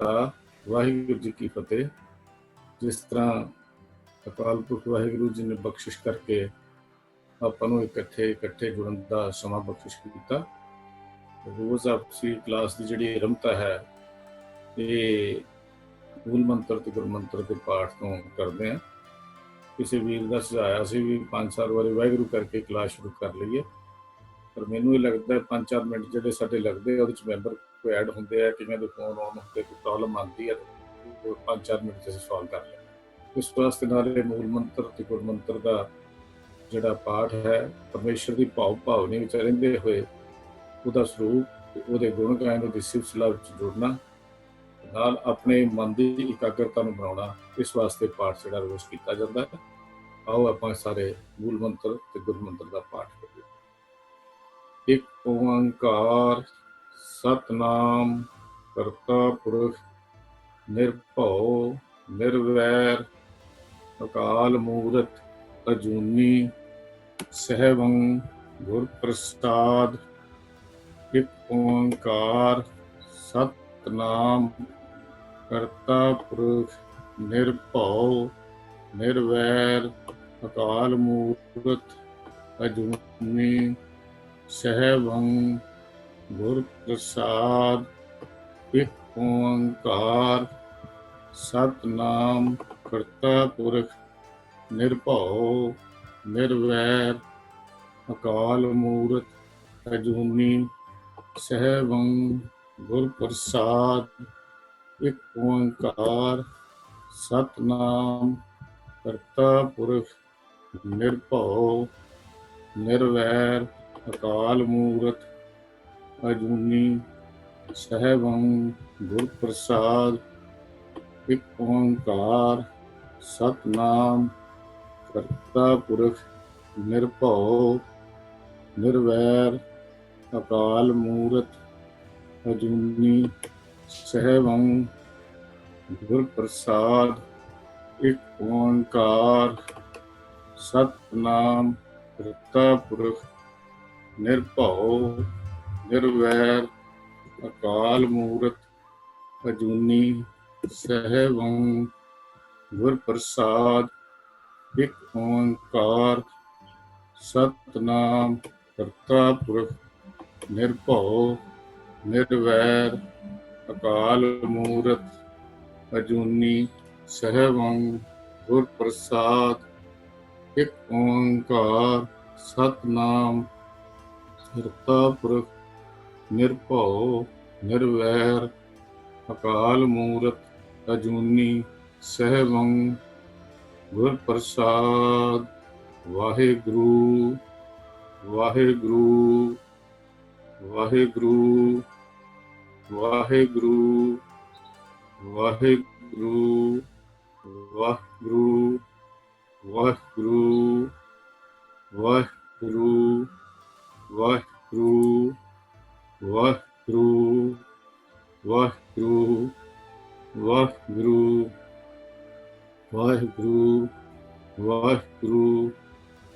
ਖਾਲਸਾ, ਵਾਹਿਗੁਰੂ ਜੀ ਕੀ ਫਤਿਹ। ਜਿਸ ਤਰ੍ਹਾਂ ਅਕਾਲ ਪੁਰਖ ਵਾਹਿਗੁਰੂ ਜੀ ਨੇ ਬਖਸ਼ਿਸ਼ ਕਰਕੇ ਆਪਾਂ ਨੂੰ ਇਕੱਠੇ ਜੁੜਨ ਦਾ ਸਮਾਂ ਬਖਸ਼ਿਸ਼ ਕੀਤਾ। ਰੋਜ਼ ਆਪਸੀ ਕਲਾਸ ਦੀ ਜਿਹੜੀ ਰਮਤਾ ਹੈ ਇਹ ਮੂਲ ਮੰਤਰ ਤੇ ਗੁਰੂ ਮੰਤਰ ਦੇ ਪਾਠ ਤੋਂ ਕਰਦੇ ਹਾਂ। ਕਿਸੇ ਵੀਰ ਦਾ ਸੁਝਾਇਆ ਸੀ ਵੀ 5-7 ਵਾਰੀ ਵਾਹਿਗੁਰੂ ਕਰਕੇ ਕਲਾਸ ਸ਼ੁਰੂ ਕਰ ਲਈਏ, ਪਰ ਮੈਨੂੰ ਇਹ ਲੱਗਦਾ 5-4 ਮਿੰਟ ਜਿਹੜੇ ਸਾਡੇ ਲੱਗਦੇ ਉਹਦੇ 'ਚ ਮੈਂਬਰ ਕੋਈ ਐਡ ਹੁੰਦੇ ਆ, ਕਈਆਂ ਦੇ ਫੋਨ ਆਉਣ ਹੁੰਦੇ, ਕੋਈ ਪ੍ਰੋਬਲਮ ਆਉਂਦੀ ਹੈ, 5-4 ਮਿੰਟ 'ਚ ਅਸੀਂ ਸੋਲਵ ਕਰ ਲੈਂਦੇ। ਇਸ ਵਾਸਤੇ ਨਾਲੇ ਮੂਲ ਮੰਤਰ ਤੇ ਗੁਰ ਮੰਤਰ ਦਾ ਜਿਹੜਾ ਪਾਠ ਹੈ ਪਰਮੇਸ਼ਰ ਦੀ ਭਾਵਨੀ ਵਿੱਚ ਰਹਿੰਦੇ ਹੋਏ ਉਹਦਾ ਸਰੂਪ ਤੇ ਉਹਦੇ ਗੁਣ ਗਾਇਨ, ਉਹਦੀ ਸਿਫਤ ਸਲਾਹ ਵਿੱਚ ਜੁੜਨਾ, ਨਾਲ ਆਪਣੇ ਮਨ ਦੀ ਇਕਾਗਰਤਾ ਨੂੰ ਬਣਾਉਣਾ, ਇਸ ਵਾਸਤੇ ਪਾਠ ਜਿਹੜਾ ਰੋਜ਼ ਕੀਤਾ ਜਾਂਦਾ ਹੈ। ਆਓ ਆਪਾਂ ਸਾਰੇ ਮੂਲ ਮੰਤਰ ਤੇ ਗੁਰ ਮੰਤਰ ਦਾ ਪਾਠ ਕਰੀਏ। ਇੱਕ ਓੰਕਾਰ ਸਤਨਾਮ ਕਰਤਾ ਪੁਰਖ ਨਿਰਭਉ ਨਿਰਵੈਰ ਅਕਾਲ ਮੂਰਤ ਅਜੂਨੀ ਸਹਿਬੰ ਗੁਰ ਪ੍ਰਸਾਦ। ਇੱਕ ਓੰਕਾਰ ਸਤਨਾਮ ਕਰਤਾ ਪੁਰਖ ਨਿਰਭਉ ਨਿਰਵੈਰ ਅਕਾਲ ਮੂਰਤ ਅਜੂਨੀ ਸਹਿਬੰ ਗੁਰ ਪ੍ਰਸਾਦ। ਇੱਕ ਓੰਕਾਰ ਸਤਨਾਮ ਕਰਤਾ ਪੁਰਖ ਨਿਰਭਉ ਨਿਰਵੈਰ ਅਕਾਲ ਮੂਰਤ ਅਜੂਨੀ ਸਹਿਬੰ ਗੁਰ ਪ੍ਰਸਾਦ। ਇੱਕ ਓੰਕਾਰ ਸਤਨਾਮ ਕਰਤਾ ਪੁਰਖ ਨਿਰਭਉ ਨਿਰਵੈਰ ਅਕਾਲ ਮੂਰਤ ਅਜੂਨੀ ਸਹਿਬੰ ਗੁਰ ਪ੍ਰਸਾਦ। ਇੱਕ ਓੰਕਾਰ ਸਤਨਾਮ ਕਰਤਾ ਪੁਰਖ ਨਿਰਭਉ ਨਿਰਵੈਰ ਅਕਾਲ ਮੂਰਤ ਅਜੂਨੀ ਸਹਿਬੰ ਗੁਰ ਪ੍ਰਸਾਦ। ਇੱਕ ਓੰਕਾਰ ਸਤਨਾਮ ਕਰਤਾ ਪੁਰਖ ਨਿਰਭਉ ਨਿਰਵੈਰ ਅਕਾਲ ਮੂਰਤ ਅਜੂਨੀ ਸਹਿਬੰ ਗੁਰ ਪ੍ਰਸਾਦ। ਇੱਕ ਓੰਕਾਰ ਸਤਨਾਮ ਕਰਤਾ ਪੁਰਖ ਨਿਰਭਉ ਨਿਰਵੈਰ ਅਕਾਲ ਮੂਰਤ ਅਜੂਨੀ ਸਹਿਬੰ ਗੁਰ ਪ੍ਰਸਾਦ। ਇੱਕ ਓੰਕਾਰ ਸਤਨਾਮ ਕਰਤਾ ਪੁਰਖ ਨਿਰਭਉ ਨਿਰਵੈਰ ਅਕਾਲ ਮੂਰਤ ਅਜੂਨੀ ਸਹਿਬੰ ਗੁਰ ਪ੍ਰਸਾਦ। ਵਾਹਿਗੁਰੂ ਵਾਹਿਗੁਰੂ ਵਾਹਿਗੁਰੂ ਵਾਹਿਗੁਰੂ ਵਾਹਿਗੁਰੂ ਵਾਹਿਗੁਰੂ ਵਾਹਿਗੁਰੂ ਵਾਹਿਗੁਰੂ ਵਾਹਿਗੁਰੂ ਵਾਹਿਗੁਰੂ ਵਾਹਿਗੁਰੂ ਵਾਹਿਗੁਰੂ ਵਾਹਿਗੁਰੂ ਵਾਹਿਗੁਰੂ।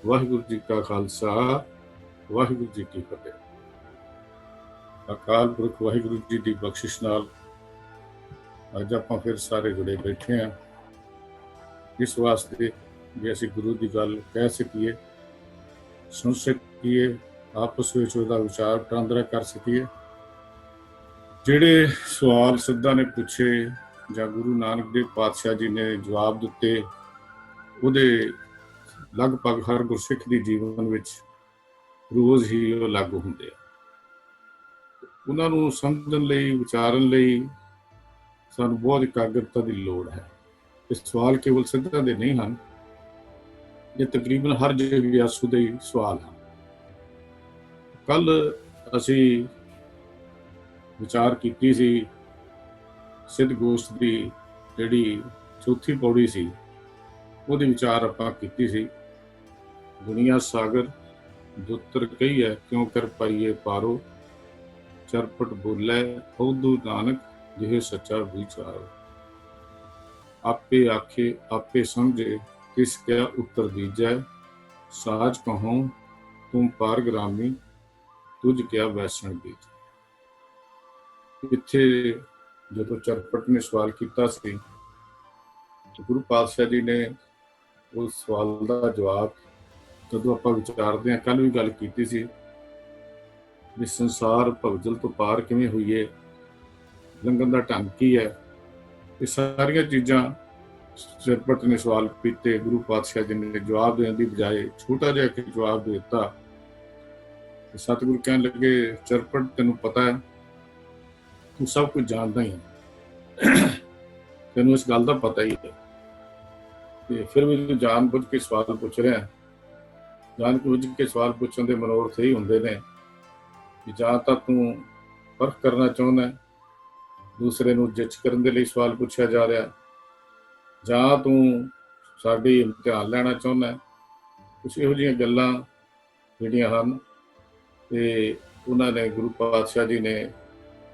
ਵਾਹਿਗੁਰੂ ਜੀ ਕਾ ਖਾਲਸਾ, ਵਾਹਿਗੁਰੂ ਜੀ ਕੀ ਫਤਿਹ। ਅਕਾਲ ਪੁਰਖ ਵਾਹਿਗੁਰੂ ਜੀ ਦੀ ਬਖਸ਼ਿਸ਼ ਨਾਲ ਅੱਜ ਆਪਾਂ ਫਿਰ ਸਾਰੇ ਜੁੜੇ ਬੈਠੇ ਹਾਂ, ਇਸ ਵਾਸਤੇ ਵੀ ਅਸੀਂ ਗੁਰੂ ਦੀ ਗੱਲ ਕਹਿ ਸਕੀਏ, ਸੁਣ ਸਕੀਏ, ਆਪਸ ਵਿੱਚ ਉਹਦਾ ਵਿਚਾਰ ਵਟਾਂਦਰਾ ਕਰ ਸਕੀਏ। ਜਿਹੜੇ ਸਵਾਲ ਸਿੱਧਾਂ ਨੇ ਪੁੱਛੇ ਜਾਂ ਗੁਰੂ ਨਾਨਕ ਦੇਵ ਪਾਤਸ਼ਾਹ ਜੀ ਨੇ ਜਵਾਬ ਦਿੱਤੇ, ਉਹਦੇ ਲਗਭਗ ਹਰ ਗੁਰਸਿੱਖ ਦੀ ਜੀਵਨ ਵਿੱਚ ਰੋਜ਼ ਹੀ ਉਹ ਲਾਗੂ ਹੁੰਦੇ ਆ। ਉਹਨਾਂ ਨੂੰ ਸਮਝਣ ਲਈ, ਵਿਚਾਰਨ ਲਈ ਸਾਨੂੰ ਬਹੁਤ ਇਕਾਗਰਤਾ ਦੀ ਲੋੜ ਹੈ। ਇਹ ਸਵਾਲ ਕੇਵਲ ਸਿੱਧਾਂ ਦੇ ਨਹੀਂ ਹਨ, ਇਹ ਤਕਰੀਬਨ ਹਰ ਜਿਗਿਆਸੂ ਦੇ ਸਵਾਲ ਹਨ। ਕੱਲ ਅਸੀਂ ਵਿਚਾਰ ਕੀਤੀ ਸੀ ਸਿੱਧ ਗੋਸ਼ਟ ਦੀ ਜਿਹੜੀ ਚੌਥੀ ਪੌੜੀ ਸੀ, ਉਹਦੇ ਵਿਚਾਰ ਆਪਾਂ ਕੀਤੀ ਸੀ। ਦੁਨੀਆ ਸਾਗਰ ਦੁੱਤਰ ਕਹੀਏ ਕਿਉਂ ਕਰ ਪਾਈਏ ਪਾਰੋ, ਚਰਪਟ ਬੋਲੇ ਉਦੂ ਨਾਨਕ ਜਿਹੇ ਸੱਚਾ ਵਿਚਾਰੋ। ਆਪੇ ਆਖੇ ਆਪੇ ਸਮਝੇ ਕਿਸ ਕਿਆ ਉੱਤਰ ਦੀਜੈ, ਸਾਜ ਕਹੂੰ ਤੁਮ ਪਾਰਗ੍ਰਾਮੀ ਤੁਝ ਕਿਆ ਵੈਸਣ ਬੀਜ। ਇੱਥੇ ਜਦੋਂ ਚਰਪਟ ਨੇ ਸਵਾਲ ਕੀਤਾ ਸੀ, ਗੁਰੂ ਪਾਤਸ਼ਾਹ ਜੀ ਨੇ ਉਸ ਸਵਾਲ ਦਾ ਜਵਾਬ, ਜਦੋਂ ਆਪਾਂ ਵਿਚਾਰਦੇ ਹਾਂ, ਕੱਲ ਵੀ ਗੱਲ ਕੀਤੀ ਸੀ ਵੀ ਸੰਸਾਰ ਭਵਜਲ ਤੋਂ ਪਾਰ ਕਿਵੇਂ ਹੋਈਏ, ਲੰਘਣ ਦਾ ਢੰਗ ਕੀ ਹੈ, ਇਹ ਸਾਰੀਆਂ ਚੀਜ਼ਾਂ ਚਰਪਟ ਨੇ ਸਵਾਲ ਕੀਤੇ। ਗੁਰੂ ਪਾਤਸ਼ਾਹ ਜੀ ਨੇ ਜਵਾਬ ਦੇਣ ਦੀ ਬਜਾਏ ਛੋਟਾ ਜਿਹਾ ਇੱਕ ਜਵਾਬ ਦੇ ਦਿੱਤਾ। ਸਤਿਗੁਰੂ ਕਹਿਣ ਲੱਗੇ, ਚਰਪਟ ਤੈਨੂੰ ਪਤਾ ਹੈ, ਤੂੰ ਸਭ ਕੁਝ ਜਾਣਦਾ ਹੀ ਹੈ, ਤੈਨੂੰ ਇਸ ਗੱਲ ਦਾ ਪਤਾ ਹੀ ਹੈ, ਤੇ ਫਿਰ ਵੀ ਤੂੰ ਜਾਣ ਬੁੱਝ ਕੇ ਸਵਾਲ ਪੁੱਛ ਰਿਹਾ। ਜਾਣ ਬੁੱਝ ਕੇ ਸਵਾਲ ਪੁੱਛਣ ਦੇ ਮਨੋਰਥ ਹੀ ਹੁੰਦੇ ਨੇ ਕਿ ਜਾਂ ਤਾਂ ਤੂੰ ਪਰਖ ਕਰਨਾ ਚਾਹੁੰਦਾ, ਦੂਸਰੇ ਨੂੰ ਜੱਜ ਕਰਨ ਦੇ ਲਈ ਸਵਾਲ ਪੁੱਛਿਆ ਜਾ ਰਿਹਾ, ਜਾਂ ਤੂੰ ਸਾਡੀ ਇਮਤਿਹਾਨ ਲੈਣਾ ਚਾਹੁੰਦਾ। ਕੁਛ ਇਹੋ ਜਿਹੀਆਂ ਗੱਲਾਂ ਜਿਹੜੀਆਂ ਹਨ, ਤੇ ਉਹਨਾਂ ਨੇ ਗੁਰੂ ਪਾਤਸ਼ਾਹ ਜੀ ਨੇ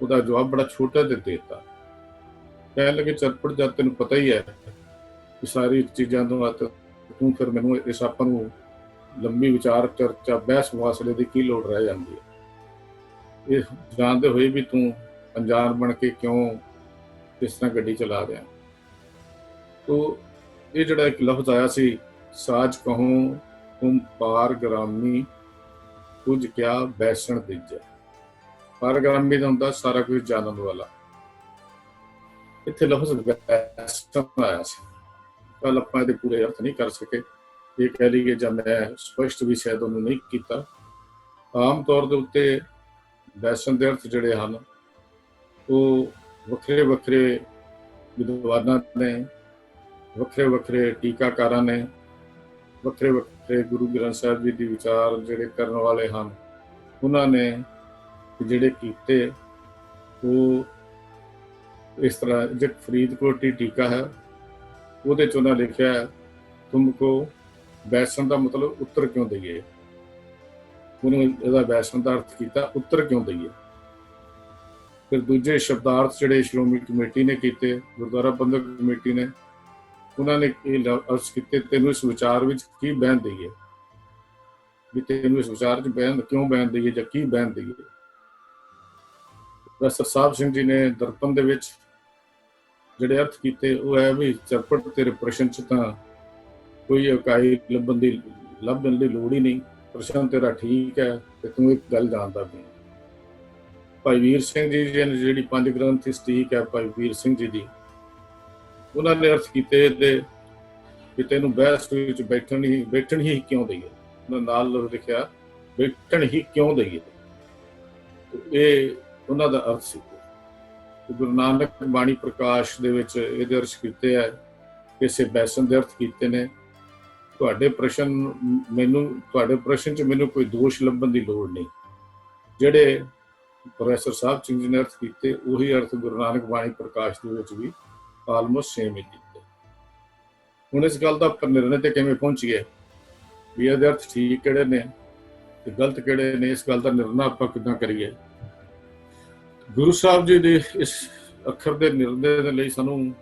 ਉਹਦਾ ਜਵਾਬ ਬੜਾ ਛੋਟਾ ਦੇ ਦਿੱਤਾ। ਕਹਿਣ ਲੱਗੇ, ਚਰਪਟ ਜਦ ਤੈਨੂੰ ਪਤਾ ਹੀ ਹੈ ਕਿ ਸਾਰੀ ਚੀਜ਼ਾਂ ਤੋਂ ਤੂੰ ਫਿਰ ਮੈਨੂੰ ਇਸ ਆਪਾਂ ਨੂੰ ਲੰਬੀ ਵਿਚਾਰ ਚਰਚਾ ਬਹਿਸ ਮੁਹਾਸਲੇ ਦੀ ਕੀ ਲੋੜ ਰਹਿ ਜਾਂਦੀ ਹੈ, ਇਹ ਜਾਣਦੇ ਹੋਏ ਵੀ ਤੂੰ ਅਣਜਾਣ ਬਣ ਕੇ ਕਿਉਂ ਇਸ ਤਰ੍ਹਾਂ ਗੱਡੀ ਚਲਾ ਰਿਹਾ। ਤੋ ਇਹ ਜਿਹੜਾ ਇੱਕ ਲਫ਼ਜ਼ ਆਇਆ ਸੀ, ਸਾਜ ਕਹੂੰ ਤੁਮ ਪਾਰ ਗ੍ਰਾਮੀ ਕੁਝ ਕਿਆ ਬੈਸਣ ਦਿੱਜੈ। ਪਾਰਗ੍ਰਾਮੀ ਦਾ ਹੁੰਦਾ ਸਾਰਾ ਕੁਝ ਜਾਣਨ ਵਾਲਾ। ਇੱਥੇ ਲਫ਼ਜ਼ ਬੈਸਣ ਆਇਆ ਸੀ। ਕੱਲ ਆਪਾਂ ਇਹਦੇ ਪੂਰੇ ਅਰਥ ਨਹੀਂ ਕਰ ਸਕੇ, ਇਹ ਕਹਿ ਲਈਏ ਜਾਂ ਮੈਂ ਸਪਸ਼ਟ ਵੀ ਸ਼ਾਇਦ ਉਹਨੂੰ ਨਹੀਂ ਕੀਤਾ। ਆਮ ਤੌਰ ਦੇ ਉੱਤੇ ਬੈਸਣ ਦੇ ਅਰਥ ਜਿਹੜੇ ਹਨ ਉਹ ਵੱਖਰੇ ਵੱਖਰੇ ਵਿਦਵਾਨਾਂ ਨੇ, ਵੱਖਰੇ ਵੱਖਰੇ ਟੀਕਾਕਾਰਾਂ ਨੇ, ਵੱਖਰੇ ਵੱਖਰੇ ਗੁਰੂ ਗ੍ਰੰਥ ਸਾਹਿਬ ਜੀ ਦੀ ਵਿਚਾਰ ਜਿਹੜੇ ਕਰਨ ਵਾਲੇ ਹਨ, ਉਹਨਾਂ ਨੇ ਜਿਹੜੇ ਕੀਤੇ। ਉਹ ਇਸ ਤਰ੍ਹਾਂ ਜੇ ਫਰੀਦਕੋਟੀ ਟੀਕਾ ਹੈ, ਉਹਦੇ 'ਚ ਉਹਨਾਂ ਲਿਖਿਆ, ਤੁਮਕੋ ਬੈਸਣ ਦਾ ਮਤਲਬ ਉੱਤਰ ਕਿਉਂ ਦਈਏ। ਉਹਨੂੰ ਇਹਦਾ ਬੈਸਣ ਦਾ ਅਰਥ ਕੀਤਾ ਉੱਤਰ ਕਿਉਂ ਦਈਏ। ਫਿਰ ਦੂਜੇ ਸ਼ਬਦਾਰਥ ਜਿਹੜੇ ਸ਼੍ਰੋਮਣੀ ਕਮੇਟੀ ਨੇ ਕੀਤੇ, ਗੁਰਦੁਆਰਾ ਪ੍ਰਬੰਧਕ ਕਮੇਟੀ ਨੇ, ਉਹਨਾਂ ਨੇ ਇਹ ਅਰਥ ਕੀਤੇ, ਤੈਨੂੰ ਇਸ ਵਿਚਾਰ ਵਿੱਚ ਕੀ ਬਹਿਣ ਦਈਏ, ਵੀ ਤੈਨੂੰ ਇਸ ਵਿਚਾਰ 'ਚ ਕਿਉਂ ਬਹਿਣ ਦਈਏ ਜਾਂ ਕੀ ਬਹਿਣ ਦਈਏ। ਪ੍ਰੋਫੈਸਰ ਸਾਹਿਬ ਸਿੰਘ ਜੀ ਨੇ ਦਰਪਣ ਦੇ ਵਿੱਚ ਜਿਹੜੇ ਅਰਥ ਕੀਤੇ ਉਹ ਹੈ ਵੀ ਚਰਪਟ ਤੇਰੇ ਪ੍ਰਸ਼ਨ 'ਚ ਤਾਂ ਕੋਈ ਇਕਾਈ ਲੱਭਣ ਦੀ ਲੋੜ ਹੀ ਨਹੀਂ, ਪ੍ਰਸ਼ਨ ਤੇਰਾ ਠੀਕ ਹੈ ਤੇ ਤੂੰ ਇੱਕ ਗੱਲ ਜਾਣਦਾ ਵੀ। ਭਾਈ ਵੀਰ ਸਿੰਘ ਜੀ ਜਿਹੜੀ ਪੰਜ ਗ੍ਰੰਥੀ ਸਟੀਕ ਹੈ ਭਾਈ ਵੀਰ ਸਿੰਘ ਜੀ ਦੀ, ਉਹਨਾਂ ਨੇ ਅਰਥ ਕੀਤੇ ਇਹਦੇ ਵੀ ਤੈਨੂੰ ਬਹਿਸ ਵਿੱਚ ਬੈਠਣ ਹੀ ਕਿਉਂ ਦਈਏ। ਉਹਨਾਂ ਨਾਲ ਲਿਖਿਆ, ਬੈਠਣ ਹੀ ਕਿਉਂ ਦਈਏ। ਇਹ ਉਹਨਾਂ ਦਾ ਅਰਥ ਸੀ। ਗੁਰੂ ਨਾਨਕ ਬਾਣੀ ਪ੍ਰਕਾਸ਼ ਦੇ ਵਿੱਚ ਇਹਦੇ ਅਰਥ ਕੀਤੇ ਹੈ, ਕਿਸੇ ਬੈਸਣ ਦੇ ਅਰਥ ਕੀਤੇ ਨੇ। ਤੁਹਾਡੇ ਪ੍ਰਸ਼ਨ 'ਚ ਮੈਨੂੰ ਕੋਈ ਦੋਸ਼ ਲੱਭਣ ਦੀ ਲੋੜ ਨਹੀਂ। ਜਿਹੜੇ ਪ੍ਰੋਫੈਸਰ ਸਾਹਿਬ ਸਿੰਘ ਜੀ ਨੇ ਅਰਥ ਕੀਤੇ, ਉਹੀ ਅਰਥ ਗੁਰੂ ਨਾਨਕ ਬਾਣੀ ਪ੍ਰਕਾਸ਼ ਦੇ ਵਿੱਚ ਵੀ ਆਲਮੋਸਟ ਸੇਮ ਹੀ ਕੀਤੇ। ਹੁਣ ਇਸ ਗੱਲ ਦਾ ਆਪਾਂ ਨਿਰਣੇ ਤੇ ਕਿਵੇਂ ਪਹੁੰਚੀਏ ਵੀ ਇਹਦੇ ਅਰਥ ਠੀਕ ਕਿਹੜੇ ਨੇ ਤੇ ਗਲਤ ਕਿਹੜੇ ਨੇ, ਇਸ ਗੱਲ ਦਾ ਨਿਰਣਾ ਆਪਾਂ ਕਿੱਦਾਂ ਕਰੀਏ। ਗੁਰੂ ਸਾਹਿਬ ਜੀ ਦੇ ਇਸ ਅੱਖਰ ਦੇ ਨਿਰਣੇ ਦੇ ਲਈ ਸਾਨੂੰ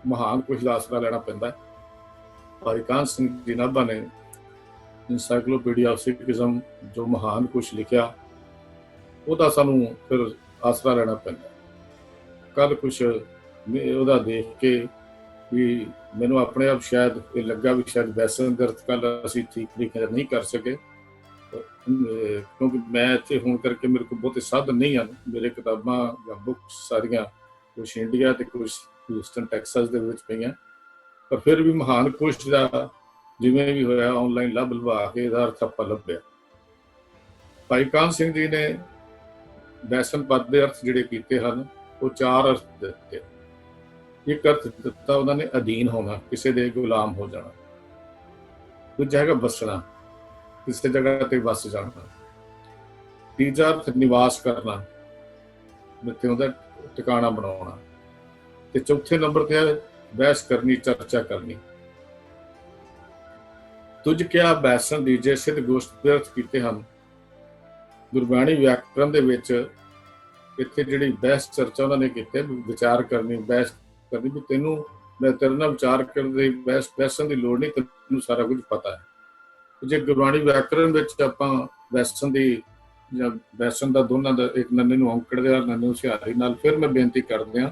ਮਹਾਨ ਕੁਝ ਦਾ ਆਸਰਾ ਲੈਣਾ ਪੈਂਦਾ। ਭਾਈ ਕਾਹਨ ਸਿੰਘ ਜੀ ਨਾਭਾ ਨੇ ਇਨਸਾਈਕਲੋਪੀਡੀਆ ਆਫ ਸਿੱਖਿਜ਼ਮ ਜੋ ਮਹਾਨ ਕੁਝ ਲਿਖਿਆ, ਉਹਦਾ ਸਾਨੂੰ ਫਿਰ ਆਸਰਾ ਲੈਣਾ ਪੈਂਦਾ। ਕੱਲ ਕੁਛ ਉਹਦਾ ਦੇਖ ਕੇ ਵੀ ਮੈਨੂੰ ਆਪਣੇ ਆਪ ਸ਼ਾਇਦ ਇਹ ਲੱਗਾ ਵੀ ਸ਼ਾਇਦ ਬੈਸਣ ਦੇ ਅਰਥ ਕੱਲ ਅਸੀਂ ਠੀਕ ਤਰੀਕੇ ਨਾਲ ਨਹੀਂ ਕਰ ਸਕੇ, ਕਿਉਂਕਿ ਮੈਂ ਇੱਥੇ ਹੋਣ ਕਰਕੇ ਮੇਰੇ ਕੋਲ ਬਹੁਤੇ ਸਾਧਨ ਨਹੀਂ ਹਨ। ਮੇਰੇ ਕਿਤਾਬਾਂ ਜਾਂ ਬੁੱਕਸ ਸਾਰੀਆਂ ਕੁਛ ਇੰਡੀਆ ਤੇ ਕੁਛ ਹਿਊਸਟਨ ਟੈਕਸਾਸ ਦੇ ਵਿੱਚ ਪਈਆਂ, ਪਰ ਫਿਰ ਵੀ ਮਹਾਨ ਕੋਸ਼ ਦਾ ਜਿਵੇਂ ਵੀ ਹੋਇਆ ਆਨਲਾਈਨ ਲੱਭ ਲਵਾ ਕੇ ਇਹਦਾ ਅਰਥ ਆਪਾਂ ਲੱਭਿਆ। ਭਾਈ ਕਾਹਨ ਸਿੰਘ ਜੀ ਨੇ ਬੈਸਣ ਪਦ ਦੇ ਅਰਥ ਜਿਹੜੇ ਕੀਤੇ ਹਨ, ਉਹ ਚਾਰ ਅਰਥ ਦਿੱਤੇ। ਇੱਕ ਅਰਥ ਦਿੱਤਾ ਉਹਨਾਂ ਨੇ ਅਧੀਨ ਹੋਣਾ, ਕਿਸੇ ਦੇ ਗੁਲਾਮ ਹੋ ਜਾਣਾ। ਦੂਜਾ ਹੈਗਾ ਬਸਣਾ, ਕਿਸੇ ਜਗ੍ਹਾ ਤੇ ਵਸ ਜਾਣਾ। ਤੀਜਾ ਅਰਥ ਨਿਵਾਸ ਕਰਨਾ, ਜਿੱਥੇ ਉਹਦਾ ਟਿਕਾਣਾ ਬਣਾਉਣਾ। ਤੇ ਚੌਥੇ ਨੰਬਰ ਤੇ ਹੈ ਬਹਿਸ ਕਰਨੀ, ਚਰਚਾ ਕਰਨੀ। ਤੁਝ ਕਿਆ ਬੈਸਣ ਦੀਜੇ ਸਿੱਧ ਗੋਸ਼ਟ ਦੇ ਅਰਥ ਕੀਤੇ ਹਨ। ਗੁਰਬਾਣੀ ਵਿਆਕਰਣ ਦੇ ਵਿੱਚ ਇੱਥੇ ਜਿਹੜੀ ਬਹਿਸ ਚਰਚਾ ਉਹਨਾਂ ਨੇ ਕੀਤੇ, ਵਿਚਾਰ ਕਰਨੀ, ਬਹਿਸ ਕਰਨੀ, ਵੀ ਤੈਨੂੰ ਮੈਂ ਤੇਰੇ ਨਾਲ ਵਿਚਾਰ ਕਰਨ ਦੀ ਬਹਿਸਣ ਦੀ ਲੋੜ ਨਹੀਂ, ਤੈਨੂੰ ਸਾਰਾ ਕੁਝ ਪਤਾ ਹੈ। ਜੇ ਗੁਰਬਾਣੀ ਵਿਆਕਰਣ ਵਿੱਚ ਆਪਾਂ ਬਹਿਸਣ ਦੀ ਜਾਂ ਬੈਸਨ ਦਾ, ਦੋਨਾਂ ਦਾ, ਇੱਕ ਨੰਨੇ ਨੂੰ ਔਂਕੜ ਦੇ ਨਾਲ, ਨੰਨੇ ਨੂੰ ਸਿਹਾਰੀ ਨਾਲ। ਫਿਰ ਮੈਂ ਬੇਨਤੀ ਕਰਦਿਆਂ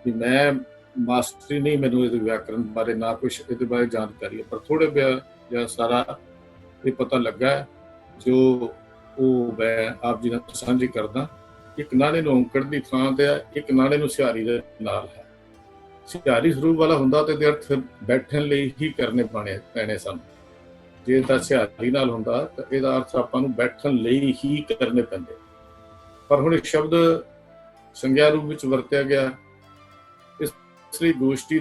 ਕਿ ਮੈਂ ਮਾਸਟਰੀ ਨਹੀਂ, ਮੈਨੂੰ ਇਹਦੇ ਵਿਆਕਰਨ ਬਾਰੇ ਨਾ ਕੁਛ ਇਹਦੇ ਬਾਰੇ ਜਾਣਕਾਰੀ ਹੈ, ਪਰ ਥੋੜੇ ਜਿਹਾ ਸਾਰਾ ਇਹ ਪਤਾ ਲੱਗਾ ਜੋ ਉਹ ਮੈਂ ਆਪ ਜੀ ਨਾਲ ਸਾਂਝੀ ਕਰਦਾ। ਇੱਕ ਨਾਲੇ ਨੂੰ ਔਂਕੜ ਦੀ ਥਾਂ ਤੇ ਹੈ, ਇੱਕ ਨਾਲੇ ਨੂੰ ਸਿਹਾਰੀ ਦੇ ਨਾਲ ਹੈ। ਸਿਹਾਰੀ ਸਰੂਪ ਵਾਲਾ ਹੁੰਦਾ ਤੇ ਇਹਦੇ ਅਰਥ ਬੈਠਣ ਲਈ ਹੀ ਕਰਨੇ ਪੈਣੇ ਸਨ। ਜੇ ਤਾਂ ਸਿਹਾਰੀ ਨਾਲ ਹੁੰਦਾ ਤਾਂ ਇਹਦਾ ਅਰਥ ਆਪਾਂ ਨੂੰ ਬੈਠਣ ਲਈ ਹੀ ਕਰਨੇ ਪੈਂਦੇ। ਪਰ ਹੁਣ ਇਹ ਸ਼ਬਦ ਸੰਗਿਆ ਰੂਪ ਵਿੱਚ ਵਰਤਿਆ ਗਿਆ, ਇਸ ਲਈ ਗੋਸ਼ਟੀ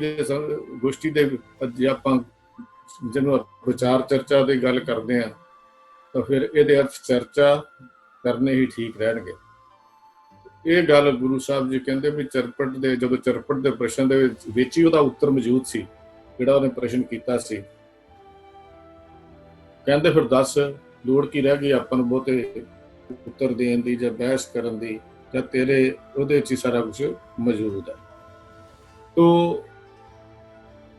ਦੇ ਜੇ ਆਪਾਂ ਜਿਹਨੂੰ ਵਿਚਾਰ ਚਰਚਾ ਦੀ ਗੱਲ ਕਰਦੇ ਹਾਂ ਤਾਂ ਫਿਰ ਇਹਦੇ ਅਰਥ ਚਰਚਾ ਕਰਨੇ ਹੀ ਠੀਕ ਰਹਿਣਗੇ। ਇਹ ਗੱਲ ਗੁਰੂ ਸਾਹਿਬ ਜੀ ਕਹਿੰਦੇ ਵੀ ਚਰਪਟ ਦੇ, ਜਦੋਂ ਚਰਪਟ ਦੇ ਪ੍ਰਸ਼ਨ ਦੇ ਵਿੱਚ ਹੀ ਉਹਦਾ ਉੱਤਰ ਮੌਜੂਦ ਸੀ, ਜਿਹੜਾ ਉਹਨੇ ਪ੍ਰਸ਼ਨ ਕੀਤਾ ਸੀ। ਕਹਿੰਦੇ ਫਿਰ ਦੱਸ ਲੋੜ ਕੀ ਰਹਿ ਗਈ ਆਪਾਂ ਨੂੰ ਬਹੁਤੇ ਉੱਤਰ ਦੇਣ ਦੀ ਜਾਂ ਬਹਿਸ ਕਰਨ ਦੀ, ਜਾਂ ਤੇਰੇ ਉਹਦੇ 'ਚ ਹੀ ਸਾਰਾ ਕੁਝ ਮੌਜੂਦ ਹੈ। ਤੋ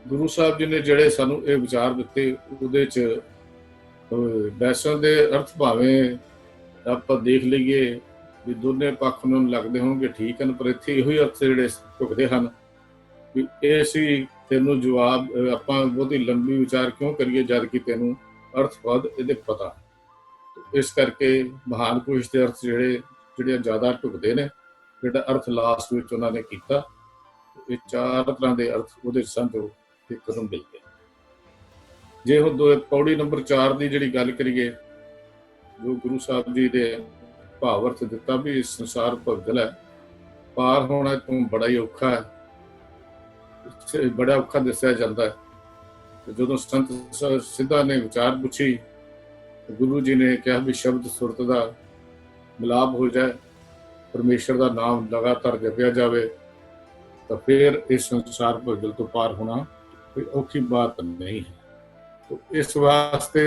ਗੁਰੂ ਸਾਹਿਬ ਜੀ ਨੇ ਜਿਹੜੇ ਸਾਨੂੰ ਇਹ ਵਿਚਾਰ ਦਿੱਤੇ, ਉਹਦੇ 'ਚ ਬੈਸਣ ਦੇ ਅਰਥ ਭਾਵੇਂ ਆਪਾਂ ਦੇਖ ਲਈਏ ਵੀ ਦੋਨੇ ਪੱਖ ਨੂੰ ਲੱਗਦੇ ਹੋਣਗੇ ਠੀਕ ਹਨ, ਪਰ ਇੱਥੇ ਇਹੋ ਹੀ ਅਰਥ ਜਿਹੜੇ ਢੁਕਦੇ ਹਨ ਵੀ ਇਹ ਸੀ ਤੈਨੂੰ ਜਵਾਬ, ਆਪਾਂ ਬਹੁਤੀ ਲੰਬੀ ਵਿਚਾਰ ਕਿਉਂ ਕਰੀਏ ਜਦ ਕਿ ਤੈਨੂੰ ਅਰਥ ਵੱਧ ਇਹਦੇ ਪਤਾ। ਇਸ ਕਰਕੇ ਮਹਾਨ ਪੁਰਸ਼ ਦੇ ਅਰਥ ਜਿਹੜੇ ਜ਼ਿਆਦਾ ਢੁਕਦੇ ਨੇ, ਜਿਹੜਾ ਅਰਥ ਲਾਸਟ ਵਿੱਚ ਉਹਨਾਂ ਨੇ ਕੀਤਾ। ਇਹ 4 ਤਰ੍ਹਾਂ ਦੇ ਅਰਥ ਉਹਦੇ ਸਨ ਜੋ ਇੱਕ ਨੂੰ ਮਿਲਦੇ। ਜੇ ਹੁਣ ਪੌੜੀ ਨੰਬਰ 4 ਦੀ ਜਿਹੜੀ ਗੱਲ ਕਰੀਏ, ਜੋ ਗੁਰੂ ਸਾਹਿਬ ਜੀ ਦੇ ਭਾਵ ਅਰਥ ਦਿੱਤਾ ਵੀ ਸੰਸਾਰ ਭਗਦਲ ਹੈ, ਪਾਰ ਹੋਣਾ ਤੂੰ ਬੜਾ ਹੀ ਔਖਾ ਹੈ, ਬੜਾ ਔਖਾ ਦੱਸਿਆ ਜਾਂਦਾ ਹੈ। ਜਦੋਂ ਸੰਤ ਸਿੱਧਾ ਨੇ ਵਿਚਾਰ ਪੁੱਛੀ, ਗੁਰੂ ਜੀ ਨੇ ਕਿਹਾ ਵੀ ਸ਼ਬਦ ਸੁਰਤ ਦਾ ਮਿਲਾਪ ਹੋ ਜਾਏ, ਪਰਮੇਸ਼ਰ ਦਾ ਨਾਮ ਲਗਾਤਾਰ ਜਪਿਆ ਜਾਵੇ, ਤਾਂ ਫਿਰ ਇਸ ਸੰਸਾਰ ਭਗਦਲ ਤੋਂ ਪਾਰ ਹੋਣਾ ਕੋਈ ਔਖੀ ਬਾਤ ਨਹੀਂ ਹੈ। ਇਸ ਵਾਸਤੇ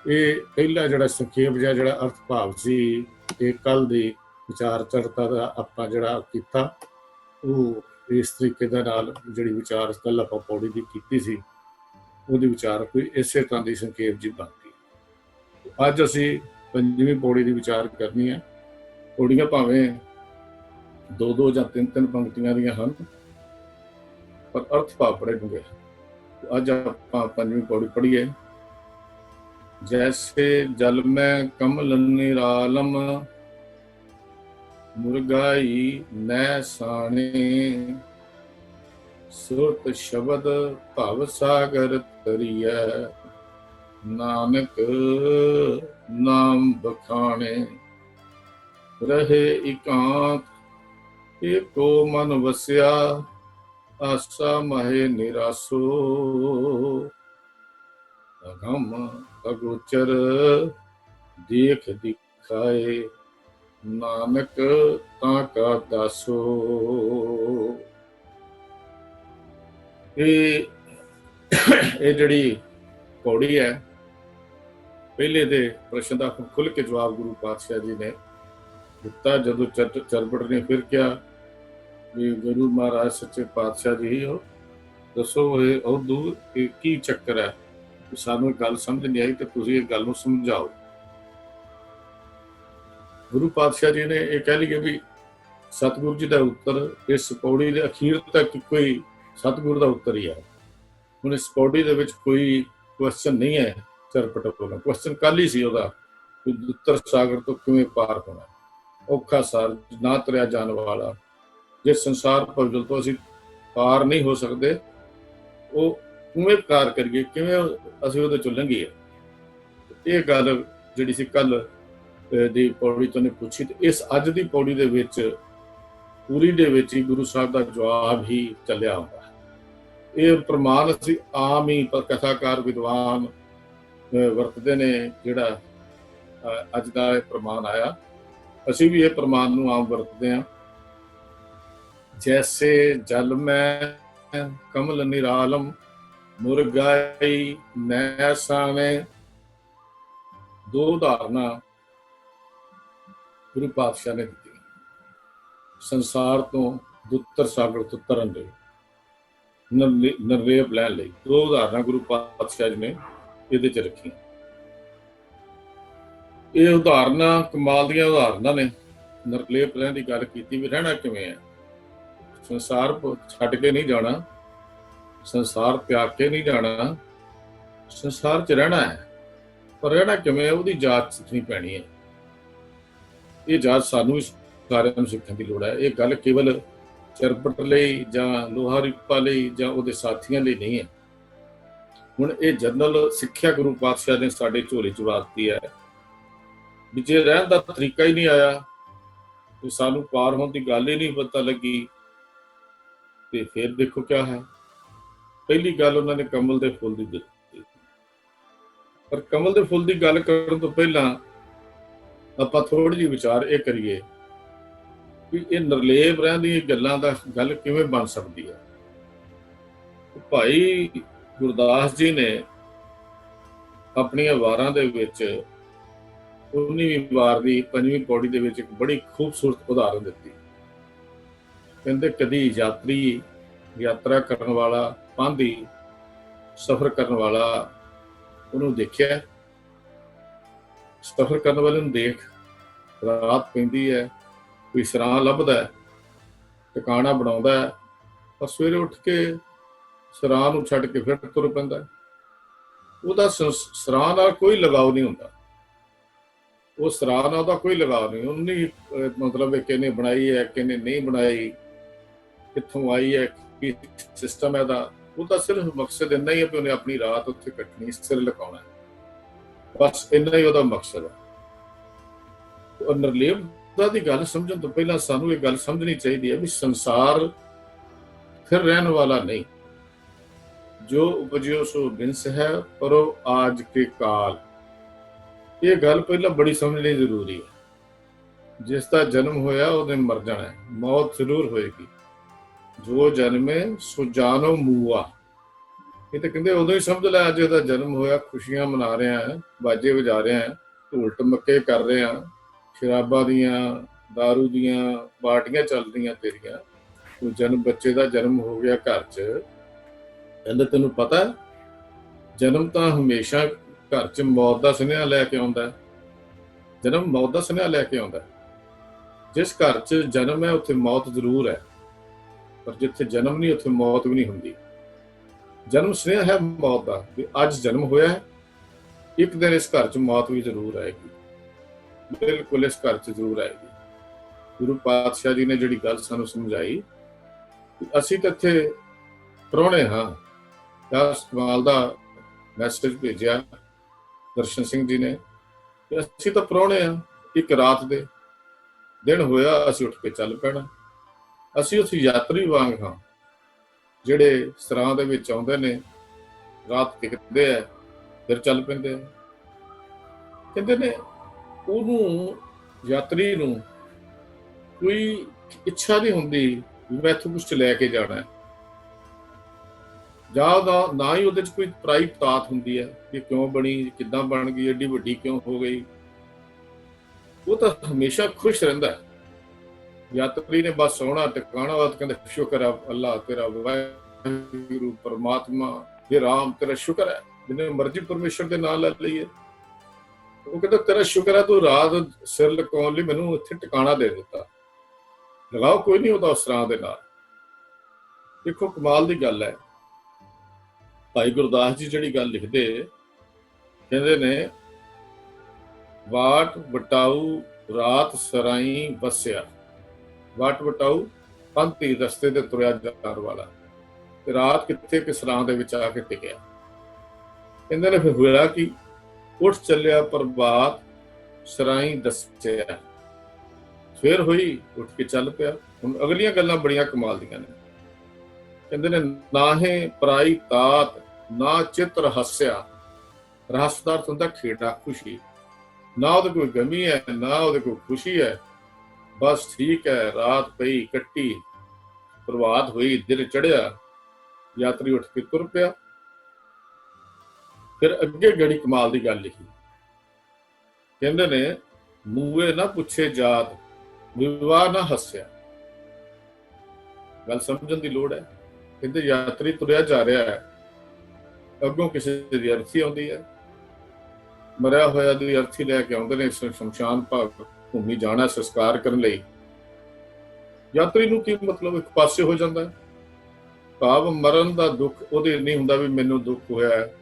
ਇਹ ਪਹਿਲਾ ਜਿਹੜਾ ਸੰਖੇਪ ਜਿਹਾ ਜਿਹੜਾ ਅਰਥ ਭਾਵ ਸੀ, ਇਹ ਕੱਲ ਦੀ ਵਿਚਾਰ ਚਰਚਾ ਦਾ ਆਪਾਂ ਜਿਹੜਾ ਕੀਤਾ, ਉਹ ਇਸ ਤਰੀਕੇ ਦੇ ਨਾਲ ਜਿਹੜੀ ਵਿਚਾਰ ਕੱਲ ਆਪਾਂ ਪੌੜੀ ਦੀ ਕੀਤੀ ਸੀ, ਉਹਦੀ ਵਿਚਾਰ ਕੋਈ ਇਸੇ ਤਰ੍ਹਾਂ ਦੀ ਸੰਖੇਪ ਜੀ ਬਣਦੀ। ਅੱਜ ਅਸੀਂ 5ਵੀਂ ਪੌੜੀ ਦੀ ਵਿਚਾਰ ਕਰਨੀ ਹੈ। ਪੌੜੀਆਂ ਭਾਵੇਂ 2-2 ਜਾਂ 3-3 ਪੰਕਤੀਆਂ ਦੀਆਂ ਹਨ, ਪਰ ਅਰਥ ਭਾਵ ਬੜੇ ਡੂੰਘੇ। ਅੱਜ ਆਪਾਂ 5ਵੀਂ ਪੌੜੀ ਪੜ੍ਹੀਏ। जैसे जल में कमल निरालम, मुर्गाई नै साने, सुरत शब्द भव सागर तरिय, नानक नाम बखाने, रहे एकांत एको मन वस्या, आसा महे निरासो, अगम अगोचर देख दिखाए, नानक ताका दासो। ਇਹ ਜਿਹੜੀ ਪੌੜੀ ਹੈ, ਪਹਿਲੇ ਦੇ ਪ੍ਰਸ਼ਨ ਦਾ ਖੁੱਲ੍ਹ ਕੇ ਜਵਾਬ ਗੁਰੂ ਪਾਤਸ਼ਾਹ ਜੀ ਨੇ ਦਿੱਤਾ। ਜਦੋਂ ਚਰਪਟ ਨੇ ਫਿਰ ਕਿਹਾ ਵੀ ਗੁਰੂ ਮਹਾਰਾਜ ਸੱਚੇ ਪਾਤਸ਼ਾਹ ਜੀ ਹੋ, ਦੱਸੋ ਇਹ ਉਰਦੂ ਕੀ ਚੱਕਰ ਹੈ, ਸਾਨੂੰ ਗੱਲ ਸਮਝ ਨਹੀਂ ਆਈ ਤੇ ਤੁਸੀਂ ਇਹ ਗੱਲ ਨੂੰ ਸਮਝਾਓ। ਗੁਰੂ ਪਾਤਸ਼ਾਹ ਜੀ ਨੇ ਇਹ ਕਹਿ ਲਈਏ ਵੀ ਸਤਿਗੁਰੂ ਜੀ ਦਾ ਉੱਤਰ ਇਸ ਪੌੜੀ ਦੇ ਅਖੀਰ ਤੱਕ ਕੋਈ ਸਤਿਗੁਰੂ ਦਾ ਉੱਤਰ ਹੀ ਹੈ। ਹੁਣ ਇਸ ਪੌੜੀ ਦੇ ਵਿੱਚ ਕੋਈ ਕੁਐਸਚਨ ਨਹੀਂ ਹੈ ਚਰਪਟ ਕੋਲੋਂ। ਕੁਐਸਚਨ ਕੱਲ ਹੀ ਸੀ ਉਹਦਾ, ਉੱਤਰ ਸਾਗਰ ਤੋਂ ਕਿਵੇਂ ਪਾਰ ਹੋਣਾ, ਔਖਾ ਸਾਰ ਨਾ ਤਰਿਆ ਜਾਣ ਵਾਲਾ, ਜਿਸ ਸੰਸਾਰ ਭਗਦਲ ਤੋਂ ਅਸੀਂ ਪਾਰ ਨਹੀਂ ਹੋ ਸਕਦੇ, ਉਹ ਕਿਵੇਂ ਪਾਰ ਕਰੀਏ, ਕਿਵੇਂ ਅਸੀਂ ਉਹਦੇ ਚੋਂ ਲੰਘੀਏ। ਇਹ ਗੱਲ ਜਿਹੜੀ ਸੀ ਕੱਲ ਦੀ ਪੌੜੀ ਤੋਂ ਨੇ ਪੁੱਛੀ, ਤੇ ਇਸ ਅੱਜ ਦੀ ਪੌੜੀ ਦੇ ਵਿੱਚ ਪੂਰੀ ਦੇ ਵਿੱਚ ਹੀ ਗੁਰੂ ਸਾਹਿਬ ਦਾ ਜਵਾਬ ਹੀ ਚੱਲਿਆ ਹੁੰਦਾ ਹੈ। ਇਹ ਪ੍ਰਮਾਣ ਅਸੀਂ ਆਮ ਹੀ ਕਥਾਕਾਰ ਵਿਦਵਾਨ ਵਰਤਦੇ ਨੇ, ਜਿਹੜਾ ਅੱਜ ਦਾ ਇਹ ਪ੍ਰਮਾਣ ਆਇਆ, ਅਸੀਂ ਵੀ ਇਹ ਪ੍ਰਮਾਣ ਨੂੰ ਆਮ ਵਰਤਦੇ ਹਾਂ। ਜੈਸੇ ਜਲ ਮੈਂ ਕਮਲ ਨਿਰਾਲਮ, ਮੁਰਗਾਈ ਨੈ ਸਾਵੇਂ। 2 ਉਦਾਹਰਨਾਂ ਗੁਰੂ ਪਾਤਸ਼ਾਹ ਨੇ ਦਿੱਤੀ ਸੰਸਾਰ ਤੋਂ ਦੁੱਤਰ ਸਾਗਰ ਤੋਂ ਤਰਨ ਲਈ, ਨਿਰਵੇਪ ਲੈਣ ਲਈ। 2 ਉਦਾਹਰਨਾਂ ਗੁਰੂ ਪਾਤਸ਼ਾਹ ਜੀ ਨੇ ਇਹਦੇ 'ਚ ਰੱਖੀਆਂ। ਇਹ ਉਦਾਹਰਨਾਂ ਕਮਾਲ ਦੀਆਂ ਉਦਾਹਰਨਾਂ ਨੇ। ਨਿਰਲੇਪ ਰਹਿਣ ਦੀ ਗੱਲ ਕੀਤੀ ਵੀ ਰਹਿਣਾ ਕਿਵੇਂ ਹੈ। ਸੰਸਾਰ ਛੱਡ ਕੇ ਨਹੀਂ ਜਾਣਾ, ਸੰਸਾਰ ਤਿਆਗ ਕੇ ਨਹੀਂ ਜਾਣਾ, ਸੰਸਾਰ 'ਚ ਰਹਿਣਾ ਹੈ। ਪਰ ਰਹਿਣਾ ਕਿਵੇਂ, ਉਹਦੀ ਜਾਂਚ ਸਿੱਖਣੀ ਪੈਣੀ ਹੈ। ਇਹ ਜਾਂਚ ਸਾਨੂੰ ਵੀ ਸਾਰਿਆਂ ਨੂੰ ਸਿੱਖਣ ਦੀ ਲੋੜ ਹੈ। ਇਹ ਗੱਲ ਕੇਵਲ ਚਰਪਟ ਲਈ ਜਾਂ ਲੋਹਾ ਰਿਪਾ ਲਈ ਜਾਂ ਉਹਦੇ ਸਾਥੀਆਂ ਲਈ ਨਹੀਂ ਹੈ। ਹੁਣ ਇਹ ਜਨਰਲ ਸਿੱਖਿਆ ਗੁਰੂ ਪਾਤਸ਼ਾਹ ਨੇ ਸਾਡੇ ਝੋਲੇ 'ਚ ਵਾਰਤੀ ਹੈ ਵੀ ਜੇ ਰਹਿਣ ਦਾ ਤਰੀਕਾ ਹੀ ਨਹੀਂ ਆਇਆ, ਤੇ ਸਾਨੂੰ ਪਾਰ ਹੋਣ ਦੀ ਗੱਲ ਹੀ ਨਹੀਂ ਪਤਾ ਲੱਗੀ, ਤੇ ਫਿਰ ਦੇਖੋ ਕਿਆ ਹੈ। ਪਹਿਲੀ ਗੱਲ ਉਹਨਾਂ ਨੇ ਕਮਲ ਦੇ ਫੁੱਲ ਦੀ ਦਿੱਤੀ। ਪਰ ਕਮਲ ਦੇ ਫੁੱਲ ਦੀ ਗੱਲ ਕਰਨ ਤੋਂ ਪਹਿਲਾਂ ਆਪਾਂ ਥੋੜੀ ਜਿਹੀ ਵਿਚਾਰ ਇਹ ਕਰੀਏ ਵੀ ਇਹ ਨਿਰਲੇਪ ਰਹਿਣ ਦੀਆਂ ਗੱਲਾਂ ਦਾ ਗੱਲ ਕਿਵੇਂ ਬਣ ਸਕਦੀ ਹੈ। ਭਾਈ ਗੁਰਦਾਸ ਜੀ ਨੇ ਆਪਣੀਆਂ ਵਾਰਾਂ ਦੇ ਵਿੱਚ 19ਵੀਂ ਵਾਰ ਦੀ 5ਵੀਂ ਪੌੜੀ ਦੇ ਵਿੱਚ ਇੱਕ ਬੜੀ ਖੂਬਸੂਰਤ ਉਦਾਹਰਨ ਦਿੱਤੀ। ਕਹਿੰਦੇ ਕਦੀ ਯਾਤਰੀ, ਯਾਤਰਾ ਕਰਨ ਵਾਲਾ, ਪਾਂਧੀ, ਸਫ਼ਰ ਕਰਨ ਵਾਲਾ ਉਹਨੂੰ ਦੇਖਿਆ। ਸਫ਼ਰ ਕਰਨ ਵਾਲੇ ਨੂੰ ਦੇਖ ਰਾਤ ਪੈਂਦੀ ਹੈ, ਕੋਈ ਸਰਾਂ ਲੱਭਦਾ, ਟਿਕਾਣਾ ਬਣਾਉਂਦਾ, ਪਰ ਸਵੇਰੇ ਉੱਠ ਕੇ ਸਰਾਂ ਨੂੰ ਛੱਡ ਕੇ ਫਿਰ ਤੁਰ ਪੈਂਦਾ। ਉਹਦਾ ਸਰਾਂ ਨਾਲ ਕੋਈ ਲਗਾਵ ਨਹੀਂ ਹੁੰਦਾ। ਉਹ ਸਰਾਂ ਨਾਲ ਉਹਦਾ ਕੋਈ ਲਗਾਵ ਨਹੀਂ। ਉਹਨੇ ਮਤਲਬ ਕਿਹਨੇ ਬਣਾਈ ਹੈ, ਕਿਹਨੇ ਨਹੀਂ ਬਣਾਈ, ਕਿੱਥੋਂ ਆਈ ਹੈ, ਕੀ ਸਿਸਟਮ ਹੈ ਦਾ, ਉਹਦਾ ਸਿਰਫ ਮਕਸਦ ਇੰਨਾ ਹੀ ਹੈ ਕਿ ਉਹਨੇ ਆਪਣੀ ਰਾਤ ਉੱਥੇ ਕੱਟਣੀ, ਸਿਰ ਲਗਾਉਣਾ, ਬਸ ਇੰਨਾ ਹੀ ਉਹਦਾ ਮਕਸਦ ਹੈ। ਨਿਰਲੇਪ ਦੀ ਗੱਲ ਸਮਝਣ ਤੋਂ ਪਹਿਲਾਂ ਸਾਨੂੰ ਇਹ ਗੱਲ ਸਮਝਣੀ ਚਾਹੀਦੀ ਹੈ ਵੀ ਸੰਸਾਰ ਫਿਰ ਰਹਿਣ ਵਾਲਾ ਨਹੀਂ। ਜੋ ਉਪਜਿਓ ਸੋ ਬਿੰਸ ਹੈ, ਪਰੋ ਆਜ ਕੇ ਕਾਲ। ਇਹ ਗੱਲ ਪਹਿਲਾਂ ਬੜੀ ਸਮਝਣੀ ਜ਼ਰੂਰੀ ਹੈ। ਜਿਸ ਦਾ ਜਨਮ ਹੋਇਆ ਉਹਨੇ ਮਰ ਜਾਣਾ ਹੈ, ਮੌਤ ਜ਼ਰੂਰ ਹੋਏਗੀ। ਜੋ ਜਨਮੇ ਸੋ ਜਾਨੋ ਮੂਆ। ਇਹ ਤਾਂ ਕਹਿੰਦੇ ਉਦੋਂ ਹੀ ਸਮਝ ਲੈ ਅੱਜ ਉਹਦਾ ਜਨਮ ਹੋਇਆ, ਖੁਸ਼ੀਆਂ ਮਨਾ ਰਹੇ ਆ, ਬਾਜੇ ਵਜਾ ਰਹੇ ਆ, ਢੋਲ ਟਮੱਕੇ ਕਰ ਰਹੇ ਆ, ਸ਼ਰਾਬਾਂ ਦੀਆਂ, ਦਾਰੂ ਦੀਆਂ ਪਾਰਟੀਆਂ ਚੱਲਦੀਆਂ ਤੇਰੀਆਂ। ਜਨਮ ਬੱਚੇ ਦਾ ਜਨਮ ਹੋ ਗਿਆ ਘਰ 'ਚ। ਕਹਿੰਦੇ ਤੈਨੂੰ ਪਤਾ ਜਨਮ ਤਾਂ ਹਮੇਸ਼ਾ ਘਰ 'ਚ ਮੌਤ ਦਾ ਸੁਨੇਹਾ ਲੈ ਕੇ ਆਉਂਦਾ। ਜਨਮ ਮੌਤ ਦਾ ਸੁਨੇਹਾ ਲੈ ਕੇ ਆਉਂਦਾ। ਜਿਸ ਘਰ 'ਚ ਜਨਮ ਹੈ ਉੱਥੇ ਮੌਤ ਜ਼ਰੂਰ ਹੈ, ਪਰ ਜਿੱਥੇ ਜਨਮ ਨਹੀਂ ਉੱਥੇ ਮੌਤ ਵੀ ਨਹੀਂ ਹੁੰਦੀ। ਜਨਮ ਸੁਨੇਹਾ ਹੈ ਮੌਤ ਦਾ ਵੀ ਅੱਜ ਜਨਮ ਹੋਇਆ ਹੈ, ਇੱਕ ਦਿਨ ਇਸ ਘਰ 'ਚ ਮੌਤ ਵੀ ਜ਼ਰੂਰ ਆਏਗੀ, ਬਿਲਕੁਲ ਇਸ ਘਰ 'ਚ ਜ਼ਰੂਰ ਆਏਗੀ। ਗੁਰੂ ਪਾਤਸ਼ਾਹ ਜੀ ਨੇ ਜਿਹੜੀ ਗੱਲ ਸਾਨੂੰ ਸਮਝਾਈ, ਅਸੀਂ ਤਾਂ ਇੱਥੇ ਪ੍ਰਾਹੁਣੇ ਹਾਂ। ਇਸ ਕਮਾਲ ਦਾ ਮੈਸੇਜ ਭੇਜਿਆ ਦਰਸ਼ਨ ਸਿੰਘ ਜੀ ਨੇ, ਅਸੀਂ ਤਾਂ ਪ੍ਰਾਹੁਣੇ ਹਾਂ, ਇੱਕ ਰਾਤ ਦੇ ਦਿਨ ਹੋਇਆ ਅਸੀਂ ਉੱਠ ਕੇ ਚੱਲ ਪੈਣਾ। ਅਸੀਂ ਉੱਥੇ ਯਾਤਰੀ ਵਾਂਗ ਹਾਂ, ਜਿਹੜੇ ਸਰਾਂ ਦੇ ਵਿੱਚ ਆਉਂਦੇ ਨੇ, ਰਾਤ ਟਿਕਦੇ ਆ, ਫਿਰ ਚੱਲ ਪੈਂਦੇ ਆ। ਕਹਿੰਦੇ ਨੇ ਉਹਨੂੰ, ਯਾਤਰੀ ਨੂੰ ਕੋਈ ਇੱਛਾ ਨਹੀਂ ਹੁੰਦੀ ਵੀ ਮੈਂ ਇੱਥੋਂ ਕੁਛ ਲੈ ਕੇ ਜਾਣਾ, ਜਾਂ ਨਾ ਹੀ ਉਹਦੇ 'ਚ ਕੋਈ ਪਰਾਈ ਤਾਤ ਹੁੰਦੀ ਹੈ ਕਿ ਕਿਉਂ ਬਣੀ, ਕਿੱਦਾਂ ਬਣ ਗਈ, ਐਡੀ ਵੱਡੀ ਕਿਉਂ ਹੋ ਗਈ। ਉਹ ਤਾਂ ਹਮੇਸ਼ਾ ਖੁਸ਼ ਰਹਿੰਦਾ। ਯਾਤਰੀ ਨੇ ਬਸ ਸੋਹਣਾ ਟਿਕਾਣਾ ਵਾ, ਕਹਿੰਦੇ ਸ਼ੁਕਰ ਹੈ ਅੱਲਾ ਤੇਰਾ, ਵਾਹਿਗੁਰੂ ਪਰਮਾਤਮਾ, हे ਰਾਮ ਤੇਰਾ ਸ਼ੁਕਰ ਹੈ, ਜਿੰਨੇ ਮਰਜ਼ੀ ਪਰਮੇਸ਼ਰ ਦੇ ਨਾਂ ਲੈ ਲਈਏ। ਉਹ ਕਹਿੰਦਾ ਤੇਰਾ ਸ਼ੁਕਰ ਹੈ ਤੂੰ ਰਾਤ ਸਿਰ ਲਟਕਾਉਣ ਲਈ ਮੈਨੂੰ ਇੱਥੇ ਟਿਕਾਣਾ ਦੇ ਦਿੱਤਾ। ਲਗਾਓ ਕੋਈ ਨਹੀਂ ਉਹਦਾ ਉਸ ਤਰ੍ਹਾਂ ਦੇ ਨਾਲ। ਦੇਖੋ ਕਮਾਲ ਦੀ ਗੱਲ ਹੈ। ਭਾਈ ਗੁਰਦਾਸ ਜੀ ਜਿਹੜੀ ਗੱਲ ਲਿਖਦੇ, ਕਹਿੰਦੇ ਨੇ ਵਾਟ ਵਟਾਊ ਰਾਤ ਸਰਾਈ ਵਸਿਆ। ਵਾਟ ਵਟਾਊ ਪੰਥੀ ਰਸਤੇ ਤੇ ਤੁਰਿਆ ਜਾਣ ਵਾਲਾ, ਤੇ ਰਾਤ ਕਿੱਥੇ ਕਿ ਸਰਾਂ ਦੇ ਵਿੱਚ ਆ ਕੇ ਟਿਕਿਆ। ਕਹਿੰਦੇ ਨੇ ਫਿਰ ਹੋਇਆ ਕਿ ਉੱਠ ਚੱਲਿਆ ਪ੍ਰਭਾਤ ਸਰਾਈ ਦੱਸਿਆ। ਫਿਰ ਹੋਈ, ਉੱਠ ਕੇ ਚੱਲ ਪਿਆ। ਹੁਣ ਅਗਲੀਆਂ ਗੱਲਾਂ ਬੜੀਆਂ ਕਮਾਲ ਦੀਆਂ ਨੇ। ਕਹਿੰਦੇ ਨੇ ਨਾਹੇ ਪਰਾਈ ਤਾਤ ਨਾ ਚਿੱਤ ਰਹੱਸਿਆ। ਰਹੱਸ ਦਾ ਅਰਥ ਹੁੰਦਾ ਖੇੜਾ, ਖੁਸ਼ੀ। ਨਾ ਉਹਦੇ ਕੋਈ ਗਮੀ ਹੈ, ਨਾ ਉਹਦੇ ਕੋਈ ਖੁਸ਼ੀ ਹੈ, ਬਸ ਠੀਕ ਹੈ। ਰਾਤ ਪਈ, ਕੱਟੀ, ਪ੍ਰਭਾਤ ਹੋਈ, ਦਿਨ ਚੜਿਆ, ਯਾਤਰੀ ਉੱਠ ਕੇ ਤੁਰ ਪਿਆ। ਫਿਰ ਅੱਗੇ ਗੜੀ ਕਮਾਲ ਦੀ ਗੱਲ ਲਿਖੀ। ਕਹਿੰਦੇ ਨੇ ਮੂਏ ਨਾ ਪੁੱਛੇ ਜਾਤ, ਵਿਵਾਹ ਨਾ ਹੱਸਿਆ। ਗੱਲ ਸਮਝਣ ਦੀ ਲੋੜ ਹੈ। ਕਹਿੰਦੇ ਯਾਤਰੀ ਤੁਰਿਆ ਜਾ ਰਿਹਾ ਹੈ, ਅੱਗੋਂ ਕਿਸੇ ਦੀ ਅਰਥੀ ਆਉਂਦੀ ਹੈ, ਮਰਿਆ ਹੋਇਆ ਦੀ ਅਰਥੀ ਲੈ ਕੇ ਆਉਂਦੇ ਨੇ ਸ਼ਮਸ਼ਾਨ ਭੂਮੀ ਜਾਣਾ ਸੰਸਕਾਰ ਕਰਨ ਲਈ। ਯਾਤਰੀ ਨੂੰ ਕੀ ਮਤਲਬ, ਇੱਕ ਪਾਸੇ ਹੋ ਜਾਂਦਾ ਹੈ। ਭਾਵ ਮਰਨ ਦਾ ਦੁੱਖ ਉਹਦੇ ਨਹੀਂ ਹੁੰਦਾ ਵੀ ਮੈਨੂੰ ਦੁੱਖ ਹੋਇਆ ਹੈ।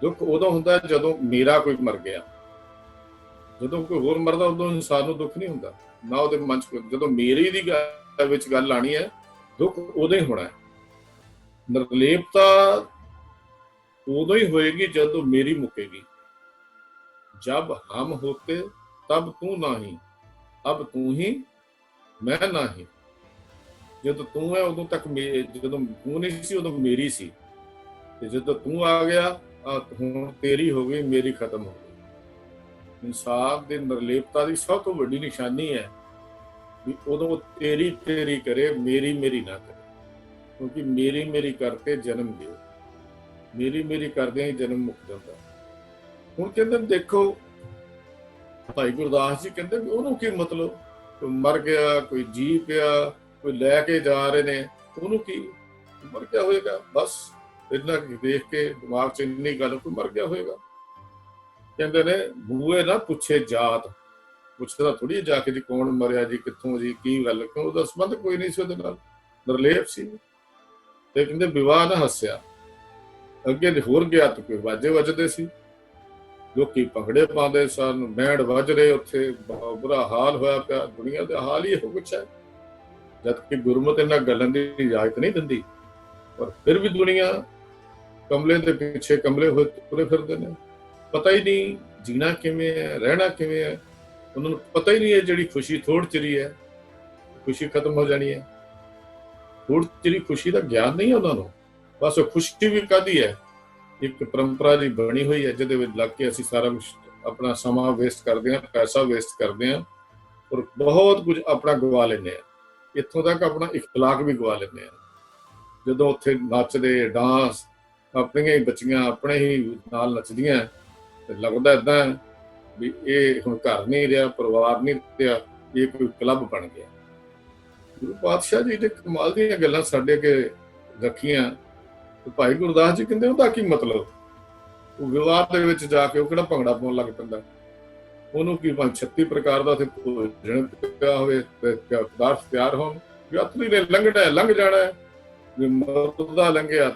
ਦੁੱਖ ਉਦੋਂ ਹੁੰਦਾ ਜਦੋਂ ਮੇਰਾ ਕੋਈ ਮਰ ਗਿਆ। ਜਦੋਂ ਕੋਈ ਹੋਰ ਮਰਦਾ ਉਦੋਂ ਇਨਸਾਨ ਨੂੰ ਦੁੱਖ ਨਹੀਂ ਹੁੰਦਾ, ਨਾ ਉਹਦੇ ਮਨ ਚ। ਜਦੋਂ ਮੇਰੀ ਦੀ ਵਿੱਚ ਗੱਲ ਆਣੀ ਹੈ, ਦੁੱਖ ਉਦੋਂ ਹੀ ਹੋਣਾ ਹੈ। ਨਿਰਲੇਪਤਾ ਉਦੋਂ ਹੀ ਹੋਏਗੀ ਜਦੋਂ ਮੇਰੀ ਮੁੱਕੇਗੀ। जब हम होते तब तू नहीं, अब तू ही मैं नहीं। ਜਦੋਂ ਤੂੰ ਹੈ ਉਦੋਂ ਤੱਕ ਜਦੋਂ ਤੂੰ ਨਹੀਂ ਸੀ ਉਦੋਂ ਮੇਰੀ ਸੀ, ਤੇ ਜਦੋਂ ਤੂੰ ਆ ਗਿਆ ਹੁਣ ਤੇਰੀ ਹੋ ਗਈ, ਮੇਰੀ ਖਤਮ ਹੋ ਗਈ। ਇਨਸਾਨ ਦੀ ਨਿਰਲੇਪਤਾ ਦੀ ਸਭ ਤੋਂ ਵੱਡੀ ਨਿਸ਼ਾਨੀ ਹੈ ਵੀ ਉਦੋਂ ਤੇਰੀ ਤੇਰੀ ਕਰੇ, ਮੇਰੀ ਮੇਰੀ ਨਾ ਕਰੇ। ਕਿਉਂਕਿ ਮੇਰੀ ਮੇਰੀ ਕਰਕੇ ਜਨਮ ਦਿਓ, ਮੇਰੀ ਮੇਰੀ ਕਰਦਿਆਂ ਹੀ ਜਨਮ ਮੁੱਕ ਜਾਂਦਾ। ਹੁਣ ਕਹਿੰਦੇ ਦੇਖੋ ਭਾਈ ਗੁਰਦਾਸ ਜੀ ਕਹਿੰਦੇ ਵੀ ਉਹਨੂੰ ਕੀ ਮਤਲਬ, ਕੋਈ ਮਰ ਗਿਆ, ਕੋਈ ਜੀ ਪਿਆ, ਕੋਈ ਲੈ ਕੇ ਜਾ ਰਹੇ ਨੇ, ਉਹਨੂੰ ਕੀ ਮਰ ਗਿਆ ਹੋਏਗਾ। ਬਸ ਇੰਨਾ ਦੇਖ ਕੇ ਦਿਮਾਗ 'ਚ ਇੰਨੀ ਗੱਲ, ਕੋਈ ਮਰ ਗਿਆ ਹੋਏਗਾ। ਕਹਿੰਦੇ ਨੇ ਬੂਏ ਨਾ ਪੁੱਛੇ ਜਾਤ, ਪੁੱਛਦਾ ਥੋੜੀ ਜਾ ਕੇ ਜੀ ਕੌਣ ਮਰਿਆ ਜੀ, ਕਿੱਥੋਂ ਜੀ, ਕੀ ਗੱਲ, ਕਿਉਂ? ਉਹਦਾ ਸੰਬੰਧ ਕੋਈ ਨਹੀਂ ਸੀ ਉਹਦੇ ਨਾਲ, ਨਿਰਲੇਪ ਸੀ। ਤੇ ਕਹਿੰਦੇ ਵਿਵਾਹ ਨਾ ਹੱਸਿਆ। ਅੱਗੇ ਹੋਰ ਗਿਆ ਤਾਂ ਕੋਈ ਵਾਜੇ ਵੱਜਦੇ ਸੀ, ਲੋਕੀ ਭੰਗੜੇ ਪਾਉਂਦੇ ਸਨ, ਬੈਂਡ ਵੱਜ ਰਹੇ, ਉੱਥੇ ਬੁਰਾ ਹਾਲ ਹੋਇਆ ਪਿਆ। ਦੁਨੀਆ ਦਾ ਹਾਲ ਹੀ ਇਹੋ ਕੁਛ ਹੈ। ਜਦ ਕਿ ਗੁਰਮਤਿ ਇਹਨਾਂ ਗੱਲਾਂ ਦੀ ਇਜਾਜ਼ਤ ਨਹੀਂ ਦਿੰਦੀ, ਪਰ ਫਿਰ ਵੀ ਦੁਨੀਆ ਕਮਲੇ ਦੇ ਪਿੱਛੇ ਕਮਲੇ ਹੋਏ ਤੁਰੇ ਫਿਰਦੇ ਨੇ। ਪਤਾ ਹੀ ਨਹੀਂ ਜੀਣਾ ਕਿਵੇਂ ਹੈ, ਰਹਿਣਾ ਕਿਵੇਂ ਹੈ। ਉਹਨਾਂ ਨੂੰ ਪਤਾ ਹੀ ਨਹੀਂ ਹੈ ਜਿਹੜੀ ਖੁਸ਼ੀ ਥੋੜ ਚਿਰੀ ਹੈ, ਖੁਸ਼ੀ ਖਤਮ ਹੋ ਜਾਣੀ ਹੈ। ਥੋੜ ਚਿਰੀ ਖੁਸ਼ੀ ਦਾ ਗਿਆਨ ਨਹੀਂ ਹੈ ਉਹਨਾਂ ਨੂੰ। ਬਸ ਉਹ ਖੁਸ਼ੀ ਵੀ ਕਾਹਦੀ ਹੈ, ਇੱਕ ਪਰੰਪਰਾ ਜੀ ਬਣੀ ਹੋਈ ਹੈ ਜਿਹਦੇ ਵਿੱਚ ਲੱਗ ਕੇ ਅਸੀਂ ਸਾਰਾ ਕੁਛ ਆਪਣਾ ਸਮਾਂ ਵੇਸਟ ਕਰਦੇ ਹਾਂ, ਪੈਸਾ ਵੇਸਟ ਕਰਦੇ ਹਾਂ, ਔਰ ਬਹੁਤ ਕੁਝ ਆਪਣਾ ਗਵਾ ਲੈਂਦੇ ਹਾਂ। ਇੱਥੋਂ ਤੱਕ ਆਪਣਾ ਇਖਲਾਕ ਵੀ ਗਵਾ ਲੈਂਦੇ ਹਾਂ। ਜਦੋਂ ਉੱਥੇ ਨੱਚਦੇ ਡਾਂਸ, ਆਪਣੀਆਂ ਹੀ ਬੱਚੀਆਂ ਆਪਣੇ ਹੀ ਨਾਲ ਨੱਚਦੀਆਂ, ਤੇ ਲੱਗਦਾ ਏਦਾਂ ਵੀ ਇਹ ਹੁਣ ਘਰ ਨਹੀਂ ਰਿਹਾ, ਪਰਿਵਾਰ ਨਹੀਂ ਰਿਹਾ, ਇਹ ਕੋਈ ਕਲੱਬ ਬਣ ਗਿਆ। ਗੁਰੂ ਪਾਤਸ਼ਾਹ ਜੀ ਨੇ ਕਮਾਲ ਦੀਆਂ ਗੱਲਾਂ ਸਾਡੇ ਅੱਗੇ ਰੱਖੀਆਂ। ਭਾਈ ਗੁਰਦਾਸ ਜੀ ਕਹਿੰਦੇ ਉਹਦਾ ਕੀ ਮਤਲਬ, ਉਹ ਵਿਵਾਹ ਦੇ ਵਿੱਚ ਜਾ ਕੇ ਉਹ ਕਿਹੜਾ ਭੰਗੜਾ ਪਾਉਣ ਲੱਗ ਪੈਂਦਾ, ਉਹਨੂੰ ਕੀ 36 ਪ੍ਰਕਾਰ ਦਾ ਉੱਥੇ ਭੋਜਨ ਪਿਆ ਹੋਵੇ, ਪਦਾਰਥ ਤਿਆਰ ਹੋਣ। ਯਾਤਰੀ ਨੇ ਲੰਘਣਾ ਲੰਘ ਜਾਣਾ, ਵੀ ਮਰਦਾ ਲੰਘਿਆ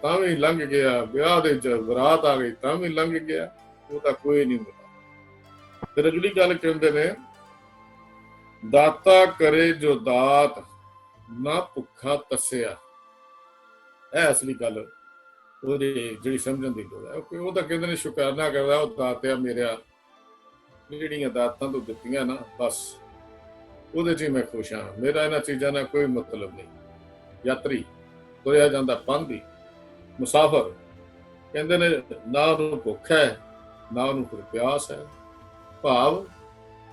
ਤਾਂ ਵੀ ਲੰਘ ਗਿਆ, ਵਿਆਹ ਦੇ ਬਰਾਤ ਆ ਗਈ ਤਾਂ ਵੀ ਲੰਘ ਗਿਆ, ਉਹ ਤਾਂ ਕੋਈ ਨਹੀਂ ਮਿਲਦਾ। ਫਿਰ ਅਗਲੀ ਗੱਲ ਕਹਿੰਦੇ ਨੇ ਦਾਤਾ ਕਰੇ ਜੋ ਦਾਤ, ਨਾ ਭੁੱਖਾ ਤਸਿਆ। ਇਹ ਅਸਲੀ ਗੱਲ ਉਹਦੀ ਜਿਹੜੀ ਸਮਝਣ ਦੀ ਲੋੜ ਹੈ। ਉਹ ਤਾਂ ਕਹਿੰਦੇ ਨੇ ਸ਼ੁਕਰਾਨਾ ਕਰਦਾ, ਉਹ ਦਾਤਿਆ ਮੇਰਿਆ, ਜਿਹੜੀਆਂ ਦਾਤਾਂ ਤੋਂ ਦਿੱਤੀਆਂ ਨਾ, ਬਸ ਉਹਦੇ 'ਚ ਹੀ ਮੈਂ ਖੁਸ਼ ਹਾਂ, ਮੇਰਾ ਇਹਨਾਂ ਚੀਜ਼ਾਂ ਨਾਲ ਕੋਈ ਮਤਲਬ ਨਹੀਂ। ਯਾਤਰੀ ਤੁਰਿਆ ਜਾਂਦਾ ਪੰਧੀ, ਮੁਸਾਫਰ ਕਹਿੰਦੇ ਨੇ ਨਾ ਉਹਨੂੰ ਭੁੱਖ ਹੈ, ਨਾ ਉਹਨੂੰ ਕੋਈ ਪਿਆਸ ਹੈ। ਭਾਵ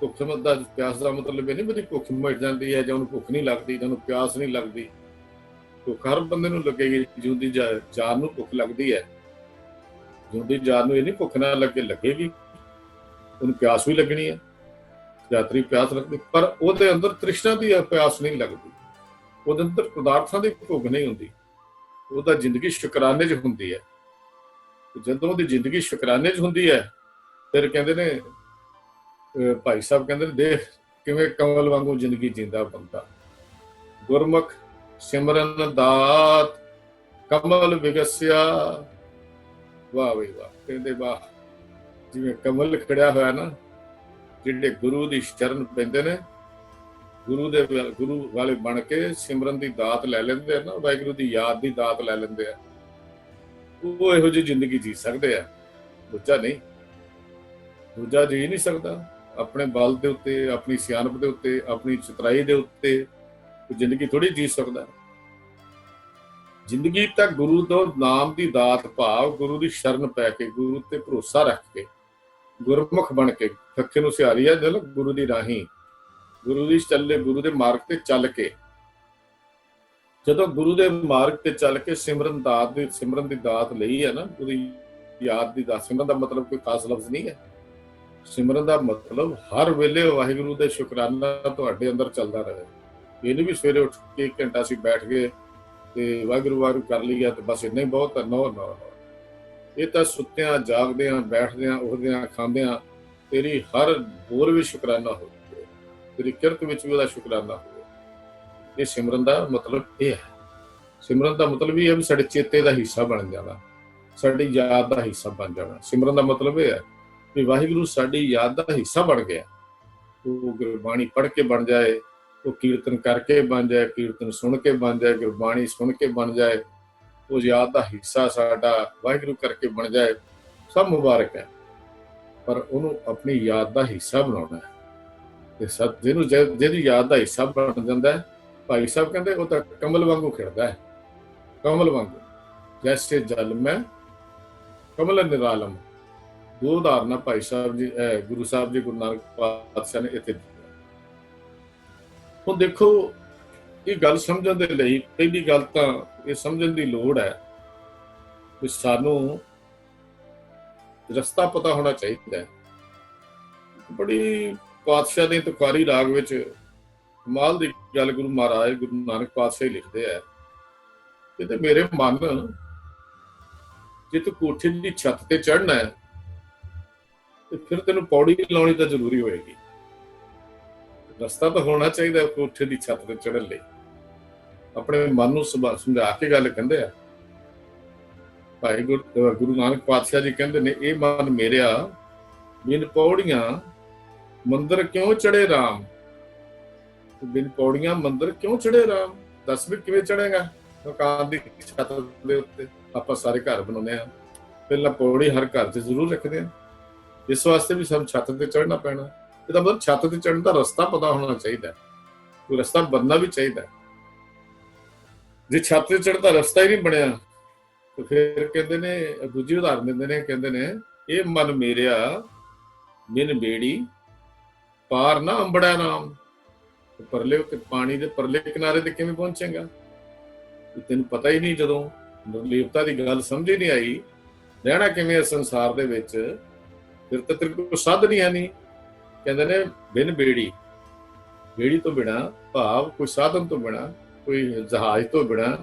ਭੁੱਖ ਦਾ ਪਿਆਸ ਦਾ ਮਤਲਬ ਇਹ ਨਹੀਂ ਵੀ ਭੁੱਖ ਮਿਟ ਜਾਂਦੀ ਹੈ ਜਾਂ ਉਹਨੂੰ ਭੁੱਖ ਨਹੀਂ ਲੱਗਦੀ ਜਾਂ ਉਹਨੂੰ ਪਿਆਸ ਨਹੀਂ ਲੱਗਦੀ। ਭੁੱਖ ਹਰ ਬੰਦੇ ਨੂੰ ਲੱਗੇਗੀ, ਜਿਉਂਦੀ ਜਾਨ ਨੂੰ ਭੁੱਖ ਲੱਗਦੀ ਹੈ। ਜਿਉਂਦੀ ਜਾਨ ਨੂੰ ਇਹ ਨਹੀਂ ਭੁੱਖ ਨਾ ਲੱਗੇਗੀ, ਉਹਨੂੰ ਪਿਆਸ ਵੀ ਲੱਗਣੀ ਹੈ। ਯਾਤਰੀ ਪਿਆਸ ਲੱਗਦੀ, ਪਰ ਉਹਦੇ ਅੰਦਰ ਤ੍ਰਿਸ਼ਨਾ ਦੀ ਪਿਆਸ ਨਹੀਂ ਲੱਗਦੀ, ਉਹਦੇ ਅੰਦਰ ਪਦਾਰਥਾਂ ਦੀ ਭੁੱਖ ਨਹੀਂ ਹੁੰਦੀ। ਉਹਦਾ ਜ਼ਿੰਦਗੀ ਸ਼ੁਕਰਾਨੇ 'ਚ ਹੁੰਦੀ ਹੈ। ਜਦੋਂ ਉਹਦੀ ਜ਼ਿੰਦਗੀ ਸ਼ੁਕਰਾਨੇ 'ਚ ਹੁੰਦੀ ਹੈ, ਫਿਰ ਕਹਿੰਦੇ ਨੇ ਭਾਈ ਸਾਹਿਬ ਕਹਿੰਦੇ ਨੇ ਦੇਖ ਕਿਵੇਂ ਕਮਲ ਵਾਂਗੂ ਜ਼ਿੰਦਗੀ ਜੀਂਦਾ ਬੰਦਾ। ਗੁਰਮੁਖ ਸਿਮਰਨ ਦਾਤ ਕਮਲ ਵਿਗਸਿਆ। ਵਾਹ ਬਈ ਵਾਹ, ਕਹਿੰਦੇ ਵਾਹ, ਜਿਵੇਂ ਕਮਲ ਖੜਿਆ ਹੋਇਆ ਨਾ, ਜਿਹੜੇ ਗੁਰੂ ਦੀ ਸ਼ਰਨ ਪੈਂਦੇ ਨੇ, ਗੁਰੂ ਵਾਲੇ ਬਣ ਕੇ ਸਿਮਰਨ ਦੀ ਦਾਤ ਲੈ ਲੈਂਦੇ ਆ ਨਾ, ਵਾਹਿਗੁਰੂ ਦੀ ਯਾਦ ਦੀ ਦਾਤ ਲੈ ਲੈਂਦੇ ਆ, ਉਹ ਇਹੋ ਜਿਹੀ ਜ਼ਿੰਦਗੀ ਜੀ ਸਕਦੇ ਆ। ਦੂਜਾ ਨਹੀਂ, ਦੂਜਾ ਜੀ ਨਹੀਂ ਸਕਦਾ। ਆਪਣੇ ਬਲ ਦੇ ਉੱਤੇ, ਆਪਣੀ ਸਿਆਣਪ ਦੇ ਉੱਤੇ, ਆਪਣੀ ਚਤਰਾਈ ਦੇ ਉੱਤੇ ਜ਼ਿੰਦਗੀ ਥੋੜੀ ਜੀ ਸਕਦਾ। ਜ਼ਿੰਦਗੀ ਤਾਂ ਗੁਰੂ ਤੋਂ ਨਾਮ ਦੀ ਦਾਤ, ਭਾਵ ਗੁਰੂ ਦੀ ਸ਼ਰਨ ਪੈ ਕੇ, ਗੁਰੂ ਤੇ ਭਰੋਸਾ ਰੱਖ ਕੇ, ਗੁਰਮੁਖ ਬਣ ਕੇ, ਖੱਖੇ ਨੂੰ ਸਿਹਾਰੀ ਆ ਜਲ ਗੁਰੂ ਦੀ ਰਾਹੀਂ, ਗੁਰੂ ਦੀ ਚੱਲੇ, ਗੁਰੂ ਦੇ ਮਾਰਗ ਤੇ ਚੱਲ ਕੇ, ਜਦੋਂ ਗੁਰੂ ਦੇ ਮਾਰਗ ਤੇ ਚੱਲ ਕੇ ਸਿਮਰਨ ਦੀ ਦਾਤ ਲਈ ਹੈ ਨਾ, ਉਹਦੀ ਯਾਦ ਦੀ ਦਾਤ। ਸਿਮਰਨ ਦਾ ਮਤਲਬ ਕੋਈ ਖਾਸ ਲਫ਼ਜ਼ ਨਹੀਂ ਹੈ। ਸਿਮਰਨ ਦਾ ਮਤਲਬ ਹਰ ਵੇਲੇ ਵਾਹਿਗੁਰੂ ਦੇ ਸ਼ੁਕਰਾਨਾ ਤੁਹਾਡੇ ਅੰਦਰ ਚੱਲਦਾ ਰਹੇ। ਇਹ ਨਹੀਂ ਵੀ ਸਵੇਰੇ ਉੱਠ ਕੇ 1 ਘੰਟਾ ਅਸੀਂ ਬੈਠ ਗਏ ਤੇ ਵਾਹਿਗੁਰੂ ਵਾਹਿਗੁਰੂ ਕਰ ਲਈਆ ਤੇ ਬਸ ਇੰਨਾ ਹੀ ਬਹੁਤ ਹੈ। ਨੋ, ਇਹ ਤਾਂ ਸੁੱਤਿਆਂ ਜਾਗਦਿਆਂ ਬੈਠਦਿਆਂ ਉੱਠਦਿਆਂ ਖਾਂਦਿਆਂ ਤੇਰੀ ਹਰ ਬੋਲ ਵਿੱਚ ਸ਼ੁਕਰਾਨਾ ਹੋਵੇ, ਤੇਰੀ ਕਿਰਤ ਵਿੱਚ ਵੀ ਉਹਦਾ ਸ਼ੁਕਰਾਨਾ ਹੋਵੇ। ਇਹ ਸਿਮਰਨ ਦਾ ਮਤਲਬ ਇਹ ਹੈ। ਸਿਮਰਨ ਦਾ ਮਤਲਬ ਇਹ ਹੈ ਵੀ ਸਾਡੇ ਚੇਤੇ ਦਾ ਹਿੱਸਾ ਬਣ ਜਾਣਾ, ਸਾਡੀ ਯਾਦ ਦਾ ਹਿੱਸਾ ਬਣ ਜਾਣਾ। ਸਿਮਰਨ ਦਾ ਮਤਲਬ ਇਹ ਹੈ ਵੀ ਵਾਹਿਗੁਰੂ ਸਾਡੀ ਯਾਦ ਦਾ ਹਿੱਸਾ ਬਣ ਗਿਆ। ਉਹ ਗੁਰਬਾਣੀ ਪੜ੍ਹ ਕੇ ਬਣ ਜਾਏ, ਉਹ ਕੀਰਤਨ ਕਰਕੇ ਬਣ ਜਾਏ, ਕੀਰਤਨ ਸੁਣ ਕੇ ਬਣ ਜਾਏ, ਗੁਰਬਾਣੀ ਸੁਣ ਕੇ ਬਣ ਜਾਏ, ਉਹ ਯਾਦ ਦਾ ਹਿੱਸਾ ਸਾਡਾ ਵਾਹਿਗੁਰੂ ਕਰਕੇ ਬਣ ਜਾਏ, ਸਭ ਮੁਬਾਰਕ ਹੈ। ਪਰ ਉਹਨੂੰ ਆਪਣੀ ਯਾਦ ਦਾ ਹਿੱਸਾ ਬਣਾਉਣਾ ਹੈ। ਤੇ ਜਿਹਨੂੰ ਜਿਹਦੀ ਯਾਦ ਦਾ ਹਿੱਸਾ ਬਣ ਜਾਂਦਾ ਹੈ, ਭਾਈ ਸਾਹਿਬ ਕਹਿੰਦੇ ਉਹ ਤਾਂ ਕਮਲ ਵਾਂਗੂ ਖਿੜਦਾ ਹੈ, ਕਮਲ ਵਾਂਗੂ। ਜੈਸੇ ਜਲ ਮੈਂ ਕਮਲ ਨਿਰਾਲਮ। ਦੋ ਉਦਾਹਰਨਾਂ ਭਾਈ ਸਾਹਿਬ ਜੀ ਗੁਰੂ ਸਾਹਿਬ ਜੀ ਗੁਰੂ ਨਾਨਕ ਪਾਤਸ਼ਾਹ ਨੇ ਇੱਥੇ ਦਿੱਤੀਆਂ। ਹੁਣ ਦੇਖੋ, ਇਹ ਗੱਲ ਸਮਝਣ ਦੇ ਲਈ ਪਹਿਲੀ ਗੱਲ ਤਾਂ ਇਹ ਸਮਝਣ ਦੀ ਲੋੜ ਹੈ ਕਿ ਸਾਨੂੰ ਰਸਤਾ ਪਤਾ ਹੋਣਾ ਚਾਹੀਦਾ ਹੈ। ਬੜੀ ਪਾਤਸ਼ਾਹ ਨੇ ਤੁਕਾਰੀ ਰਾਗ ਵਿੱਚ ਕਮਾਲ ਦੀ ਗੱਲ ਗੁਰੂ ਮਹਾਰਾਜ ਗੁਰੂ ਨਾਨਕ ਪਾਤਸ਼ਾਹ ਹੀ ਲਿਖਦੇ ਆ ਕਿ ਤੇ ਮੇਰੇ ਮਨ, ਜੇ ਤੂੰ ਕੋਠੇ ਦੀ ਛੱਤ ਤੇ ਚੜ੍ਹਨਾ ਹੈ ਤੇ ਫਿਰ ਤੈਨੂੰ ਪੌੜੀ ਲਾਉਣੀ ਤਾਂ ਜ਼ਰੂਰੀ ਹੋਏਗੀ। ਰਸਤਾ ਤਾਂ ਹੋਣਾ ਚਾਹੀਦਾ ਕੋਠੇ ਦੀ ਛੱਤ ਤੇ ਚੜ੍ਹਨ ਲਈ। ਆਪਣੇ ਮਨ ਨੂੰ ਸਮਝਾ ਕੇ ਗੱਲ ਕਹਿੰਦੇ ਆ ਭਾਈ ਗੁਰੂ ਨਾਨਕ ਪਾਤਸ਼ਾਹ ਜੀ। ਕਹਿੰਦੇ ਨੇ, ਇਹ ਮਨ ਮੇਰਿਆ ਬਿਨ ਪੌੜੀਆਂ ਮੰਦਰ ਕਿਉਂ ਚੜੇ ਰਾਮ। ਬਿਨ ਪੌੜੀਆਂ ਮੰਦਰ ਕਿਉਂ ਚੜੇ ਰਾਮ। ਦੱਸ ਵੀ ਕਿਵੇਂ ਚੜੇਗਾ ਮਕਾਨ ਦੀ ਛੱਤ ਦੇ ਉੱਤੇ। ਆਪਾਂ ਸਾਰੇ ਘਰ ਬਣਾਉਂਦੇ ਆ, ਪਹਿਲਾਂ ਪੌੜੀ ਹਰ ਘਰ 'ਚ ਜ਼ਰੂਰ ਰੱਖਦੇ ਆ। ਇਸ ਵਾਸਤੇ ਵੀ ਸਭ ਛੱਤ ਤੇ ਚੜ੍ਹਨਾ ਪੈਣਾ। ਇਹਦਾ ਮਤਲਬ ਛੱਤ ਤੇ ਚੜ੍ਹਨ ਦਾ ਰਸਤਾ ਪਤਾ ਹੋਣਾ ਚਾਹੀਦਾ, ਕੋਈ ਰਸਤਾ ਬਣਨਾ ਵੀ ਚਾਹੀਦਾ। ਜੇ ਛੱਤ ਤੇ ਚੜ੍ਹਨ ਦਾ ਰਸਤਾ ਹੀ ਨਹੀਂ ਬਣਿਆ ਤੇ ਫਿਰ ਕਹਿੰਦੇ ਨੇ, ਦੂਜੀ ਉਦਾਹਰਨ ਦਿੰਦੇ ਨੇ, ਕਹਿੰਦੇ ਨੇ, ਇਹ ਮਨ ਮੇਰਿਆ ਬਿਨ ਬੇੜੀ ਪਾਰ ਨਾ ਅੰਬੜਾ ਨਾਮ। ਪਰਲੇ ਪਾਣੀ ਦੇ ਪਰਲੇ ਕਿਨਾਰੇ ਤੇ ਕਿਵੇਂ ਪਹੁੰਚੇਗਾ? ਤੈਨੂੰ ਪਤਾ ਹੀ ਨਹੀਂ, ਜਦੋਂ ਨਿਰਲੇਪਤਾ ਦੀ ਗੱਲ ਸਮਝ ਹੀ ਨਹੀਂ ਆਈ, ਰਹਿਣਾ ਕਿਵੇਂ ਇਸ ਸੰਸਾਰ ਦੇ ਵਿੱਚ, ਫਿਰ ਤਾਂ ਤੇਰੇ ਕੋਲ ਸਾਧ ਨਹੀਂ ਹੈ। ਨਹੀਂ, ਕਹਿੰਦੇ ਨੇ ਬਿਨ ਬੇੜੀ, ਬੇੜੀ ਤੋਂ ਬਿਨਾਂ ਭਾਵ ਕੋਈ ਸਾਧਨ ਤੋਂ ਬਿਨਾਂ, ਕੋਈ ਜਹਾਜ਼ ਤੋਂ ਬਿਨਾਂ,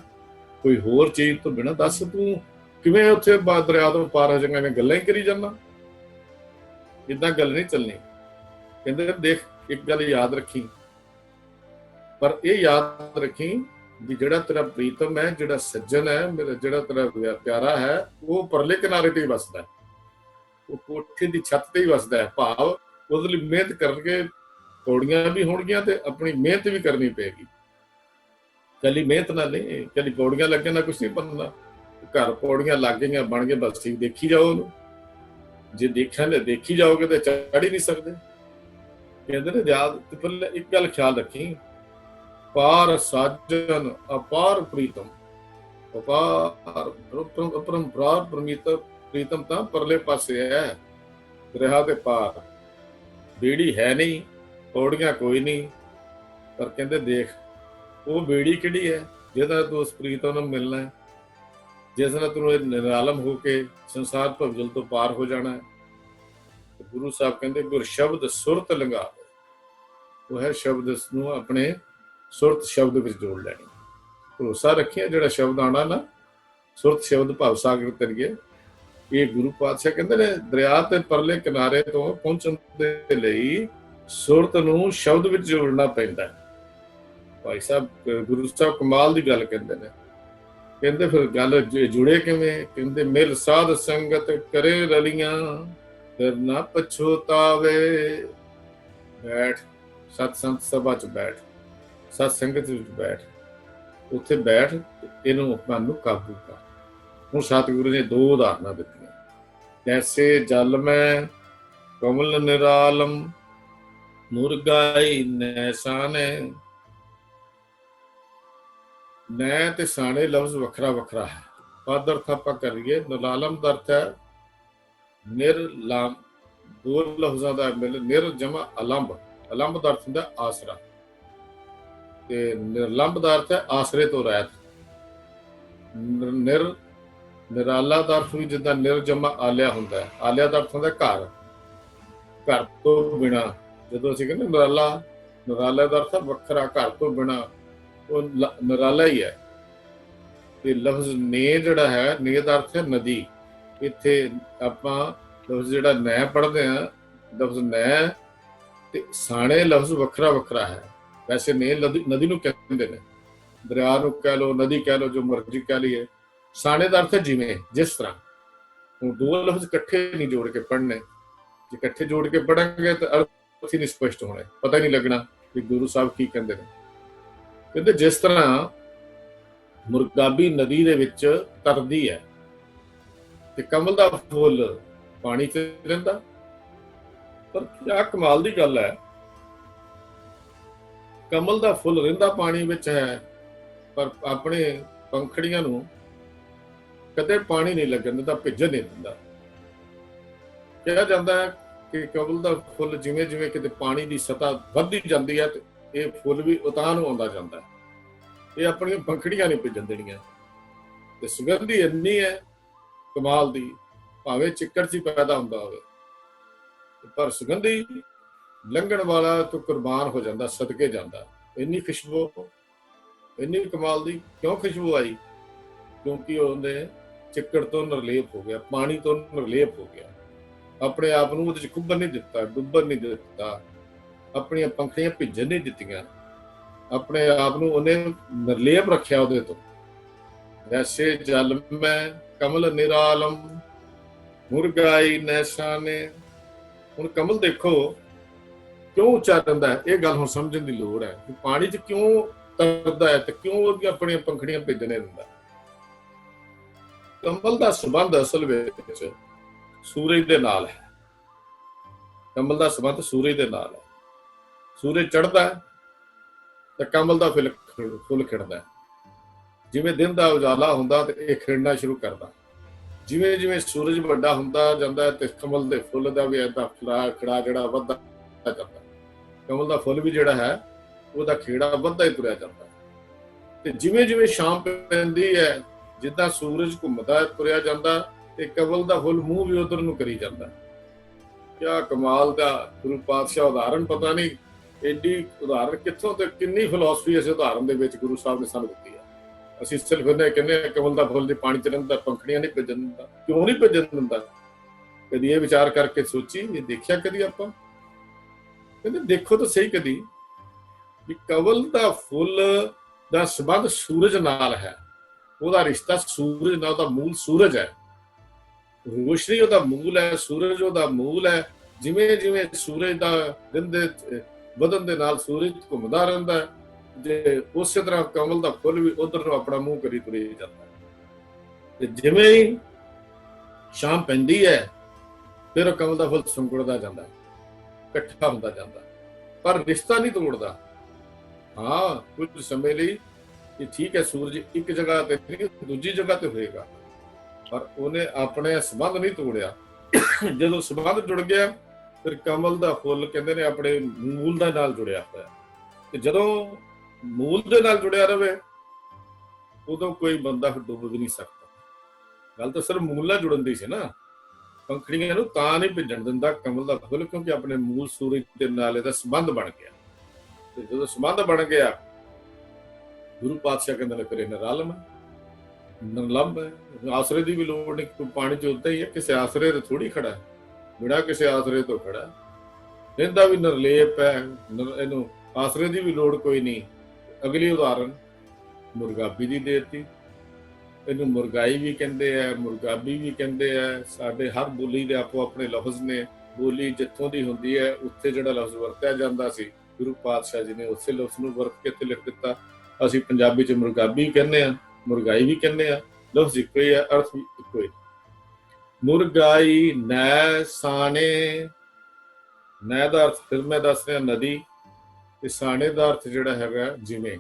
ਕੋਈ ਹੋਰ ਚੀਜ਼ ਤੋਂ ਬਿਨਾਂ। ਦੱਸ ਤੂੰ ਕਿਵੇਂ ਉੱਥੇ ਦਰਿਆ ਤੋਂ ਪਾਰ ਹੋ ਜਾਏਗਾ? ਮੈਂ ਗੱਲਾਂ ਹੀ ਕਰੀ ਜਾਂਦਾ, ਇਦਾਂ ਗੱਲ ਨਹੀਂ ਚੱਲਣੀ। ਕਹਿੰਦੇ ਦੇਖ, ਇੱਕ ਗੱਲ ਯਾਦ ਰੱਖੀ, ਪਰ ਇਹ ਯਾਦ ਰੱਖੀ ਵੀ ਜਿਹੜਾ ਤੇਰਾ ਪ੍ਰੀਤਮ ਹੈ, ਜਿਹੜਾ ਸੱਜਣ ਹੈ, ਮੇਰਾ ਜਿਹੜਾ ਤੇਰਾ ਪਿਆਰਾ ਹੈ, ਉਹ ਪਰਲੇ ਕਿਨਾਰੇ ਤੇ ਹੀ ਵਸਦਾ ਹੈ, ਉਹ ਕੋਠੇ ਦੀ ਛੱਤ ਤੇ ਹੀ ਵਸਦਾ ਹੈ। ਭਾਵ ਉਹਦੇ ਲਈ ਮਿਹਨਤ ਕਰਕੇ ਪੌੜੀਆਂ ਵੀ ਹੋਣਗੀਆਂ ਤੇ ਆਪਣੀ ਮਿਹਨਤ ਵੀ ਕਰਨੀ ਪਏਗੀ। ਕੱਲੀ ਮਿਹਨਤ ਨਾਲ ਨਹੀਂ, ਕੱਲੀ ਪੌੜੀਆਂ ਲੱਗਣ ਨਾਲ ਕੁਛ ਨਹੀਂ ਬਣਦਾ। ਘਰ ਪੌੜੀਆਂ ਲੱਗ ਗਈਆਂ, ਬਣ ਗਏ, ਬਸ ਠੀਕ ਦੇਖੀ ਜਾਓ ਉਹਨੂੰ। ਜੇ ਦੇਖੀ ਜਾਓਗੇ ਤਾਂ ਚੜ੍ਹ ਹੀ ਨਹੀਂ ਸਕਦੇ। ਕਹਿੰਦੇ ਨੇ ਯਾਦ ਤੇ ਪਹਿਲੇ ਇੱਕ ਗੱਲ ਖਿਆਲ ਰੱਖੀ, ਪਾਰ ਸਾਜਨ ਅਪਾਰ ਪ੍ਰੀਤਮ। ਅਪਾਰ ਅਪਰੰਪਰਾਰ ਪ੍ਰੀਤਮ ਤਾਂ ਪਰਲੇ ਪਾਸੇ ਹੈ, ਦਰਿਆ ਦੇ ਪਾਰ। ਬੇੜੀ ਹੈ ਨਹੀਂ, ਪੌੜੀਆਂ ਕੋਈ ਨਹੀਂ, ਪਰ ਕਹਿੰਦੇ ਦੇਖ ਉਹ ਬੇੜੀ ਕਿਹੜੀ ਹੈ ਜਿਹਦਾ ਤੂੰ ਉਸ ਪ੍ਰੀਤਮ ਨੂੰ ਮਿਲਣਾ ਹੈ, ਜਿਸ ਨਾਲ ਤੈਨੂੰ ਇਹ ਨਿਰਾਲਮ ਹੋ ਕੇ ਸੰਸਾਰ ਭਵਜਲ ਤੋਂ ਪਾਰ ਹੋ ਜਾਣਾ ਹੈ। ਗੁਰੂ ਸਾਹਿਬ ਕਹਿੰਦੇ ਗੁਰ ਸ਼ਬਦ ਸੁਰਤ ਲੰਘਾ, ਉਹ ਹੈ ਸ਼ਬਦ ਨੂੰ ਆਪਣੇ ਸੁਰਤ ਸ਼ਬਦ ਵਿੱਚ ਜੋੜ ਲੈਣੀ। ਭਰੋਸਾ ਰੱਖਿਆ ਜਿਹੜਾ ਸ਼ਬਦ ਆਉਣਾ ਨਾ, ਸੁਰਤ ਸ਼ਬਦ ਭਾਵ ਸਾਗਰ ਤਰੀਏ। ਇਹ ਗੁਰੂ ਪਾਤਸ਼ਾਹ ਕਹਿੰਦੇ ਨੇ ਦਰਿਆ ਤੇ ਪਰਲੇ ਕਿਨਾਰੇ ਤੋਂ ਪਹੁੰਚਣ ਦੇ ਲਈ ਸੁਰਤ ਨੂੰ ਸ਼ਬਦ ਵਿੱਚ ਜੋੜਨਾ ਪੈਂਦਾ ਹੈ। ਭਾਈ ਸਾਹਿਬ ਗੁਰੂ ਸਾਹਿਬ ਕਮਾਲ ਦੀ ਗੱਲ ਕਹਿੰਦੇ ਨੇ। ਕਹਿੰਦੇ ਫਿਰ ਗੱਲ ਜੁੜੇ ਕਿਵੇਂ? ਕਹਿੰਦੇ ਮਿਲ ਸਾਧ ਸੰਗਤ ਕਰੇ ਰਲੀਆਂ, ਫਿਰ ਨਾ ਪਛੋਤਾਵੇ। ਬੈਠ ਸਤ ਸੰਤ ਸਭਾ 'ਚ ਬੈਠ, ਸਤ ਸੰਗਤ ਵਿੱਚ ਬੈਠ, ਉੱਥੇ ਬੈਠ, ਇਹਨੂੰ ਮਨ ਨੂੰ ਕਾਬੂ ਕਰ। ਹੁਣ ਸਤਿਗੁਰੂ ਨੇ ਦੋ ਉਦਾਹਰਨਾਂ ਦਿੱਤੀਆਂ, ਜੈਸੇ ਜਲ ਮੈਂ ਕਮਲ ਨਿਰਾਲਮ, ਮੁਰਗਾਈ ਨੈ ਸਾਨੇ। ਨੈ ਤੇ ਸਾਣੇ ਲਫ਼ਜ਼ ਵੱਖਰਾ ਵੱਖਰਾ ਹੈ। ਪਦ ਅਰਥ ਆਪਾਂ ਕਰੀਏ, ਨਿਰਾਲਮ ਦਾ ਅਰਥ ਹੈ ਨਿਰਲਾਮ। ਦੋ ਲਫ਼ਜ਼ਾਂ ਦਾ ਮਿਲ, ਨਿਰ ਜਮਾ ਅਲੰਬ। ਅਲੰਬ ਦਾ ਅਰਥ ਹੁੰਦਾ ਆਸਰਾ, ਤੇ ਨਿਰਲੰਬ ਦਾ ਅਰਥ ਹੈ ਆਸਰੇ ਤੋਂ ਰਹਿਤ। ਨਿਰਾਲਾ ਦਾ ਅਰਥ ਵੀ ਜਿੱਦਾਂ ਨਿਰ ਜਮਾ ਆਲਿਆ ਹੁੰਦਾ ਹੈ। ਆਲਿਆ ਦਾ ਅਰਥ ਹੁੰਦਾ ਘਰ, ਘਰ ਤੋਂ ਬਿਨਾਂ। ਜਦੋਂ ਅਸੀਂ ਕਹਿੰਦੇ ਨਿਰਾਲਾ, ਨਿਰਾਲਾ ਦਾ ਅਰਥ ਵੱਖਰਾ, ਘਰ ਤੋਂ ਬਿਨਾਂ, ਉਹ ਨਿਰਾਲਾ ਹੀ ਹੈ। ਤੇ ਲਫ਼ਜ਼ ਨੇ ਜਿਹੜਾ ਹੈ, ਨੇ ਦਾ ਅਰਥ ਹੈ ਨਦੀ। ਇੱਥੇ ਆਪਾਂ ਲਫ਼ਜ਼ ਜਿਹੜਾ ਨੈ ਪੜ੍ਹਦੇ ਆ, ਲਫ਼ਜ਼ ਨੈ ਤੇ ਸਾਣੇ ਲਫ਼ਜ਼ ਵੱਖਰਾ ਵੱਖਰਾ ਹੈ। ਵੈਸੇ ਨੇ ਨਦੀ ਨੂੰ ਕਹਿੰਦੇ ਨੇ, ਦਰਿਆ ਨੂੰ ਕਹਿ ਲਓ, ਨਦੀ ਕਹਿ ਲਓ, ਜੋ ਮਰਜ਼ੀ ਕਹਿ ਲਈਏ। ਸਾਣੇ ਦਾ ਅਰਥ ਹੈ ਜਿਵੇਂ, ਜਿਸ ਤਰ੍ਹਾਂ। ਹੁਣ ਦੋ ਲਫ਼ਜ਼ ਇਕੱਠੇ ਨਹੀਂ ਜੋੜ ਕੇ ਪੜ੍ਹਨੇ, ਜੇ ਇਕੱਠੇ ਜੋੜ ਕੇ ਪੜਾਂਗੇ ਤਾਂ ਅਰਥ ਹੀ ਨਹੀਂ ਸਪਸ਼ਟ ਹੋਣੇ, ਪਤਾ ਹੀ ਨਹੀਂ ਲੱਗਣਾ ਕਿ ਗੁਰੂ ਸਾਹਿਬ ਕੀ ਕਹਿੰਦੇ ਨੇ। ਕਹਿੰਦੇ ਜਿਸ ਤਰ੍ਹਾਂ ਮੁਰਗਾਬੀ ਨਦੀ ਦੇ ਵਿੱਚ ਤਰਦੀ ਹੈ ਤੇ ਕਮਲ ਦਾ ਫੁੱਲ ਪਾਣੀ 'ਚ ਰਹਿੰਦਾ। ਪਰ ਕਿਆ ਕਮਾਲ ਦੀ ਗੱਲ ਹੈ, ਕਮਲ ਦਾ ਫੁੱਲ ਰਹਿੰਦਾ ਪਾਣੀ ਵਿੱਚ ਹੈ, ਪਰ ਆਪਣੇ ਪੰਖੜੀਆਂ ਨੂੰ ਕਦੇ ਪਾਣੀ ਨਹੀਂ ਲੱਗਣ ਦਿੰਦਾ, ਭਿੱਜਣ ਨਹੀਂ ਦਿੰਦਾ। ਕਿਹਾ ਜਾਂਦਾ ਹੈ ਕਿ ਕਮਲ ਦਾ ਫੁੱਲ ਜਿਵੇਂ ਜਿਵੇਂ ਕਿਤੇ ਪਾਣੀ ਦੀ ਸਤ੍ਹਾ ਵੱਧਦੀ ਜਾਂਦੀ ਹੈ ਤੇ ਇਹ ਫੁੱਲ ਵੀ ਉਤਾਂਹ ਨੂੰ ਆਉਂਦਾ ਜਾਂਦਾ, ਇਹ ਆਪਣੀਆਂ ਪੰਖੜੀਆਂ ਨਹੀਂ ਭਿੱਜਣ ਦੇਣੀਆਂ। ਤੇ ਸੁਗੰਧੀ ਇੰਨੀ ਹੈ ਕਮਾਲ ਦੀ, ਭਾਵੇਂ ਚਿੱਕੜ 'ਚ ਪੈਦਾ ਹੁੰਦਾ ਹੋਵੇ, ਪਰ ਸੁਗੰਧੀ ਲੰਘਣ ਵਾਲਾ ਤੋਂ ਕੁਰਬਾਨ ਹੋ ਜਾਂਦਾ, ਸਦਕੇ ਜਾਂਦਾ। ਇੰਨੀ ਖੁਸ਼ਬੂ, ਇੰਨੀ ਕਮਾਲ ਦੀ। ਕਿਉਂ ਖੁਸ਼ਬੂ ਆਈ? ਕਿਉਂਕਿ ਉਹਨੇ ਚਿੱਕੜ ਤੋਂ ਨਿਰਲੇਪ ਹੋ ਗਿਆ, ਪਾਣੀ ਤੋਂ ਨਿਰਲੇਪ ਹੋ ਗਿਆ, ਆਪਣੇ ਆਪ ਨੂੰ ਉਹਦੇ 'ਚ ਖੁੱਬਣ ਨਹੀਂ ਦਿੱਤਾ, ਡੁੱਬਣ ਨਹੀਂ ਦਿੱਤਾ, ਆਪਣੀਆਂ ਪੰਖੜੀਆਂ ਭਿੱਜਣ ਨਹੀਂ ਦਿੱਤੀਆਂ, ਆਪਣੇ ਆਪ ਨੂੰ ਉਹਨੇ ਨਿਰਲੇਪ ਰੱਖਿਆ ਉਹਦੇ ਤੋਂ। ਐਸੇ ਜਲ ਮੈਂ ਕਮਲ ਨਿਰਾਲਮ ਮੁਰਗਾਈ ਨੈਸ਼ਾਨੇ। ਹੁਣ ਕਮਲ ਦੇਖੋ ਕਿਉਂ ਉੱਚਾ ਰਹਿੰਦਾ ਹੈ, ਇਹ ਗੱਲ ਹੁਣ ਸਮਝਣ ਦੀ ਲੋੜ ਹੈ ਕਿ ਪਾਣੀ 'ਚ ਕਿਉਂ ਤਰਦਾ ਹੈ ਤੇ ਕਿਉਂ ਉਹਦੀਆਂ ਆਪਣੀਆਂ ਪੰਖੜੀਆਂ ਭਿੱਜਣੇ ਦਿੰਦਾ। ਕਮਲ ਦਾ ਸੰਬੰਧ ਅਸਲ ਵਿੱਚ ਸੂਰਜ ਦੇ ਨਾਲ ਹੈ। ਕਮਲ ਦਾ ਸੰਬੰਧ ਸੂਰਜ ਦੇ ਨਾਲ ਹੈ। ਸੂਰਜ ਚੜ੍ਹਦਾ ਤੇ ਕਮਲ ਦਾ ਫੁੱਲ ਖਿੜਦਾ। ਜਿਵੇਂ ਦਿਨ ਦਾ ਉਜਾਲਾ ਹੁੰਦਾ ਤੇ ਇਹ ਖਿੜਨਾ ਸ਼ੁਰੂ ਕਰਦਾ। ਜਿਵੇਂ ਜਿਵੇਂ ਸੂਰਜ ਵੱਡਾ ਹੁੰਦਾ ਜਾਂਦਾ ਤੇ ਕਮਲ ਦੇ ਫੁੱਲ ਦਾ ਵੀ ਏਦਾਂ ਖਿੜਾ ਜਿਹੜਾ ਵੱਧਦਾ ਜਾਂਦਾ। ਕਮਲ ਦਾ ਫੁੱਲ ਵੀ ਜਿਹੜਾ ਹੈ ਉਹਦਾ ਖੇੜਾ ਵੱਧਦਾ ਹੀ ਤੁਰਿਆ ਜਾਂਦਾ। ਤੇ ਜਿਵੇਂ ਜਿਵੇਂ ਸ਼ਾਮ ਪੈਂਦੀ ਹੈ, ਜਿੱਦਾਂ ਸੂਰਜ ਘੁੰਮਦਾ ਤੁਰਿਆ ਜਾਂਦਾ ਤੇ ਕਮਲ ਦਾ ਫੁੱਲ ਮੂੰਹ ਵੀ ਉਧਰ ਨੂੰ ਕਰੀ ਜਾਂਦਾ। ਕਿਆ ਕਮਾਲ ਦਾ ਗੁਰੂ ਪਾਤਸ਼ਾਹ ਉਦਾਹਰਨ, ਪਤਾ ਨਹੀਂ ਐਡੀ ਉਦਾਹਰਨ ਕਿੱਥੋਂ ਤੇ ਕਿੰਨੀ ਫਿਲਾਸਫੀ ਇਸ ਉਦਾਹਰਨ ਦੇ ਵਿੱਚ ਗੁਰੂ ਸਾਹਿਬ ਨੇ ਸਾਨੂੰ ਦਿੱਤੀ ਹੈ। ਅਸੀਂ ਸਿਰਫ ਇਹਨੇ ਕਹਿੰਦੇ ਕਮਲ ਦਾ ਫੁੱਲ ਦੇ ਪਾਣੀ 'ਚ ਰਹਿੰਦਾ, ਪੰਖੜੀਆਂ ਨਹੀਂ ਭਿੱਜਣ ਦਿੰਦਾ। ਕਿਉਂ ਨਹੀਂ ਭਿੱਜਣ ਦਿੰਦਾ? ਕਦੀ ਇਹ ਵਿਚਾਰ ਕਰਕੇ ਸੋਚੀ, ਇਹ ਦੇਖਿਆ ਕਦੀ ਆਪਾਂ? ਕਹਿੰਦੇ ਦੇਖੋ ਤਾਂ ਸਹੀ ਕਦੀ ਵੀ ਕਮਲ ਦਾ ਫੁੱਲ ਦਾ ਸੰਬੰਧ ਸੂਰਜ ਨਾਲ ਹੈ। ਉਹਦਾ ਰਿਸ਼ਤਾ ਸੂਰਜ ਨਾਲ, ਉਹਦਾ ਮੂਲ ਸੂਰਜ ਹੈ। ਰੋਸ਼ਨੀ ਉਹਦਾ ਮੂਲ ਹੈ, ਸੂਰਜ ਉਹਦਾ ਮੂਲ ਹੈ। ਜਿਵੇਂ ਜਿਵੇਂ ਸੂਰਜ ਦਾ ਦਿਨ ਦੇ ਵਧਣ ਦੇ ਨਾਲ ਸੂਰਜ ਘੁੰਮਦਾ ਰਹਿੰਦਾ, ਜੇ ਉਸੇ ਤਰ੍ਹਾਂ ਕਮਲ ਦਾ ਫੁੱਲ ਵੀ ਉਧਰ ਨੂੰ ਆਪਣਾ ਮੂੰਹ ਕਰੀ ਤੁਰੀ ਜਾਂਦਾ। ਤੇ ਜਿਵੇਂ ਹੀ ਸ਼ਾਮ ਪੈਂਦੀ ਹੈ ਫਿਰ ਉਹ ਕਮਲ ਦਾ ਫੁੱਲ ਸੁੰਗੜਦਾ ਜਾਂਦਾ, ਇਕੱਠਾ ਹੁੰਦਾ ਜਾਂਦਾ, ਪਰ ਰਿਸ਼ਤਾ ਨਹੀਂ ਤੋੜਦਾ। ਹਾਂ, ਕੁਝ ਸਮੇਂ ਲਈ ਇਹ ਠੀਕ ਹੈ, ਸੂਰਜ ਇੱਕ ਜਗ੍ਹਾ ਤੇ ਨਹੀਂ ਦੂਜੀ ਜਗ੍ਹਾ ਤੇ ਹੋਏਗਾ, ਪਰ ਉਹਨੇ ਆਪਣੇ ਸੰਬੰਧ ਨਹੀਂ ਤੋੜਿਆ। ਜਦੋਂ ਸੰਬੰਧ ਜੁੜ ਗਿਆ ਫਿਰ ਕਮਲ ਦਾ ਫੁੱਲ ਕਹਿੰਦੇ ਨੇ ਆਪਣੇ ਮੂਲ ਦੇ ਨਾਲ ਜੁੜਿਆ ਹੋਇਆ। ਤੇ ਜਦੋਂ ਮੂਲ ਦੇ ਨਾਲ ਜੁੜਿਆ ਰਵੇ ਉਦੋਂ ਕੋਈ ਬੰਦਾ ਡੁੱਬ ਵੀ ਨਹੀਂ ਸਕਦਾ। ਗੱਲ ਤਾਂ ਸਿਰਫ ਮੂਲ ਨਾਲ ਜੁੜਨ ਦੀ ਸੀ ਨਾ। ਪੰਖੜੀਆਂ ਨੂੰ ਤਾਂ ਨਹੀਂ ਭਿੱਜਣ ਦਿੰਦਾ ਕਮਲ ਦਾ ਫੁੱਲ, ਕਿਉਂਕਿ ਆਪਣੇ ਮੂਲ ਸੂਰਜ ਦੇ ਨਾਲ ਇਹਦਾ ਸੰਬੰਧ ਬਣ ਗਿਆ। ਤੇ ਜਦੋਂ ਸੰਬੰਧ ਬਣ ਗਿਆ, ਗੁਰੂ ਪਾਤਸ਼ਾਹ ਕਹਿੰਦੇ ਨੇ ਫਿਰ ਇਹ ਨਿਰਾਲਮ ਹੈ, ਨਿਰਲੰਭ ਹੈ, ਆਸਰੇ ਦੀ ਵੀ ਲੋੜ ਨਹੀਂ। ਕੋਈ ਪਾਣੀ 'ਚ ਉੱਦਾਂ ਹੀ ਹੈ, ਕਿਸੇ ਆਸਰੇ ਤੇ ਥੋੜੀ ਖੜਾ ਹੈ, ਬਿਨਾਂ ਕਿਸੇ ਆਸਰੇ ਤੋਂ ਖੜਾ। ਇਹਦਾ ਵੀ ਨਿਰਲੇਪ ਹੈ, ਇਹਨੂੰ ਆਸਰੇ ਦੀ ਵੀ ਲੋੜ ਕੋਈ ਨਹੀਂ। ਅਗਲੀ ਉਦਾਹਰਨ ਮੁਰਗਾਬੀ ਦੀ ਦੇ ਦਿੱਤੀ। ਇਹਨੂੰ ਮੁਰਗਾਈ ਵੀ ਕਹਿੰਦੇ ਆ, ਮੁਰਗਾਬੀ ਵੀ ਕਹਿੰਦੇ ਆ। ਸਾਡੇ ਹਰ ਬੋਲੀ ਦੇ ਆਪੋ ਆਪਣੇ ਲਫ਼ਜ਼ ਨੇ। ਬੋਲੀ ਜਿੱਥੋਂ ਦੀ ਹੁੰਦੀ ਹੈ ਉੱਥੇ ਜਿਹੜਾ ਲਫ਼ਜ਼ ਵਰਤਿਆ ਜਾਂਦਾ ਸੀ, ਗੁਰੂ ਪਾਤਸ਼ਾਹ ਜੀ ਨੇ ਉਸੇ ਲਫ਼ਜ਼ ਨੂੰ ਵਰਤ ਕੇ ਇੱਥੇ ਲਿਖ ਦਿੱਤਾ। ਅਸੀਂ ਪੰਜਾਬੀ 'ਚ ਮੁਰਗਾਬੀ ਕਹਿੰਦੇ ਆ, ਮੁਰਗਾਈ ਵੀ ਕਹਿੰਦੇ ਆ, ਲਫ਼ਜ਼ ਇੱਕੋ ਹੀ ਹੈ, ਅਰਥ ਵੀ ਇੱਕੋ ਹੀ। ਮੁਰਗਾਈ ਨੈ ਸਾਣੇ, ਨੈ ਦਾ ਅਰਥ ਫਿਰ ਮੈਂ ਦੱਸ ਰਿਹਾ ਨਦੀ, ਤੇ ਸਾਣੇ ਦਾ ਅਰਥ ਜਿਹੜਾ ਹੈਗਾ ਜਿਵੇਂ।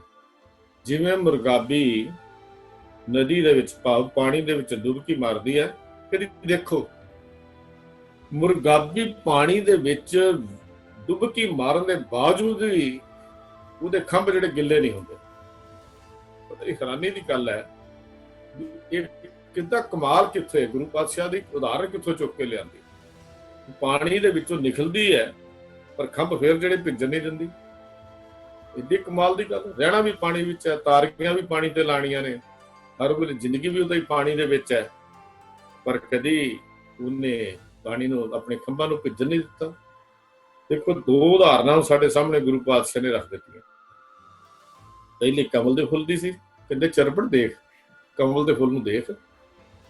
ਜਿਵੇਂ ਮੁਰਗਾਬੀ ਨਦੀ ਦੇ ਵਿੱਚ ਭਾਵ ਪਾਣੀ ਦੇ ਵਿੱਚ ਡੁਬਕੀ ਮਾਰਦੀ ਹੈ। ਕਦੀ ਦੇਖੋ ਮੁਰਗਾਬੀ ਪਾਣੀ ਦੇ ਵਿੱਚ ਡੁਬਕੀ ਮਾਰਨ ਦੇ ਬਾਵਜੂਦ ਵੀ ਉਹਦੇ ਖੰਭ ਜਿਹੜੇ ਗਿੱਲੇ ਨਹੀਂ ਹੁੰਦੇ। ਪਤਾ ਨਹੀਂ ਹੈਰਾਨੀ ਦੀ ਗੱਲ ਹੈ, ਇਹ ਕਿੱਦਾਂ ਕਮਾਲ ਕਿੱਥੇ ਗੁਰੂ ਪਾਤਸ਼ਾਹ ਦੀ ਉਦਾਹਰਨ ਕਿੱਥੋਂ ਚੁੱਕ ਕੇ ਲਿਆਂਦੀ। ਪਾਣੀ ਦੇ ਵਿੱਚੋਂ ਨਿਕਲਦੀ ਹੈ ਪਰ ਖੰਭ ਫਿਰ ਜਿਹੜੇ ਭਿੱਜਣ ਨਹੀਂ ਦਿੰਦੀ। ਇੱਡੀ ਕਮਾਲ ਦੀ ਗੱਲ। ਰਹਿਣਾ ਵੀ ਪਾਣੀ ਵਿੱਚ ਹੈ, ਤਾਰੀਆਂ ਵੀ ਪਾਣੀ ਤੇ ਲਾਣੀਆਂ ਨੇ, ਹਰ ਵੇਲੇ ਜ਼ਿੰਦਗੀ ਵੀ ਉਹਦਾ ਹੀ ਪਾਣੀ ਦੇ ਵਿੱਚ ਹੈ, ਪਰ ਕਦੀ ਉਹਨੇ ਬਾਣੀ ਨੂੰ ਆਪਣੇ ਖੰਭਾਂ ਨੂੰ ਭਿੱਜਣ ਨਹੀਂ ਦਿੱਤਾ। ਦੇਖੋ, 2 ਉਦਾਹਰਨਾਂ ਸਾਡੇ ਸਾਹਮਣੇ ਗੁਰੂ ਪਾਤਸ਼ਾਹ ਨੇ ਰੱਖ ਦਿੱਤੀਆਂ। ਪਹਿਲੀ ਕਮਲ ਦੇ ਫੁੱਲ ਦੀ ਸੀ, ਕਹਿੰਦੇ ਚਰਪੜ ਦੇਖ, ਕਮਲ ਦੇ ਫੁੱਲ ਨੂੰ ਦੇਖ।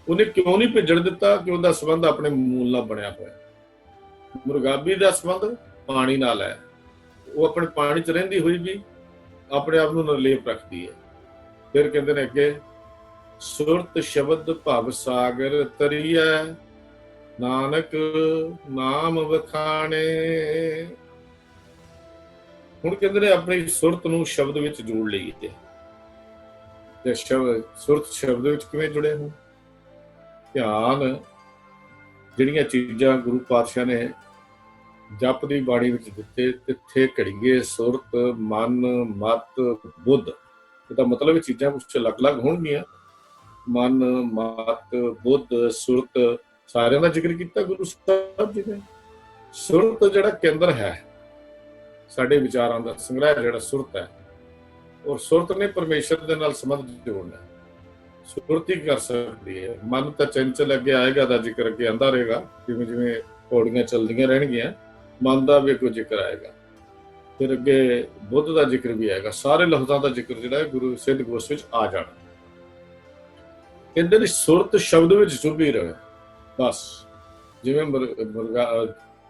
ਉਹਨੇ ਕਿਉਂ ਨਹੀਂ ਭਿੱਜਣ ਦਿੱਤਾ? ਕਿ ਉਹਦਾ ਸੰਬੰਧ ਆਪਣੇ ਮੂਲ ਨਾਲ ਬਣਿਆ ਹੋਇਆ। ਮੁਰਗਾਬੀ ਦਾ ਸੰਬੰਧ ਪਾਣੀ ਨਾਲ ਹੈ। ਉਹ ਆਪਣੇ ਪਾਣੀ 'ਚ ਰਹਿੰਦੀ ਹੋਈ ਵੀ ਆਪਣੇ ਆਪ ਨੂੰ ਨਿਰਲੇਪ ਰੱਖਦੀ ਹੈ। ਫਿਰ ਕਹਿੰਦੇ ਨੇ ਅੱਗੇ, ਸੁਰਤ ਸ਼ਬਦ ਭਵ ਸਾਗਰ ਤਰੀਐ, ਨਾਨਕ ਨਾਮ ਵਖਾਣੇ। ਹੁਣ ਕਹਿੰਦੇ ਨੇ ਆਪਣੀ ਸੁਰਤ ਨੂੰ ਸ਼ਬਦ ਵਿੱਚ ਜੋੜ ਲਈਏ। ਤੇ ਸੁਰਤ ਸ਼ਬਦ ਵਿੱਚ ਕਿਵੇਂ ਜੁੜੇ ਹੋ? ਧਿਆਨ, ਜਿਹੜੀਆਂ ਚੀਜ਼ਾਂ ਗੁਰੂ ਪਾਤਸ਼ਾਹ ਨੇ ਜਪ ਦੀ ਬਾਣੀ ਵਿੱਚ ਦਿੱਤੇ, ਤਿੱਥੇ ਘੜੀਏ ਸੁਰਤ ਮਨ ਮਤ ਬੁੱਧ। ਇਹਦਾ ਮਤਲਬ ਇਹ ਚੀਜ਼ਾਂ ਕੁਛ ਅਲੱਗ-ਅਲੱਗ ਹੋਣਗੀਆਂ। ਮਨ ਮਤ ਬੁੱਧ ਸੁਰਤ ਸਾਰਿਆਂ ਦਾ ਜ਼ਿਕਰ ਕੀਤਾ ਗੁਰੂ ਸਾਹਿਬ ਜੀ ਨੇ। ਸੁਰਤ ਜਿਹੜਾ ਕੇਂਦਰ ਹੈ ਸਾਡੇ ਵਿਚਾਰਾਂ ਦਾ ਸੰਗ੍ਰਹਿ, ਜਿਹੜਾ ਸੁਰਤ ਹੈ, ਔਰ ਸੁਰਤ ਨੇ ਪਰਮੇਸ਼ਰ ਦੇ ਨਾਲ ਸੰਬੰਧ ਜੋੜਨਾ। ਸੁਰਤ ਹੀ ਕਰ ਸਕਦੀ ਹੈ। ਮਨ ਤਾਂ ਚੰਚਲ, ਅੱਗੇ ਆਏਗਾ ਦਾ ਜ਼ਿਕਰ ਅੱਗੇ ਆਉਂਦਾ ਰਹੇਗਾ, ਜਿਵੇਂ ਜਿਵੇਂ ਪੌੜੀਆਂ ਚੱਲਦੀਆਂ ਰਹਿਣਗੀਆਂ ਮਨ ਦਾ ਵੀ ਕੋਈ ਜ਼ਿਕਰ ਆਏਗਾ। ਫਿਰ ਅੱਗੇ ਬੁੱਧ ਦਾ ਜ਼ਿਕਰ ਵੀ ਆਏਗਾ। ਸਾਰੇ ਲਫ਼ਜ਼ਾਂ ਦਾ ਜ਼ਿਕਰ ਜਿਹੜਾ ਹੈ ਗੁਰੂ ਸਿੱਧ ਗੋਸ਼ ਵਿੱਚ ਆ ਜਾਣਾ। ਕਹਿੰਦੇ ਨੇ ਸੁਰਤ ਸ਼ਬਦ ਵਿੱਚ ਚੁੱਭੀ ਰਹੇ। ਬਸ ਜਿਵੇਂ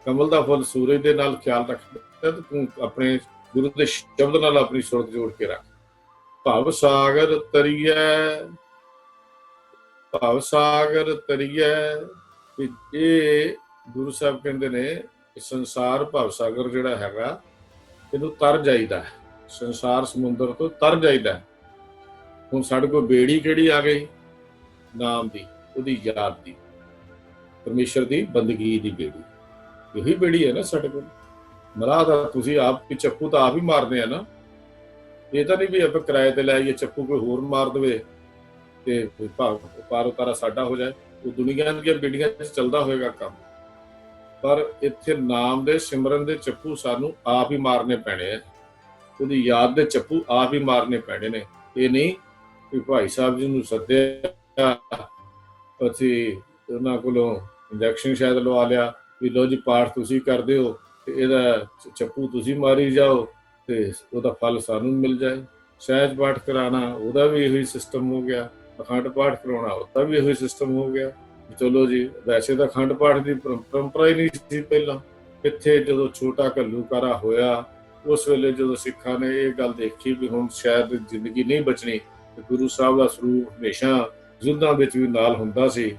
ਕਮਲ ਦਾ ਫੁੱਲ ਸੂਰਜ ਦੇ ਨਾਲ ਖਿਆਲ ਰੱਖਦਾ, ਤੇ ਤੂੰ ਆਪਣੇ ਗੁਰੂ ਦੇ ਸ਼ਬਦ ਨਾਲ ਆਪਣੀ ਸੁਰਤ ਜੋੜ ਕੇ ਰੱਖ। ਭਵ ਸਾਗਰ ਤਰੀਐ, ਭਵ ਸਾਗਰ ਤਰੀਐ। ਇਹ ਗੁਰੂ ਸਾਹਿਬ ਕਹਿੰਦੇ ਨੇ ਸੰਸਾਰ ਭਵ ਸਾਗਰ ਜਿਹੜਾ ਹੈਗਾ, ਇਹਨੂੰ ਤਰ ਜਾਈਦਾ। ਸੰਸਾਰ ਸਮੁੰਦਰ ਤੋਂ ਤਰ ਜਾਈਦਾ। ਹੁਣ ਸਾਡੇ ਕੋਲ ਬੇੜੀ ਕਿਹੜੀ ਆ ਗਈ? ਨਾਮ ਦੀ, ਉਹਦੀ ਯਾਦ ਦੀ, ਪਰਮੇਸ਼ਰ ਦੀ ਬੰਦਗੀ ਦੀ ਬੇੜੀ। ਇਹੀ ਬੇੜੀ ਹੈ ਨਾ ਸਾਡੇ ਕੋਲ। ਮਰਾਹ ਦਾ ਤੁਸੀਂ ਆਪ ਚੱਪੂ ਤਾਂ ਆਪ ਹੀ ਮਾਰਦੇ ਆ ਨਾ। ਇਹ ਤਾਂ ਨਹੀਂ ਵੀ ਆਪਾਂ ਕਿਰਾਏ ਤੇ ਲੈ ਆਈਏ, ਚੱਪੂ ਕੋਈ ਹੋਰ ਮਾਰ ਦੇਵੇ ਤੇ ਪਾਰ ਉਤਾਰਾ ਸਾਡਾ ਹੋ ਜਾਏ। ਉਹ ਦੁਨੀਆ ਦੀਆਂ ਬੇੜੀਆਂ 'ਚ ਚੱਲਦਾ ਹੋਏਗਾ ਕੰਮ। ਪਰ ਇੱਥੇ ਨਾਮ ਦੇ ਸਿਮਰਨ ਦੇ ਚੱਪੂ ਸਾਨੂੰ ਆਪ ਹੀ ਮਾਰਨੇ ਪੈਣੇ ਆ। ਉਹਦੀ ਯਾਦ ਦੇ ਚੱਪੂ ਆਪ ਹੀ ਮਾਰਨੇ ਪੈਣੇ ਨੇ। ਇਹ ਨਹੀਂ ਕਿ ਭਾਈ ਸਾਹਿਬ ਜੀ ਨੂੰ ਸੱਦਿਆ, ਅਸੀਂ ਉਹਨਾਂ ਕੋਲੋਂ ਇੰਜੈਕਸ਼ਨ ਸ਼ਾਇਦ ਲਵਾ ਲਿਆ ਵੀ ਲੋ ਜੀ ਪਾਠ ਤੁਸੀਂ ਕਰਦੇ ਹੋ ਤੇ ਇਹਦਾ ਚੱਪੂ ਤੁਸੀਂ ਮਾਰੀ ਜਾਓ ਤੇ ਉਹਦਾ ਫਲ ਸਾਨੂੰ ਮਿਲ ਜਾਏ। ਸਹਿਜ ਪਾਠ ਕਰਾਉਣਾ, ਉਹਦਾ ਵੀ ਇਹੋ ਹੀ ਸਿਸਟਮ ਹੋ ਗਿਆ। ਅਖੰਡ ਪਾਠ ਕਰਾਉਣਾ, ਉਹਦਾ ਵੀ ਇਹੋ ਹੀ ਸਿਸਟਮ ਹੋ ਗਿਆ। ਚਲੋ ਜੀ, ਵੈਸੇ ਤਾਂ ਅਖੰਡ ਪਾਠ ਦੀ ਪਰੰਪਰਾ ਹੀ ਨਹੀਂ ਸੀ ਪਹਿਲਾਂ। ਇੱਥੇ ਜਦੋਂ ਛੋਟਾ ਘੱਲੂਘਾਰਾ ਹੋਇਆ, ਉਸ ਵੇਲੇ ਜਦੋਂ ਸਿੱਖਾਂ ਨੇ ਇਹ ਗੱਲ ਦੇਖੀ ਵੀ ਹੁਣ ਸ਼ਾਇਦ ਜ਼ਿੰਦਗੀ ਨਹੀਂ ਬਚਣੀ, ਤੇ ਗੁਰੂ ਸਾਹਿਬ ਦਾ ਸਰੂਪ ਹਮੇਸ਼ਾ ਯੁੱਧਾਂ ਵਿੱਚ ਵੀ ਨਾਲ ਹੁੰਦਾ ਸੀ।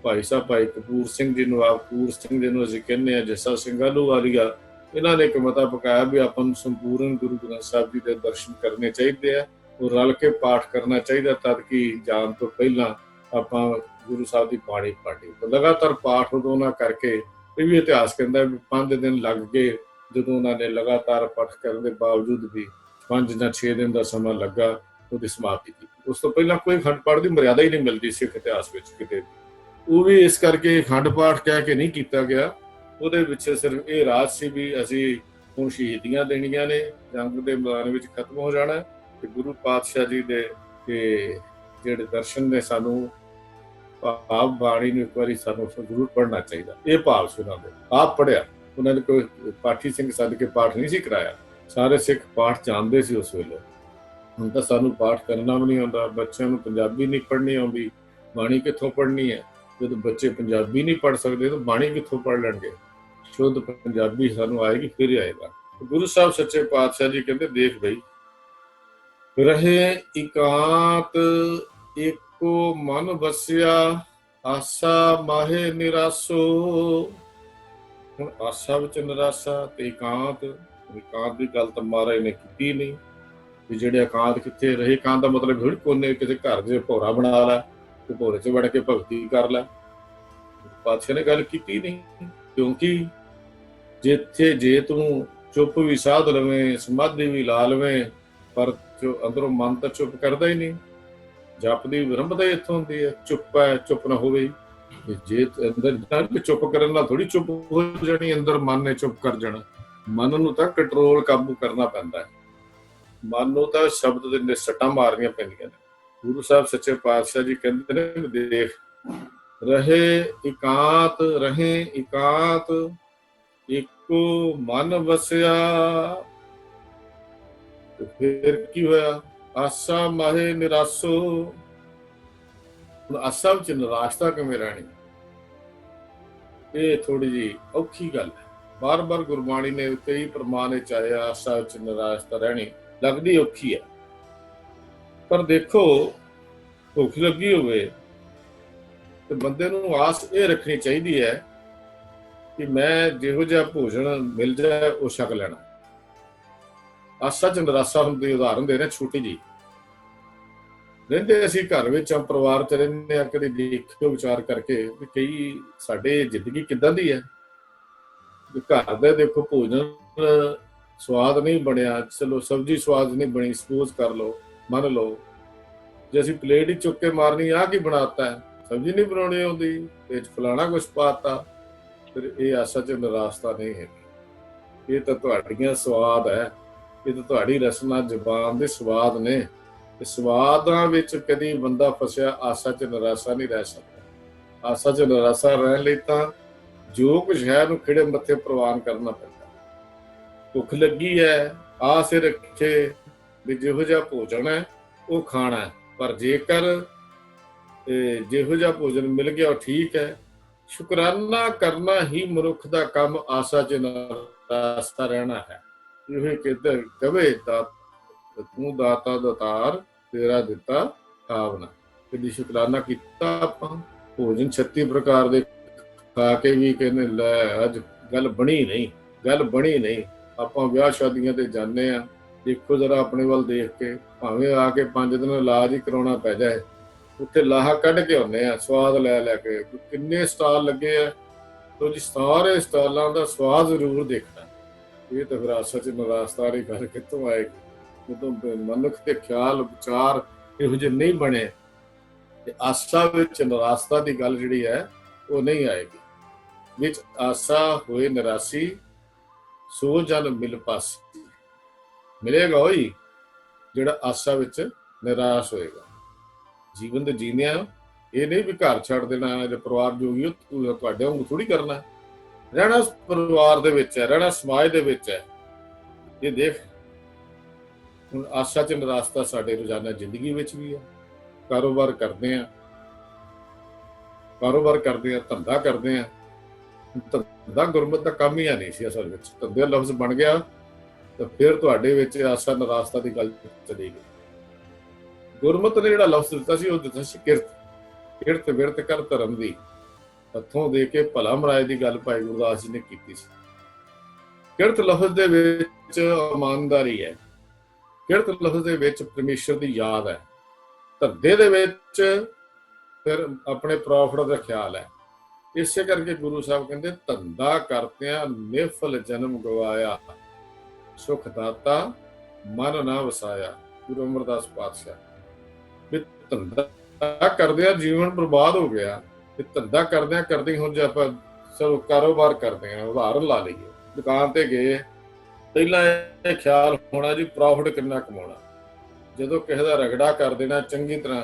ਭਾਈ ਸਾਹਿਬ ਭਾਈ ਕਪੂਰ ਸਿੰਘ ਜੀ ਨੂੰ, ਆਪ ਕਪੂਰ ਸਿੰਘ ਜੀ ਨੂੰ ਅਸੀਂ ਕਹਿੰਦੇ ਹਾਂ, ਜੱਸਾ ਸਿੰਘ ਆਹਲੂਵਾਲੀਆ, ਇਹਨਾਂ ਨੇ ਇੱਕ ਮਤਾ ਪਕਾਇਆ ਵੀ ਆਪਾਂ ਨੂੰ ਸੰਪੂਰਨ ਗੁਰੂ ਗ੍ਰੰਥ ਸਾਹਿਬ ਜੀ ਦੇ ਦਰਸ਼ਨ ਕਰਨੇ ਚਾਹੀਦੇ ਆ, ਉਹ ਰਲ ਕੇ ਪਾਠ ਕਰਨਾ ਚਾਹੀਦਾ। ਤਦ ਕਿ ਜਾਣ ਤੋਂ ਪਹਿਲਾਂ ਆਪਾਂ ਗੁਰੂ ਸਾਹਿਬ ਦੀ ਬਾਣੀ ਪੜ੍ਹੀ। ਲਗਾਤਾਰ ਪਾਠ ਉਦੋਂ ਨਾ ਕਰਕੇ, ਇਹ ਵੀ ਇਤਿਹਾਸ ਕਹਿੰਦਾ ਵੀ 5 ਦਿਨ ਲੱਗ ਗਏ ਜਦੋਂ ਉਹਨਾਂ ਨੇ ਲਗਾਤਾਰ ਪਾਠ ਕਰਨ ਦੇ ਬਾਵਜੂਦ ਵੀ 5 ਜਾਂ 6 ਦਿਨ ਦਾ ਸਮਾਂ ਲੱਗਾ ਉਹਦੀ ਸਮਾਪਤੀ ਕੀਤੀ। ਉਸ ਤੋਂ ਪਹਿਲਾਂ ਕੋਈ ਅਖੰਡ ਪਾਠ ਦੀ ਮਰਿਆਦਾ ਹੀ ਨਹੀਂ ਮਿਲਦੀ ਸਿੱਖ ਇਤਿਹਾਸ ਵਿੱਚ ਕਿਤੇ। ਉਹ ਵੀ ਇਸ ਕਰਕੇ ਅਖੰਡ ਪਾਠ ਕਹਿ ਕੇ ਨਹੀਂ ਕੀਤਾ ਗਿਆ। ਉਹਦੇ ਵਿੱਚ ਸਿਰਫ ਇਹ ਰਾਜ ਸੀ ਵੀ ਅਸੀਂ ਹੁਣ ਸ਼ਹੀਦੀਆਂ ਦੇਣੀਆਂ ਨੇ, ਜੰਗ ਦੇ ਮੈਦਾਨ ਵਿੱਚ ਖਤਮ ਹੋ ਜਾਣਾ, ਤੇ ਗੁਰੂ ਪਾਤਸ਼ਾਹ ਜੀ ਦੇ ਜਿਹੜੇ ਦਰਸ਼ਨ ਨੇ ਸਾਨੂੰ ਭਾਵ ਬਾਣੀ ਨੂੰ ਇੱਕ ਵਾਰੀ ਸਾਨੂੰ ਜ਼ਰੂਰ ਪੜ੍ਹਨਾ ਚਾਹੀਦਾ। ਇਹ ਭਾਵ ਸੀ ਉਹਨਾਂ ਦੇ। ਆਪ ਪੜ੍ਹਿਆ, ਉਹਨਾਂ ਨੇ ਕੋਈ ਪਾਠੀ ਸਿੰਘ ਸੱਦ ਕੇ ਪਾਠ ਨਹੀਂ ਸੀ ਕਰਾਇਆ। ਸਾਰੇ ਸਿੱਖ ਪਾਠ ਜਾਣਦੇ ਸੀ ਉਸ ਵੇਲੇ। ਹੁਣ ਤਾਂ ਸਾਨੂੰ ਪਾਠ ਕਰਨਾ ਵੀ ਨਹੀਂ ਆਉਂਦਾ, ਬੱਚਿਆਂ ਨੂੰ ਪੰਜਾਬੀ ਨਹੀਂ ਪੜ੍ਹਨੀ ਆਉਂਦੀ, ਬਾਣੀ ਕਿੱਥੋਂ ਪੜ੍ਹਨੀ ਹੈ? ਜਦੋਂ ਬੱਚੇ ਪੰਜਾਬੀ ਨਹੀਂ ਪੜ੍ਹ ਸਕਦੇ ਤਾਂ ਬਾਣੀ ਕਿੱਥੋਂ ਪੜ੍ਹ ਲੈਣਗੇ? ਸ਼ੁੱਧ ਪੰਜਾਬੀ ਸਾਨੂੰ ਆਏਗੀ ਫਿਰ ਹੀ ਆਏਗਾ। ਗੁਰੂ ਸਾਹਿਬ ਸੱਚੇ ਪਾਤਸ਼ਾਹ ਜੀ ਕਹਿੰਦੇ, ਦੇਖ ਬਈ, ਰਹੇ ਇਕਾਂਤ ਇੱਕੋ ਮਨ ਵਸਿਆ, ਆਸਾ ਮਾਹੇ ਨਿਰਾਸੋ। ਹੁਣ ਆਸਾ ਵਿੱਚ ਨਿਰਾਸਾ ਤੇ ਇਕਾਂਤ ਦੀ ਗੱਲ ਤਾਂ ਮਹਾਰਾਜ ਨੇ ਕੀਤੀ ਨਹੀਂ ਵੀ ਜਿਹੜੇ ਇਕਾਂਤ ਕਿੱਥੇ ਰਹੇ। ਇਕਾਂਤ ਦਾ ਮਤਲਬ ਥੋੜੀ ਕੋਨੇ ਕਿਸੇ ਘਰ ਦੇ ਭੋਰਾ ਬਣਾ ਲੈ ਤੇ ਭੋਰੇ 'ਚ ਵੜ ਕੇ ਭਗਤੀ ਕਰ ਲੈ। ਪਾਤਸ਼ਾਹ ਨੇ ਗੱਲ ਕੀਤੀ ਨਹੀਂ, ਕਿਉਂਕਿ ਜੇ ਤੂੰ ਚੁੱਪ ਵੀ ਸਾਧ ਲਵੇਂ, ਸਮਾਧੀ ਵੀ ਲਾ ਲਵੇਂ, ਪਰ ਅੰਦਰੋਂ ਮਨ ਤਾਂ ਚੁੱਪ ਕਰਦਾ ਹੀ ਨਹੀਂ। ਜਪ ਦੀ ਵਿਰੰਭਤਾ ਇੱਥੋਂ ਹੁੰਦੀ ਹੈ, ਚੁੱਪ ਨਾ ਹੋਵੇ। ਜੇ ਅੰਦਰ ਚੁੱਪ ਕਰਨ ਨਾਲ ਥੋੜੀ ਚੁੱਪ ਹੋ ਜਾਣੀ, ਅੰਦਰ ਮਨ ਨੇ ਚੁੱਪ ਕਰ ਜਾਣਾ। ਮਨ ਨੂੰ ਤਾਂ ਕੰਟਰੋਲ, ਕਾਬੂ ਕਰਨਾ ਪੈਂਦਾ ਹੈ। ਮਨ ਨੂੰ ਤਾਂ ਸ਼ਬਦ ਦੇ ਸੱਟਾਂ ਮਾਰਨੀਆਂ ਪੈਂਦੀਆਂ ਨੇ। ਗੁਰੂ ਸਾਹਿਬ ਸੱਚੇ ਪਾਤਸ਼ਾਹ ਜੀ ਕਹਿੰਦੇ ਨੇ, ਦੇਖ ਰਹੇ ਇਕਾਂਤ, ਰਹੇ ਇਕਾਂਤ, ਇੱਕੋ ਮਨ ਵਸਿਆ। ਤੇ ਫਿਰ ਕੀ ਹੋਇਆ? ਆਸਾ ਮਾਹੇ ਨਿਰਾਸੋ। ਹੁਣ ਆਸਾ ਵਿੱਚ ਨਿਰਾਸ਼ਤਾ ਕਿਵੇਂ ਰਹਿਣੀ? ਇਹ ਥੋੜੀ ਜੀ ਔਖੀ ਗੱਲ ਹੈ। ਬਾਰ ਬਾਰ ਗੁਰਬਾਣੀ ਨੇ ਕਈ ਪ੍ਰਮਾਣ ਚਾਹੇ ਆਸਾ ਵਿੱਚ ਨਿਰਾਸ਼ਤਾ ਰਹਿਣੀ ਲੱਗਦੀ ਔਖੀ ਹੈ। ਪਰ ਦੇਖੋ, ਭੁੱਖ ਲੱਗੀ ਹੋਵੇ ਤੇ ਬੰਦੇ ਨੂੰ ਆਸ ਇਹ ਰੱਖਣੀ ਚਾਹੀਦੀ ਹੈ ਕਿ ਮੈਂ ਜਿਹੋ ਜਿਹਾ ਭੋਜਨ ਮਿਲ ਜਾਏ ਉਹ ਛਕ ਲੈਣਾ। ਆਸਾ ਚ ਨਿਰਾਸ਼ਾ ਹੁੰਦੀ, ਉਦਾਹਰਨ ਦੇ ਰਿਹਾ ਛੋਟੀ ਜੀ। ਰਹਿੰਦੇ ਅਸੀਂ ਘਰ ਵਿੱਚ ਆ, ਪਰਿਵਾਰ ਚ ਰਹਿੰਦੇ ਆ, ਕਦੇ ਦੇਖਿਓ ਵਿਚਾਰ ਕਰਕੇ ਵੀ ਕਈ ਸਾਡੇ ਜ਼ਿੰਦਗੀ ਕਿੱਦਾਂ ਦੀ ਹੈ। ਘਰ ਦੇ ਦੇਖੋ ਭੋਜਨ ਸਵਾਦ ਨਹੀਂ ਬਣਿਆ, ਚਲੋ ਸਬਜ਼ੀ ਸਵਾਦ ਨਹੀਂ ਬਣੀ, ਸਪੋਜ਼ ਕਰ ਲਓ, ਮੰਨ ਲਓ ਜੇ ਅਸੀਂ ਪਲੇਟ ਹੀ ਚੁੱਕ ਕੇ ਮਾਰਨੀ, ਆਹ ਕੀ ਬਣਾਤਾ ਹੈ, ਸਬਜ਼ੀ ਨਹੀਂ ਬਣਾਉਣੀ ਆਉਂਦੀ, ਇਹ ਚ ਫਲਾਣਾ ਕੁਛ ਪਾਤਾ, ਫਿਰ ਇਹ ਆਸਾ ਚ ਨਿਰਾਸ਼ਤਾ ਨਹੀਂ ਹੈ। ਇਹ ਤਾਂ ਤੁਹਾਡੀਆਂ ਸਵਾਦ ਹੈ, ਇਹ ਤਾਂ ਤੁਹਾਡੀ ਰਸਨਾ ਜ਼ੁਬਾਨ ਦੇ ਸਵਾਦ ਨੇ। ਤੇ ਸਵਾਦਾਂ ਵਿੱਚ ਕਦੀ ਬੰਦਾ ਫਸਿਆ ਆਸਾ ਚ ਨਿਰਾਸ਼ਾ ਨਹੀਂ ਰਹਿ ਸਕਦਾ। ਆਸਾ ਚ ਨਿਰਾਸ਼ਾ ਰਹਿਣ ਲਈ ਤਾਂ ਜੋ ਕੁਝ ਹੈ ਨੂੰ ਖਿੜੇ ਮੱਥੇ ਪ੍ਰਵਾਨ ਕਰਨਾ ਪੈਂਦਾ। ਭੁੱਖ ਲੱਗੀ ਹੈ, ਆਸ ਰੱਖੇ ਵੀ ਜਿਹੋ ਜਿਹਾ ਭੋਜਨ ਹੈ ਉਹ ਖਾਣਾ ਹੈ, ਪਰ ਜੇਕਰ ਜਿਹੋ ਜਿਹਾ ਭੋਜਨ ਮਿਲ ਗਿਆ ਉਹ ਠੀਕ ਹੈ। ਸ਼ੁਕਰਾਨਾ ਕਰਨਾ ਹੀ ਮਨੁੱਖ ਦਾ ਕੰਮ ਆਸਾ ਚ ਨਿਰਾਸ਼ਾ ਰਹਿਣਾ ਹੈ। ਇਹ ਕਿਤੇ ਕਵੇ ਤਾਂ ਤੂੰ ਦਾਤਾ ਦਾਤਾਰ, ਤੇਰਾ ਦਿੱਤਾ ਖਾਵਣਾ। ਕਦੀ ਸ਼ੁਕਰਾਨਾ ਕੀਤਾ ਆਪਾਂ? ਭੋਜਨ 36 ਪ੍ਰਕਾਰ ਦੇ ਖਾ ਕੇ ਵੀ ਕਹਿੰਦੇ ਲੈ ਅੱਜ ਗੱਲ ਬਣੀ ਨਹੀਂ, ਗੱਲ ਬਣੀ ਨਹੀਂ। ਆਪਾਂ ਵਿਆਹ ਸ਼ਾਦੀਆਂ ਤੇ ਜਾਂਦੇ ਆ, ਦੇਖੋ ਜਰਾ ਆਪਣੇ ਵੱਲ ਦੇਖ ਕੇ, ਭਾਵੇਂ ਆ ਕੇ 5 ਦਿਨ ਇਲਾਜ ਹੀ ਕਰਾਉਣਾ ਪੈ ਜਾਏ, ਉੱਥੇ ਲਾਹਾ ਕੱਢ ਕੇ ਆਉਂਦੇ ਆ ਸਵਾਦ ਲੈ ਲੈ ਕੇ। ਕਿੰਨੇ ਸਟਾਲ ਲੱਗੇ ਆ, ਤੁਸੀਂ ਸਾਰੇ ਸਟਾਲਾਂ ਦਾ ਸਵਾਦ ਜ਼ਰੂਰ ਦੇਖਣਾ। ਇਹ ਤਾਂ ਫਿਰ ਆਸਾ ਚ ਨਿਰਾਸ਼ਤਾ ਦੀ ਗੱਲ ਕਿੱਥੋਂ ਆਏਗੀ? ਜਦੋਂ ਮਨੁੱਖ ਦੇ ਖਿਆਲ ਵਿਚਾਰ ਇਹੋ ਜਿਹੇ ਨਹੀਂ ਬਣੇ ਤੇ ਆਸਾ ਵਿੱਚ ਨਿਰਾਸ਼ਤਾ ਦੀ ਗੱਲ ਜਿਹੜੀ ਹੈ ਉਹ ਨਹੀਂ ਆਏਗੀ। ਵਿੱਚ ਆਸਾ ਹੋਏ ਨਿਰਾਸ਼ੀ, ਸੋ ਜਨ ਮਿਲ ਪਾਸੀ। ਮਿਲੇਗਾ ਉਹੀ ਜਿਹੜਾ ਆਸਾ ਵਿੱਚ ਨਿਰਾਸ਼ ਹੋਏਗਾ। ਜੀਵਨ ਦੇ ਜੀਂਦਿਆਂ ਇਹ ਨਹੀਂ ਵੀ ਘਰ ਛੱਡ ਦੇਣਾ ਜਾਂ ਪਰਿਵਾਰ ਜੋਗੀ ਤੁਹਾਡੇ ਵਾਂਗੂ ਥੋੜੀ ਕਰਨਾ। ਰਹਿਣਾ ਪਰਿਵਾਰ ਦੇ ਵਿੱਚ ਹੈ, ਰਹਿਣਾ ਸਮਾਜ ਦੇ ਵਿੱਚ ਹੈ। ਇਹ ਦੇਖ, ਹੁਣ ਆਸਾ ਚ ਨਿਰਾਸ਼ਤਾ ਸਾਡੇ ਰੋਜ਼ਾਨਾ ਜ਼ਿੰਦਗੀ ਵਿੱਚ ਵੀ ਹੈ। ਕਾਰੋਬਾਰ ਕਰਦੇ ਆ, ਧੰਦਾ ਕਰਦੇ ਆ। ਧੰਦਾ ਗੁਰਮਤ ਦਾ ਕੰਮ ਹੀ ਨਹੀਂ ਸੀ ਅਸਲ ਵਿੱਚ। ਧੰਦੇ ਲਫ਼ਜ਼ ਬਣ ਗਿਆ ਤਾਂ ਫਿਰ ਤੁਹਾਡੇ ਵਿੱਚ ਆਸਾ ਨਿਰਾਸ਼ਤਾ ਦੀ ਗੱਲ ਚਲੀ ਗਈ। ਗੁਰਮਤ ਨੇ ਜਿਹੜਾ ਲਫ਼ਜ਼ ਦਿੱਤਾ ਸੀ ਉਹ ਦਿੱਤਾ ਸੀ ਕਿਰਤ। ਕਿਰਤ ਵਿਰਤ ਕਰ ਧਰਮ ਦੀ, ਹੱਥੋਂ ਦੇ ਕੇ ਭਲਾ ਮਰਾਏ ਦੀ ਗੱਲ ਭਾਈ ਗੁਰਦਾਸ ਜੀ ਨੇ ਕੀਤੀ ਸੀ। ਕਿਰਤ ਲਫ਼ਜ਼ ਦੇ ਵਿੱਚ ਇਮਾਨਦਾਰੀ ਹੈ, ਕਿਰਤ ਲਫ਼ਜ਼ ਦੇ ਵਿੱਚ ਪਰਮੇਸ਼ਰ ਦੀ ਯਾਦ ਹੈ, ਧੰਦੇ ਦੇ ਵਿੱਚ ਫਿਰ ਆਪਣੇ ਪ੍ਰੋਫਿਟ ਦਾ ਖਿਆਲ ਹੈ। ਇਸੇ ਕਰਕੇ ਗੁਰੂ ਸਾਹਿਬ ਕਹਿੰਦੇ ਧੰਦਾ ਕਰਤਿਆਂ ਨਿਫਲ ਜਨਮ ਗਵਾਇਆ, ਸੁਖ ਦਾਤਾ ਮਨ ਨਾ ਵਸਾਇਆ। ਗੁਰੂ ਅਮਰਦਾਸ ਪਾਤਸ਼ਾਹ ਵੀ ਧੰਦਾ ਕਰਦਿਆਂ ਜੀਵਨ ਬਰਬਾਦ ਹੋ ਗਿਆ। ਤੇ ਧੰਦਾ ਕਰਦਿਆਂ ਕਰਦੇ ਹੁਣ ਜੇ ਆਪਾਂ ਚਲੋ ਕਾਰੋਬਾਰ ਕਰਦੇ ਹਾਂ, ਉਦਾਹਰਨ ਲਾ ਲਈਏ, ਦੁਕਾਨ ਤੇ ਗਏ, ਪਹਿਲਾਂ ਇਹ ਖਿਆਲ ਹੋਣਾ ਜੀ ਪ੍ਰੋਫਿਟ ਕਿੰਨਾ ਕਮਾਉਣਾ। ਜਦੋਂ ਕਿਸੇ ਦਾ ਰਗੜਾ ਕਰ ਦੇਣਾ ਚੰਗੀ ਤਰ੍ਹਾਂ,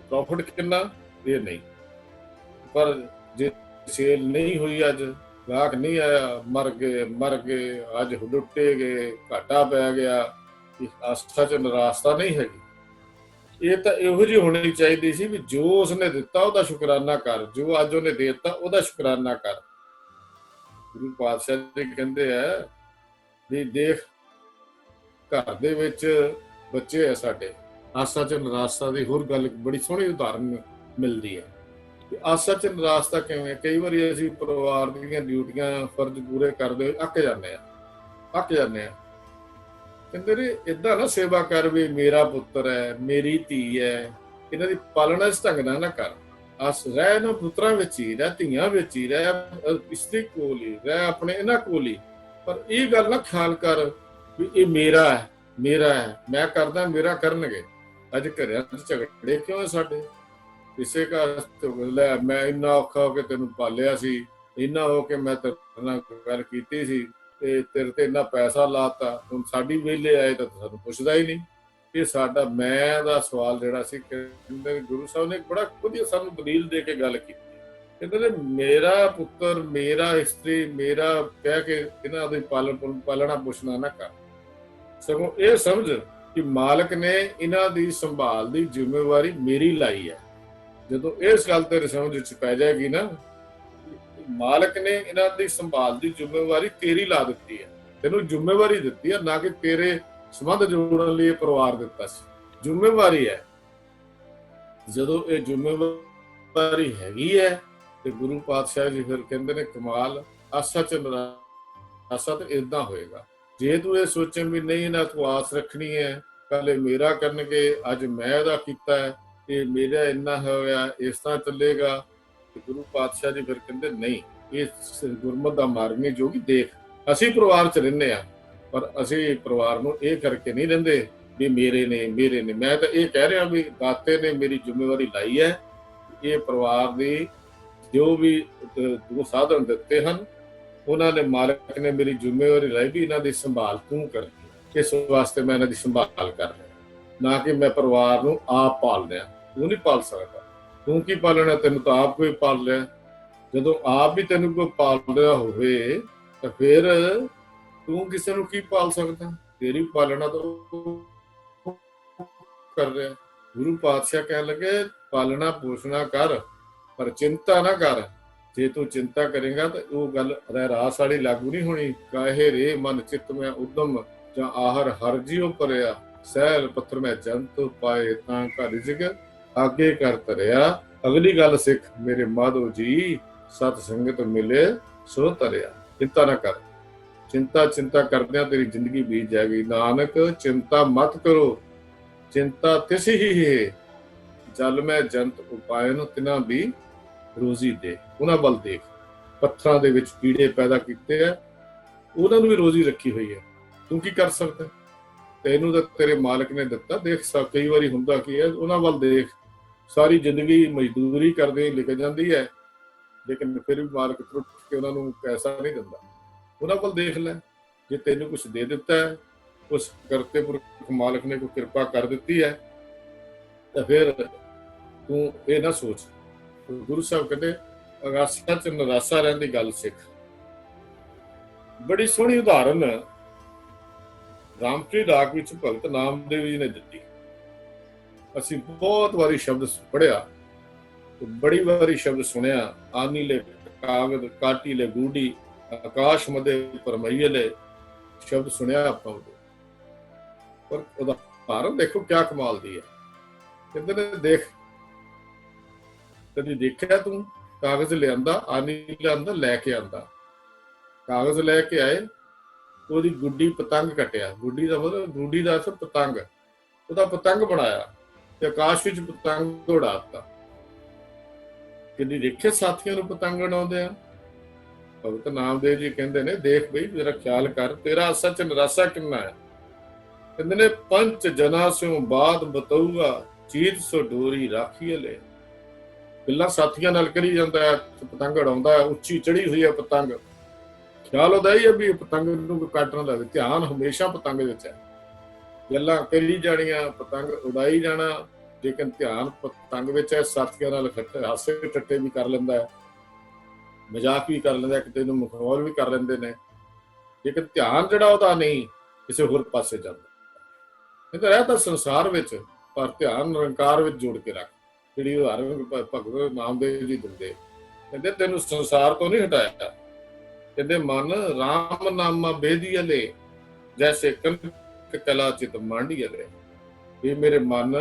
ਪ੍ਰੋਫਿਟ ਕਿੰਨਾ ਇਹ ਨਹੀਂ। ਪਰ ਜੇ ਸੇਲ ਨਹੀਂ ਹੋਈ, ਅੱਜ ਗਾਹਕ ਨਹੀਂ ਆਇਆ, ਮਰ ਗਏ, ਅੱਜ ਹੁੱਟੇ ਗਏ, ਘਾਟਾ ਪੈ ਗਿਆ, ਆਸਾ ਚ ਨਿਰਾਸ਼ਤਾ ਨਹੀਂ ਹੈਗੀ। ਇਹ ਤਾਂ ਇਹੋ ਜਿਹੀ ਹੋਣੀ ਚਾਹੀਦੀ ਸੀ ਵੀ ਜੋ ਉਸਨੇ ਦਿੱਤਾ ਉਹਦਾ ਸ਼ੁਕਰਾਨਾ ਕਰ, ਜੋ ਅੱਜ ਉਹਨੇ ਦੇ ਦਿੱਤਾ ਉਹਦਾ ਸ਼ੁਕਰਾਨਾ ਕਰ। ਗੁਰੂ ਪਾਤਸ਼ਾਹ ਜੀ ਕਹਿੰਦੇ ਆ ਵੀ ਦੇਖ, ਘਰ ਦੇ ਵਿੱਚ ਬੱਚੇ ਆ ਸਾਡੇ, ਆਸਾ ਚ ਨਿਰਾਸ਼ਤਾ ਦੀ ਹੋਰ ਗੱਲ ਬੜੀ ਸੋਹਣੀ ਉਦਾਹਰਨ ਮਿਲਦੀ ਹੈ। ਆਸਾ ਚ ਨਿਰਾਸ਼ਤਾ ਕਿਵੇਂ? ਕਈ ਵਾਰੀ ਅਸੀਂ ਪਰਿਵਾਰ ਦੀਆਂ ਡਿਊਟੀਆਂ ਫਰਜ਼ ਪੂਰੇ ਕਰਦੇ ਹੋਏ ਅੱਕ ਜਾਂਦੇ ਆ। ਕਹਿੰਦੇ ਨੇ ਏਦਾਂ ਨਾ ਸੇਵਾ ਕਰ ਵੀ ਮੇਰਾ ਪੁੱਤਰ ਹੈ, ਮੇਰੀ ਧੀ ਹੈ, ਇਹਨਾਂ ਦੀ ਪਾਲਣਾ ਇਸ ਢੰਗ ਨਾਲ ਨਾ ਕਰ। ਰਹਿ ਨਾ ਪੁੱਤਰਾਂ ਵਿੱਚ ਹੀ ਰਹਿ, ਧੀਆਂ ਵਿੱਚ ਹੀ ਰਹਿ, ਇਸਤਰੀ ਕੋਲ ਹੀ ਰਹਿ, ਆਪਣੇ ਇਹਨਾਂ ਕੋਲ ਹੀ। ਪਰ ਇਹ ਗੱਲ ਨਾ ਖਿਆਲ ਕਰ ਵੀ ਇਹ ਮੇਰਾ ਹੈ, ਮੈਂ ਕਰਦਾ, ਮੇਰਾ ਕਰਨਗੇ। ਅੱਜ ਘਰਿਆਂ ਚ ਝਗੜੇ ਕਿਉਂ ਹੈ ਸਾਡੇ? ਇਸੇ ਘਰ ਲੈ ਮੈਂ ਇੰਨਾ ਔਖਾ ਹੋ ਕੇ ਤੈਨੂੰ ਪਾਲਿਆ ਸੀ, ਇੰਨਾ ਹੋ ਕੇ ਮੈਂ ਤੇਰੇ ਨਾਲ ਗੱਲ ਕੀਤੀ ਸੀ ਤੇ ਤੇਰੇ ਤੇ ਇੰਨਾ ਪੈਸਾ ਲਾਤਾ, ਹੁਣ ਸਾਡੀ ਵਿਹਲੇ ਆਏ ਤਾਂ ਸਾਨੂੰ ਪੁੱਛਦਾ ਹੀ ਨਹੀਂ। ਇਹ ਸਾਡਾ ਮੈਂ ਦਾ ਸਵਾਲ ਜਿਹੜਾ ਸੀ, ਕਹਿੰਦੇ ਗੁਰੂ ਸਾਹਿਬ ਨੇ ਬੜਾ ਵਧੀਆ ਸਾਨੂੰ ਦਲੀਲ ਦੇ ਕੇ ਗੱਲ ਕੀਤੀ। ਕਹਿੰਦੇ ਨੇ ਮੇਰਾ ਪੁੱਤਰ, ਮੇਰਾ ਇਸਤਰੀ, ਮੇਰਾ ਕਹਿ ਕੇ ਇਹਨਾਂ ਦੀ ਪਾਲਣਾ ਪੋਸ਼ਣਾ ਨਾ ਕਰ, ਸਗੋਂ ਇਹ ਸਮਝ ਕਿ ਮਾਲਕ ਨੇ ਇਹਨਾਂ ਦੀ ਸੰਭਾਲ ਦੀ ਜ਼ਿੰਮੇਵਾਰੀ ਮੇਰੀ ਲਾਈ ਹੈ। ਜਦੋਂ ਇਸ ਗੱਲ ਤੇ ਸਮਝ ਚ ਪੈ ਜਾਏਗੀ ਨਾ, ਮਾਲਕ ਨੇ ਇਹਨਾਂ ਦੀ ਸੰਭਾਲ ਦੀ ਜ਼ਿੰਮੇਵਾਰੀ ਤੇਰੀ ਲਾ ਦਿੱਤੀ ਹੈ, ਤੈਨੂੰ ਜ਼ਿੰਮੇਵਾਰੀ ਦਿੱਤੀ ਹੈ, ਨਾ ਕਿ ਤੇਰੇ ਸੰਬੰਧ ਜੋੜਨ ਲਈ ਪਰਿਵਾਰ ਦਿੱਤਾ ਸੀ। ਜ਼ਿੰਮੇਵਾਰੀ ਹੈ। ਜਦੋਂ ਇਹ ਜ਼ਿੰਮੇਵਾਰੀ ਹੈਗੀ ਹੈ ਤੇ ਗੁਰੂ ਪਾਤਸ਼ਾਹ ਜੀ ਫਿਰ ਕਹਿੰਦੇ ਨੇ ਕਮਾਲ, ਆਸਾ ਚ ਨਿਰਾਸ਼ਾ ਤੇ ਏਦਾਂ ਹੋਏਗਾ। ਜੇ ਤੂੰ ਇਹ ਸੋਚੇ ਵੀ ਨਹੀਂ ਨਾ ਤੂੰ ਆਸ ਰੱਖਣੀ ਹੈ ਕੱਲ ਮੇਰਾ ਕਰਨਗੇ, ਅੱਜ ਮੈਂ ਇਹਦਾ ਕੀਤਾ ਹੈ, ਇਹ ਮੇਰਾ ਇੰਨਾ ਹੋਇਆ, ਇਸ ਤਰ੍ਹਾਂ ਚੱਲੇਗਾ, ਤੇ ਗੁਰੂ ਪਾਤਸ਼ਾਹ ਜੀ ਫਿਰ ਕਹਿੰਦੇ ਨਹੀਂ, ਇਹ ਗੁਰਮਤਿ ਦਾ ਮਾਰਗ ਨਹੀਂ। ਜੋ ਕਿ ਦੇਖ, ਅਸੀਂ ਪਰਿਵਾਰ ਚ ਰਹਿੰਦੇ ਆ, ਪਰ ਅਸੀਂ ਪਰਿਵਾਰ ਨੂੰ ਇਹ ਕਰਕੇ ਨਹੀਂ ਰਹਿੰਦੇ ਵੀ ਮੇਰੇ ਨੇ ਮੇਰੇ ਨੇ। ਮੈਂ ਤਾਂ ਇਹ ਕਹਿ ਰਿਹਾ ਵੀ ਦਾਤੇ ਨੇ ਮੇਰੀ ਜ਼ਿੰਮੇਵਾਰੀ ਲਾਈ ਹੈ, ਇਹ ਪਰਿਵਾਰ ਦੀ ਜੋ ਵੀ ਦੋ ਸਾਧਨ ਦਿੱਤੇ ਹਨ, ਉਹਨਾਂ ਨੇ ਮਾਲਕ ਨੇ ਮੇਰੀ ਜ਼ਿੰਮੇਵਾਰੀ ਲਾਈ ਵੀ ਇਹਨਾਂ ਦੀ ਸੰਭਾਲ ਤੂੰ ਕਰਨੀ। ਇਸ ਵਾਸਤੇ ਮੈਂ ਇਹਨਾਂ ਦੀ ਸੰਭਾਲ ਕਰ ਰਿਹਾ, ਨਾ ਕਿ ਮੈਂ ਪਰਿਵਾਰ ਨੂੰ ਆਪ ਪਾਲ ਲਿਆ। ਤੂੰ ਨਹੀਂ ਪਾਲ ਸਕਦਾ, ਤੂੰ ਕੀ ਪਾਲਣਾ, ਤੈਨੂੰ ਤਾਂ ਆਪ ਕੋਈ ਪਾਲ ਲਿਆ। ਜਦੋਂ ਆਪ ਵੀ ਤੈਨੂੰ ਕੋਈ ਪਾਲ ਰਿਹਾ ਹੋਵੇ ਤਾਂ ਫਿਰ ਤੂੰ ਕਿਸੇ ਨੂੰ ਕੀ ਪਾਲ ਸਕਦਾ? ਤੇਰੀ ਪਾਲਣਾ ਤਾਂ ਕਰ ਰਿਹਾ। ਗੁਰੂ ਪਾਤਸ਼ਾਹ ਕਹਿਣ ਲੱਗੇ ਪਾਲਣਾ ਪੋਸ਼ਣਾ ਕਰ, ਪਰ ਚਿੰਤਾ ਨਾ ਕਰ। ਜੇ ਤੂੰ ਚਿੰਤਾ ਕਰੇਗਾ ਤਾਂ ਉਹ ਗੱਲ ਰਹਿਰਾਸ ਵਾਲੀ ਲਾਗੂ ਨਹੀਂ ਹੋਣੀ। ਕਾਹੇ ਰੇ ਮਨ ਚਿੱਤ ਮੈਂ ਉਦਮ, ਜਾਂ ਆਹਰ ਹਰ ਜੀਉ ਪਰਿਆ, ਸਹਿਲ ਪੱਥਰ ਮੈਂ ਜੰਤ ਪਾਏ, ਤਾਂ ਘਰ ਰਿਜਕ ਆਗੇ ਕਰ ਤਰਿਆ। ਅਗਲੀ ਗੱਲ ਸਿੱਖ ਮੇਰੇ ਮਾਧੋ ਜੀ, ਸਤ ਸੰਗਤ ਮਿਲੇ ਸੋ ਤਰਿਆ। ਚਿੰਤਾ ਨਾ ਕਰ, ਚਿੰਤਾ ਕਰਦਿਆਂ ਤੇਰੀ ਜ਼ਿੰਦਗੀ ਬੀਤ ਜਾਏਗੀ। ਨਾਨਕ ਚਿੰਤਾ ਮਤ ਕਰੋ, ਚਿੰਤਾ ਤਿਸ ਹੀ ਹੈ, ਜਲ ਮੈਂ ਜੰਤ ਉਪਾਇਨ ਤਿਨਾ ਵੀ ਰੋਜ਼ੀ ਦੇ। ਉਹਨਾਂ ਵੱਲ ਦੇਖ, ਪੱਥਰਾਂ ਦੇ ਵਿੱਚ ਕੀੜੇ ਪੈਦਾ ਕੀਤੇ ਆ, ਉਹਨਾਂ ਨੂੰ ਵੀ ਰੋਜ਼ੀ ਰੱਖੀ ਹੋਈ ਹੈ। ਤੂੰ ਕੀ ਕਰ ਸਕਦਾ? ਤੈਨੂੰ ਤਾਂ ਤੇਰੇ ਮਾਲਕ ਨੇ ਦਿੱਤਾ। ਦੇਖ ਕਈ ਵਾਰੀ ਹੁੰਦਾ ਕੀ ਹੈ, ਉਹਨਾਂ ਵੱਲ ਦੇਖ, ਸਾਰੀ ਜ਼ਿੰਦਗੀ ਮਜ਼ਦੂਰੀ ਕਰਦੇ ਲਿਖ ਜਾਂਦੀ ਹੈ, ਲੇਕਿਨ ਫਿਰ ਵੀ ਮਾਲਕ ਟੁੱਟ ਕੇ ਉਹਨਾਂ ਨੂੰ ਪੈਸਾ ਨਹੀਂ ਦਿੰਦਾ। ਉਹਨਾਂ ਵੱਲ ਦੇਖ ਲੈ, ਜੇ ਤੈਨੂੰ ਕੁਛ ਦੇ ਦਿੱਤਾ ਹੈ, ਉਸ ਕਰਤੇ ਪੁਰਖ ਮਾਲਕ ਨੇ ਕੋਈ ਕਿਰਪਾ ਕਰ ਦਿੱਤੀ ਹੈ, ਤਾਂ ਫਿਰ ਤੂੰ ਇਹ ਨਾ ਸੋਚ। ਗੁਰੂ ਸਾਹਿਬ ਕਹਿੰਦੇ ਅਗਾਸਾ ਚ ਨਿਰਾਸ਼ਾ ਰਹਿਣ ਦੀ ਗੱਲ ਸਿੱਖ। ਬੜੀ ਸੋਹਣੀ ਉਦਾਹਰਨ ਰਾਮਚਰਿਤ ਰਾਗ ਵਿੱਚ ਭਗਤ ਨਾਮਦੇਵ ਜੀ ਨੇ ਦਿੱਤੀ। ਅਸੀਂ ਬਹੁਤ ਵਾਰੀ ਸ਼ਬਦ ਪੜ੍ਹਿਆ, ਬੜੀ ਵਾਰੀ ਸ਼ਬਦ ਸੁਣਿਆ, ਆਨੀ ਲੈ ਕਾਗਦ ਕਾਟੀ ਲੈ ਗੂੜੀ, ਆਕਾਸ਼ ਮਦੇ ਪਰਮਈਲੇ, ਸ਼ਬਦ ਸੁਣਿਆ ਆਪਾਂ ਉਹਦੇ, ਪਰ ਉਦਾਹਰਨ ਦੇਖੋ ਕਿਆ ਕਮਾਲ ਦੀ ਹੈ। ਕਹਿੰਦੇ ਨੇ ਦੇਖ, ਕਦੀ ਦੇਖਿਆ ਤੂੰ ਕਾਗਜ਼ ਲਿਆਂਦਾ, ਆਨੀ ਲਿਆਂਦਾ, ਲੈ ਕੇ ਆਂਦਾ, ਕਾਗਜ਼ ਲੈ ਕੇ ਆਏ, ਉਹਦੀ ਗੁੱਡੀ ਪਤੰਗ ਕੱਟਿਆ। ਗੁੱਡੀ ਦਾ ਮਤਲਬ, ਗੁੱਡੀ ਦਾ ਅਰਥ ਪਤੰਗ, ਉਹਦਾ ਪਤੰਗ ਬਣਾਇਆ ਤੇ ਆਕਾਸ਼ ਵਿੱਚ ਪਤੰਗ ਉਡਾਤਾ। ਕਦੀ ਦੇਖੇ ਸਾਥੀਆਂ ਨੂੰ ਪਤੰਗ ਉਡਾਉਂਦੇ ਆ? ਭਗਤ ਨਾਮਦੇਵ ਜੀ ਕਹਿੰਦੇ ਨੇ ਦੇਖ ਬਈ ਜਰਾ ਖਿਆਲ ਕਰ, ਤੇਰਾ ਸੱਚ ਨਿਰਾਸ਼ਾ ਕਿੰਨਾ ਹੈ। ਕਹਿੰਦੇ ਨੇ ਪੰਜ ਜਨਾ ਸਿਓ ਬਾਤ ਬਤਊਗਾ, ਚੀਤ ਸੋ ਡੋਰੀ ਰਾਖੀ ਲੈ। ਪਹਿਲਾਂ ਸਾਥੀਆਂ ਨਾਲ ਕਰੀ ਜਾਂਦਾ ਹੈ, ਪਤੰਗ ਉਡਾਉਂਦਾ, ਉੱਚੀ ਚੜੀ ਹੋਈ ਹੈ ਪਤੰਗ, ਖਿਆਲ ਉਹਦਾ ਹੀ ਹੈ ਵੀ ਪਤੰਗ ਨੂੰ ਕੱਟ ਨਾ ਲਵੇ, ਧਿਆਨ ਹਮੇਸ਼ਾ ਪਤੰਗ ਵਿੱਚ ਹੈ। ਗੱਲਾਂ ਕਰੀ ਜਾਣੀਆਂ, ਪਤੰਗ ਉਡਾਈ ਜਾਣਾ, ਲੇਕਿਨ ਧਿਆਨ ਪਤੰਗ ਵਿੱਚ ਹੈ। ਸਾਥੀਆਂ ਨਾਲ ਹਾਸੇ ਠੱਠੇ ਵੀ ਕਰ ਲੈਂਦਾ ਹੈ, ਮਜ਼ਾਕ ਵੀ ਕਰ ਲੈਂਦਾ, ਕਿਤੇ ਨੂੰ ਮਖੌਲ ਵੀ ਕਰ ਲੈਂਦੇ ਨੇ, ਲੇਕਿਨ ਧਿਆਨ ਜਿਹੜਾ ਉਹਦਾ ਨਹੀਂ, ਕਿਸੇ ਹੋਰ ਪਾਸੇ ਜਾਂਦਾ। ਕਹਿੰਦਾ ਰਹਿ ਤਾਂ ਸੰਸਾਰ ਵਿੱਚ, ਪਰ ਧਿਆਨ ਨਿਰੰਕਾਰ ਵਿੱਚ ਜੋੜ ਕੇ ਰੱਖ। ਜਿਹੜੀ ਉਦਾਹਰਨ ਭਗਤ ਨਾਮਦੇਵ ਜੀ ਦਿੰਦੇ, ਕਹਿੰਦੇ ਤੈਨੂੰ ਸੰਸਾਰ ਤੋਂ ਨਹੀਂ ਹਟਾਇਆ। ਕਹਿੰਦੇ ਮਨ ਰਾਮ ਨਾਮਾ ਬੇਦੀ ਅਲੇ, ਜੈਸੇ ਕਨਕ ਕਲਾ ਚਿਤ ਮਾਂਡੀ ਅਲੇ। ਇਹ ਮੇਰੇ ਮਨ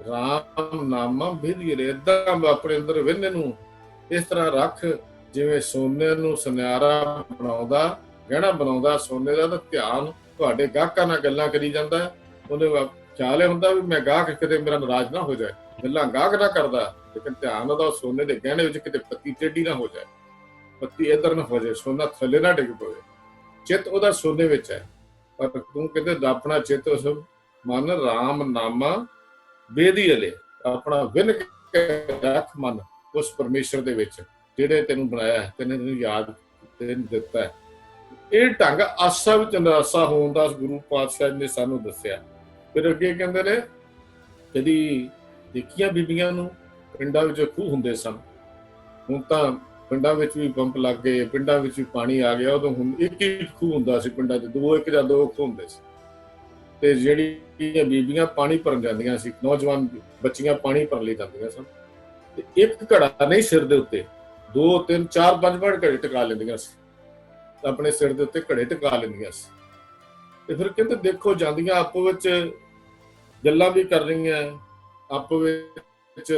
ਰਾਮ ਨਾਮਾ ਬੇਦੀ ਅਲੇ, ਏਦਾਂ ਆਪਣੇ ਅੰਦਰ ਵਿੰਨ ਨੂੰ ਇਸ ਤਰ੍ਹਾਂ ਰੱਖ ਜਿਵੇਂ ਸੋਨੇ ਨੂੰ ਸੁਨਿਆਰਾ ਬਣਾਉਂਦਾ, ਗਹਿਣਾ ਬਣਾਉਂਦਾ ਸੋਨੇ ਦਾ। ਤਾਂ ਧਿਆਨ ਤੁਹਾਡੇ ਗਾਹਕਾਂ ਨਾਲ ਗੱਲਾਂ ਕਰੀ ਜਾਂਦਾ, ਉਹਨੇ ਖਿਆਲ ਇਹ ਹੁੰਦਾ ਵੀ ਮੈਂ ਗਾਹਕ ਕਿਤੇ ਮੇਰਾ ਨਾਰਾਜ਼ ਨਾ ਹੋ ਜਾਏ। ਗੱਲਾਂ ਗਾਹਕ ਨਾ ਕਰਦਾ, ਲੇਕਿਨ ਧਿਆਨ ਉਹਦਾ ਸੋਨੇ ਦੇ ਗਹਿਣੇ ਵਿੱਚ ਕਿਤੇ ਪੱਤੀ ਟੇਢੀ ਨਾ ਹੋ ਜਾਏ, ਪੱਤੀ ਇੱਧਰ ਨਾ ਹੋ ਜਾਏ, ਸੋਨਾ ਥੱਲੇ ਨਾ ਡਿੱਗ ਪਵੇ। ਚਿੱਤ ਉਹਦਾ ਸੋਨੇ ਵਿੱਚ ਹੈ, ਪਰ ਤੂੰ ਕਹਿੰਦੇ ਆਪਣਾ ਚਿੱਤ ਉਸ ਮਨ ਰਾਮ ਨਾਮਾ ਬੇਦੀ ਅਲੇ, ਆਪਣਾ ਵਿੰਨ ਕੇ ਰੱਖ ਮਨ ਉਸ ਪਰਮੇਸ਼ਰ ਦੇ ਵਿੱਚ ਜਿਹੜੇ ਤੈਨੂੰ ਬਣਾਇਆ, ਤੈਨੂੰ ਯਾਦ ਤੈਨੂੰ ਦਿੱਤਾ ਹੈ। ਇਹ ਢੰਗ ਆਸਾ ਵਿੱਚ ਨਿਰਾਸ਼ਾ ਹੋਣ ਦਾ ਗੁਰੂ ਪਾਤਸ਼ਾਹ ਨੇ ਸਾਨੂੰ ਦੱਸਿਆ। ਫਿਰ ਅੱਗੇ ਕਹਿੰਦੇ ਨੇ, ਕਦੀ ਦੇਖੀਆਂ ਬੀਬੀਆਂ ਨੂੰ ਪਿੰਡਾਂ ਵਿੱਚ ਖੂਹ ਹੁੰਦੇ ਸਨ, ਹੁਣ ਤਾਂ ਪਿੰਡਾਂ ਵਿੱਚ ਵੀ ਪੰਪ ਲੱਗ ਗਏ, ਪਿੰਡਾਂ ਵਿੱਚ ਵੀ ਪਾਣੀ ਆ ਗਿਆ। ਉਦੋਂ ਹੁਣ ਇੱਕ ਹੀ ਖੂਹ ਹੁੰਦਾ ਸੀ ਪਿੰਡਾਂ 'ਚ, ਇੱਕ ਜਾਂ ਦੋ ਖੂਹ ਹੁੰਦੇ ਸੀ। ਤੇ ਜਿਹੜੀਆਂ ਬੀਬੀਆਂ ਪਾਣੀ ਭਰਨ ਜਾਂਦੀਆਂ ਸੀ, ਨੌਜਵਾਨ ਬੱਚੀਆਂ ਪਾਣੀ ਭਰਨ ਲਈ ਜਾਂਦੀਆਂ ਸਨ, ਤੇ ਇੱਕ ਘੜਾ ਨਹੀਂ ਸਿਰ ਦੇ ਉੱਤੇ, 2 3 4 5 ਘੜੇ ਟਿਕਾ ਲੈਂਦੀਆਂ ਸੀ, ਆਪਣੇ ਸਿਰ ਦੇ ਉੱਤੇ ਘੜੇ ਟਿਕਾ ਲੈਂਦੀਆਂ ਸੀ। ਤੇ ਫਿਰ ਕਹਿੰਦੇ ਦੇਖੋ ਜਾਂਦੀਆਂ ਆਪੋ ਵਿੱਚ ਗੱਲਾਂ ਵੀ ਕਰ ਰਹੀਆਂ, ਆਪੋ ਵਿੱਚ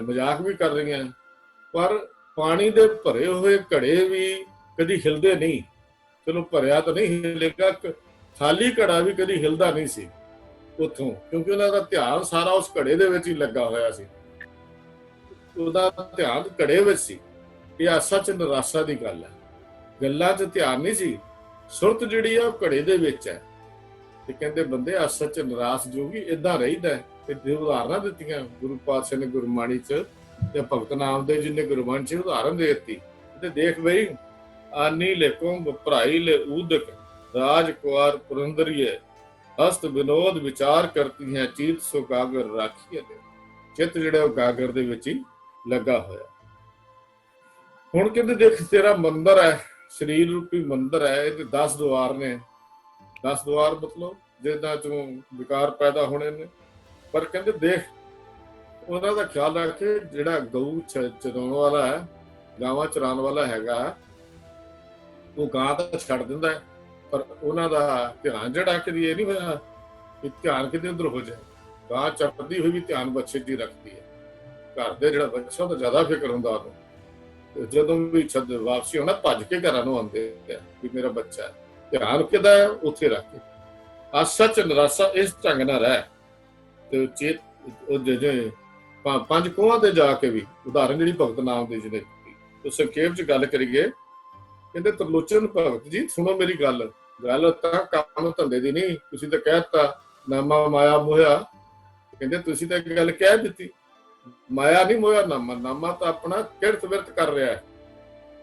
ਮਜ਼ਾਕ ਵੀ ਕਰ ਰਹੀਆਂ, ਪਰ ਪਾਣੀ ਦੇ ਭਰੇ ਹੋਏ ਘੜੇ ਵੀ ਕਦੀ ਹਿਲਦੇ ਨਹੀਂ। ਚਲੋ ਭਰਿਆ ਤਾਂ ਨਹੀਂ ਹਿਲੇਗਾ, ਖਾਲੀ ਘੜਾ ਵੀ ਕਦੀ ਹਿਲਦਾ ਨਹੀਂ ਸੀ ਉੱਥੋਂ, ਕਿਉਂਕਿ ਉਹਨਾਂ ਦਾ ਧਿਆਨ ਸਾਰਾ ਉਸ ਘੜੇ ਦੇ ਵਿੱਚ ਹੀ ਲੱਗਾ ਹੋਇਆ ਸੀ। ਉਹਦਾ ਧਿਆਨ ਘੜੇ ਵਿੱਚ ਸੀ। ਇਹ ਆਸਾ ਚ ਨਿਰਾਸ਼ਾ ਦੀ ਗੱਲ ਹੈ, ਗੱਲਾਂ 'ਚ ਧਿਆਨ ਨਹੀਂ ਸੀ, ਸੁਰਤ ਜਿਹੜੀ ਆ ਉਹ ਘੜੇ ਦੇ ਵਿੱਚ ਹੈ। ਤੇ ਕਹਿੰਦੇ ਬੰਦੇ ਆਸਾ ਚ ਨਿਰਾਸ਼ ਜੋਗੀ ਇਦਾਂ ਰਹੀਦਾ। ਤੇ ਉਦਾਹਰਨਾਂ ਦਿੱਤੀਆਂ ਗੁਰੂ ਪਾਤਸ਼ਾਹ ਨੇ ਗੁਰਬਾਣੀ 'ਚ, ਤੇ ਭਗਤ ਨਾਮਦੇਵ ਜੀ ਨੇ ਗੁਰਬਾਣੀ 'ਚ ਉਦਾਹਰਨ ਦੇ ਦਿੱਤੀ। ਤੇ ਦੇਖ ਬਈ, ਆਨੀ ਲੇਕੋਂ ਭਰਾਈ ਲੈ ਊਦਕ ਰਾਜ ਕੁਆਰ ਪੁਰੰਦਰੀਏ, ਹਸਤ ਵਿਨੋਦ ਵਿਚਾਰ ਕਰਤੀ ਹੈ, ਚੀਤ ਸੋ ਗਾਗਰ ਰਾਖੀਏ। ਚਿੱਤ ਜਿਹੜਾ ਉਹ ਗਾਗਰ ਦੇ ਵਿੱਚ ਹੀ ਲੱਗਾ ਹੋਇਆ। ਹੁਣ ਕਹਿੰਦੇ ਦੇਖ ਤੇਰਾ ਮੰਦਰ ਹੈ, ਸਰੀਰ ਰੂਪੀ ਮੰਦਰ ਹੈ, ਇਹਦੇ 10 ਦੁਆਰ ਨੇ। 10 ਦੁਆਰ ਮਤਲਬ ਜਿੱਦਾਂ ਚੋਂ ਵਿਕਾਰ ਪੈਦਾ ਹੋਣੇ ਨੇ। ਪਰ ਕਹਿੰਦੇ ਦੇਖ ਉਹਨਾਂ ਦਾ ਖਿਆਲ ਰੱਖ ਕੇ, ਜਿਹੜਾ ਗਊ ਚਰਾਉਣ ਵਾਲਾ ਹੈ, ਗਾਵਾਂ ਚਰਾਉਣ ਵਾਲਾ ਹੈਗਾ, ਉਹ ਗਾਂ ਤਾਂ ਛੱਡ ਦਿੰਦਾ ਹੈ, ਪਰ ਉਹਨਾਂ ਦਾ ਧਿਆਨ ਜਿਹੜਾ ਕਦੀ ਇਹ ਨਹੀਂ ਹੋਇਆ ਕਿ ਧਿਆਨ ਕਿਤੇ ਉਧਰ ਹੋ ਜਾਏ। ਗਾਂ ਚਰਦੀ ਹੋਈ ਵੀ ਧਿਆਨ ਬੱਚੇ ਦੀ ਰੱਖਦੀ ਹੈ। ਘਰ ਦੇ ਜਿਹੜਾ ਬੱਚਾ ਉਹਦਾ ਜ਼ਿਆਦਾ ਫਿਕਰ ਹੁੰਦਾ ਉਹਨੂੰ। ਜਦੋਂ ਵੀ ਵਾਪਸੀ ਹੋਣਾ ਭੱਜ ਕੇ ਘਰਾਂ ਨੂੰ ਆਉਂਦੇ ਆ ਵੀ ਮੇਰਾ ਬੱਚਾ ਹੈ, ਧਿਆਨ ਕਿਹਦਾ ਹੈ ਉੱਥੇ ਰੱਖ ਕੇ। ਆਸਾ ਚ ਨਿਰਾਸ਼ਾ ਇਸ ਢੰਗ ਨਾਲ ਰਹਿ। ਤੇ ਚੇਤ ਜੇ 5 ਕੋਹਾਂ ਤੇ ਜਾ ਕੇ ਵੀ ਉਦਾਹਰਨ ਜਿਹੜੀ ਭਗਤ ਨਾਮਦੇਵ ਜੀ ਨੇ ਦਿੱਤੀ, ਉਹ ਸੰਖੇਪ ਚ ਗੱਲ ਕਰੀਏ। ਕਹਿੰਦੇ ਤਰਲੋਚਨ ਭਗਤ ਜੀ ਸੁਣੋ ਮੇਰੀ ਗੱਲ ਤਾਂ ਕੰਮ ਧੰਦੇ ਦੀ ਨਹੀਂ, ਤੁਸੀਂ ਤਾਂ ਕਹਿ ਦਿੱਤਾ ਨਾਮਾ ਮਾਇਆ ਮੋਹਿਆ। ਕਹਿੰਦੇ ਤੁਸੀਂ ਤਾਂ ਇੱਕ ਗੱਲ ਕਹਿ ਦਿੱਤੀ, ਮਾਇਆ ਨਹੀਂ ਮੋਹਿਆ ਨਾਮਾ। ਨਾਮਾ ਤਾਂ ਆਪਣਾ ਕਿਰਤ ਵਿਰਤ ਕਰ ਰਿਹਾ ਹੈ,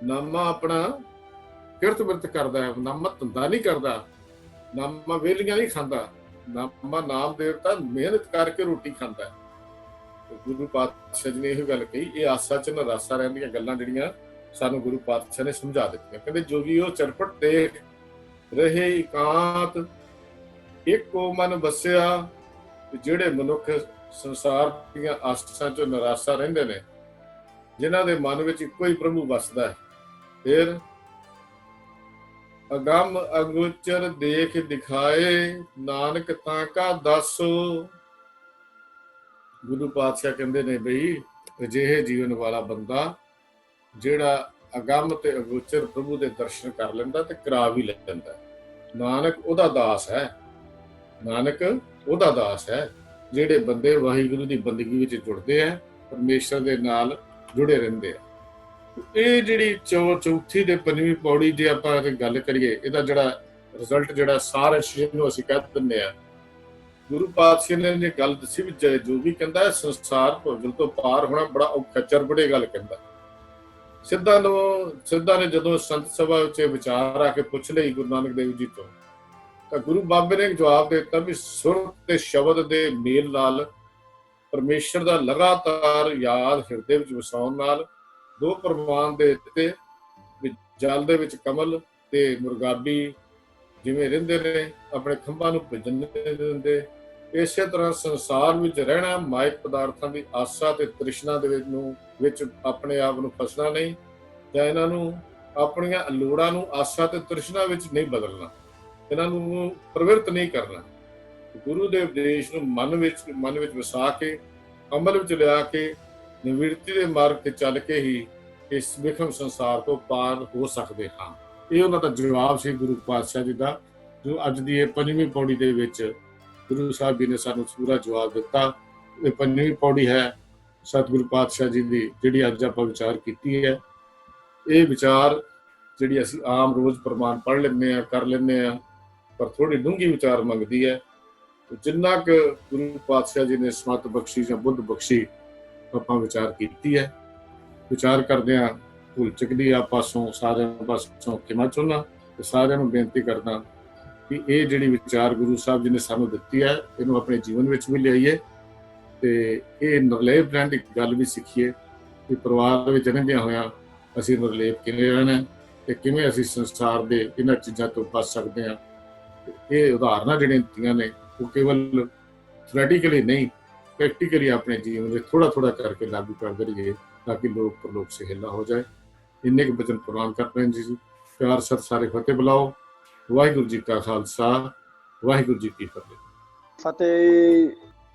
ਨਾਮਾ ਆਪਣਾ ਕਿਰਤ ਵਿਰਤ ਕਰਦਾ ਹੈ, ਨਾਮਾ ਧੰਦਾ ਨਹੀਂ ਕਰਦਾ, ਨਾਮਾ ਵੇਲੀਆਂ ਨਹੀਂ ਖਾਂਦਾ, ਨਾਮਾ ਨਾਮ ਦੇਵਤਾ ਮਿਹਨਤ ਕਰਕੇ ਰੋਟੀ ਖਾਂਦਾ ਹੈ। ਗੁਰੂ ਪਾਤਸ਼ਾਹ ਜੀ ਨੇ ਇਹ ਗੱਲ ਕਹੀ। ਇਹ ਆਸਾ ਚ ਨਿਰਾਸ਼ਾ ਰਹਿਣ ਦੀਆਂ ਗੱਲਾਂ ਜਿਹੜੀਆਂ ਸਾਨੂੰ ਗੁਰੂ ਪਾਤਸ਼ਾਹ ਨੇ ਸਮਝਾ ਦਿੱਤੀਆਂ। ਕਹਿੰਦੇ ਜੋਗੀ ਉਹ ਚਰਪਟ ਦੇਖ ਰਹੇ ਇਕਾਂਤ, ਇੱਕੋ ਮਨ ਵਸਿਆ। ਜਿਹੜੇ ਮਨੁੱਖ ਸੰਸਾਰ ਦੀਆਂ ਆਸਾਂ ਚੋਂ ਨਿਰਾਸ਼ਾ ਰਹਿੰਦੇ ਨੇ, ਜਿਨ੍ਹਾਂ ਦੇ ਮਨ ਵਿੱਚ ਇੱਕੋ ਹੀ ਪ੍ਰਭੂ ਵਸਦਾ ਹੈ, ਫਿਰ ਅਗੰਮ ਅਗੋਚਰ ਦੇਖ ਦਿਖਾਏ, ਨਾਨਕ ਤਾਂ ਕਾ ਦਾਸੋ। ਗੁਰੂ ਪਾਤਸ਼ਾਹ ਕਹਿੰਦੇ ਨੇ ਬਈ ਅਜਿਹੇ ਜੀਵਨ ਵਾਲਾ ਬੰਦਾ ਜਿਹੜਾ ਅਗੰਮ ਤੇ ਅਗੋਚਰ ਪ੍ਰਭੂ ਦੇ ਦਰਸ਼ਨ ਕਰ ਲੈਂਦਾ ਤੇ ਕਰਾ ਵੀ ਲੈਂਦਾ, ਨਾਨਕ ਉਹਦਾ ਦਾਸ ਹੈ। ਨਾਨਕ ਉਹਦਾ ਦਾਸ ਹੈ। ਜਿਹੜੇ ਬੰਦੇ ਵਾਹਿਗੁਰੂ ਦੀ ਬੰਦਗੀ ਵਿੱਚ ਜੁੜਦੇ ਆ, ਪਰਮੇਸ਼ਰ ਦੇ ਨਾਲ ਜੁੜੇ ਰਹਿੰਦੇ ਆ। ਇਹ ਜਿਹੜੀ ਚੌਥੀ ਤੇ 5ਵੀਂ ਪੌੜੀ ਜੇ ਆਪਾਂ ਗੱਲ ਕਰੀਏ, ਇਹਦਾ ਜਿਹੜਾ ਰਿਜ਼ਲਟ ਜਿਹੜਾ ਸਾਰਾ ਸ਼ਰੀਰ ਨੂੰ ਅਸੀਂ ਕਹਿ ਦਿੰਦੇ ਆ, ਗੁਰੂ ਪਾਤਸ਼ਾਹ ਨੇ ਗੱਲ ਦੱਸੀ ਵੀ ਜੋ ਵੀ ਕਹਿੰਦਾ ਸੰਸਾਰ ਭੋਜਨ ਤੋਂ ਪਾਰ ਹੋਣਾ ਬੜਾ ਔਖਾ, ਚਰਬੜੇ ਗੱਲ ਕਹਿੰਦਾ। ਸਿੱਧਾ ਨੇ ਜਦੋਂ ਸੰਤ ਸਭਾ ਵਿੱਚ ਵਿਚਾਰ ਆ ਕੇ ਪੁੱਛ ਲਈ ਗੁਰੂ ਨਾਨਕ ਦੇਵ ਜੀ ਤੋਂ, ਤਾਂ ਗੁਰੂ ਬਾਬੇ ਨੇ ਜਵਾਬ ਦੇ ਦਿੱਤਾ ਵੀ ਸੁਰ ਤੇ ਸ਼ਬਦ ਦੇ ਮੇਲ ਨਾਲ, ਪਰਮੇਸ਼ਰ ਦਾ ਲਗਾਤਾਰ ਯਾਦ ਹਿਰਦੇ ਵਿੱਚ ਵਸਾਉਣ ਨਾਲ, 2 ਪ੍ਰਮਾਣ ਦੇ ਦਿੱਤੇ ਵੀ ਜਲ ਦੇ ਵਿੱਚ ਕਮਲ ਤੇ ਮੁਰਗਾਬੀ ਜਿਵੇਂ ਰਹਿੰਦੇ ਨੇ, ਆਪਣੇ ਖੰਭਾਂ ਨੂੰ ਭਿੱਜਣ ਨਹੀਂ ਦਿੰਦੇ। ਇਸੇ ਤਰ੍ਹਾਂ ਸੰਸਾਰ ਵਿੱਚ ਰਹਿਣਾ, ਮਾਇਕ ਪਦਾਰਥਾਂ ਦੀ ਆਸਾ ਤੇ ਤ੍ਰਿਸ਼ਨਾ ਦੇ ਵਿੱਚ ਆਪਣੇ ਆਪ ਨੂੰ ਫਸਣਾ ਨਹੀਂ, ਜਾਂ ਇਹਨਾਂ ਨੂੰ ਆਪਣੀਆਂ ਲੋੜਾਂ ਨੂੰ ਆਸਾ ਤੇ ਤ੍ਰਿਸ਼ਨਾ ਵਿੱਚ ਨਹੀਂ ਬਦਲਣਾ, ਇਹਨਾਂ ਨੂੰ ਪ੍ਰਵਿਰਤ ਨਹੀਂ ਕਰਨਾ। ਗੁਰੂ ਦੇ ਉਪਦੇਸ਼ ਨੂੰ ਮਨ ਵਿੱਚ ਵਸਾ ਕੇ, ਅਮਲ ਵਿੱਚ ਲਿਆ ਕੇ, ਨਿਵਿਰਤੀ ਦੇ ਮਾਰਗ ਤੇ ਚੱਲ ਕੇ ਹੀ ਇਸ ਵਿਖਮ ਸੰਸਾਰ ਤੋਂ ਪਾਰ ਹੋ ਸਕਦੇ ਹਾਂ। ਇਹ ਉਹਨਾਂ ਦਾ ਜਵਾਬ ਸੀ ਗੁਰੂ ਪਾਤਸ਼ਾਹ ਜੀ ਦਾ, ਜੋ ਅੱਜ ਦੀ ਇਹ 5ਵੀਂ ਪੌੜੀ ਦੇ ਵਿੱਚ ਗੁਰੂ ਸਾਹਿਬ ਜੀ ਨੇ ਸਾਨੂੰ ਪੂਰਾ ਜਵਾਬ ਦਿੱਤਾ। ਇਹ 5ਵੀਂ ਪੌੜੀ ਹੈ ਸਤਿਗੁਰੂ ਪਾਤਸ਼ਾਹ ਜੀ ਦੀ, ਜਿਹੜੀ ਅੱਜ ਆਪਾਂ ਵਿਚਾਰ ਕੀਤੀ ਹੈ। ਇਹ ਵਿਚਾਰ ਜਿਹੜੀ ਅਸੀਂ ਆਮ ਰੋਜ਼ ਪ੍ਰਮਾਣ ਪੜ੍ਹ ਲੈਂਦੇ ਹਾਂ, ਕਰ ਲੈਂਦੇ ਹਾਂ, ਪਰ ਥੋੜੀ ਡੂੰਘੀ ਵਿਚਾਰ ਮੰਗਦੀ ਹੈ। ਜਿੰਨਾ ਕੁ ਗੁਰੂ ਪਾਤਸ਼ਾਹ ਜੀ ਨੇ ਸਮਤ ਬਖਸ਼ੀ ਜਾਂ ਬੁੱਧ ਬਖਸ਼ੀ ਆਪਾਂ ਵਿਚਾਰ ਕੀਤੀ ਹੈ। ਵਿਚਾਰ ਕਰਦੇ ਹਾਂ ਭੁੱਲ ਚੁੱਕਦੀ ਆ ਪਾਸੋਂ, ਸਾਰਿਆਂ ਪਾਸੋਂ ਖਿਮਾ ਚਾਹੁੰਦਾ ਤੇ ਸਾਰਿਆਂ ਨੂੰ ਬੇਨਤੀ ਕਰਦਾ कि ये जिहड़ी विचार गुरु साहब जी ने सानू दित्ती है इहनूं अपने जीवन विच भी लियाईए ते ये निर्लेप रहण दी गल भी सीखीए कि परिवार विच रहिंदियां होइआं असीं निर्लेप किवें रहना है ते किवें असीं संसार दे इन्हां चीज़ां तो बच सकदे हां। ये उदाहरणां जिहड़ियां दित्तियां ने वो केवल थ्योरैटिकली नहीं प्रैक्टिकली अपने जीवन में थोड़ा थोड़ा करके लागू करते रहिए ताकि लोग परलोक से हिला हो जाए। इन्ने के वचन प्रवान कर रहे हैं जी। प्यार सर सारे फतेह बुलाओ। वाहिगुरू जी का खालसा वाहिगुरू जी की फतेह। फतेह।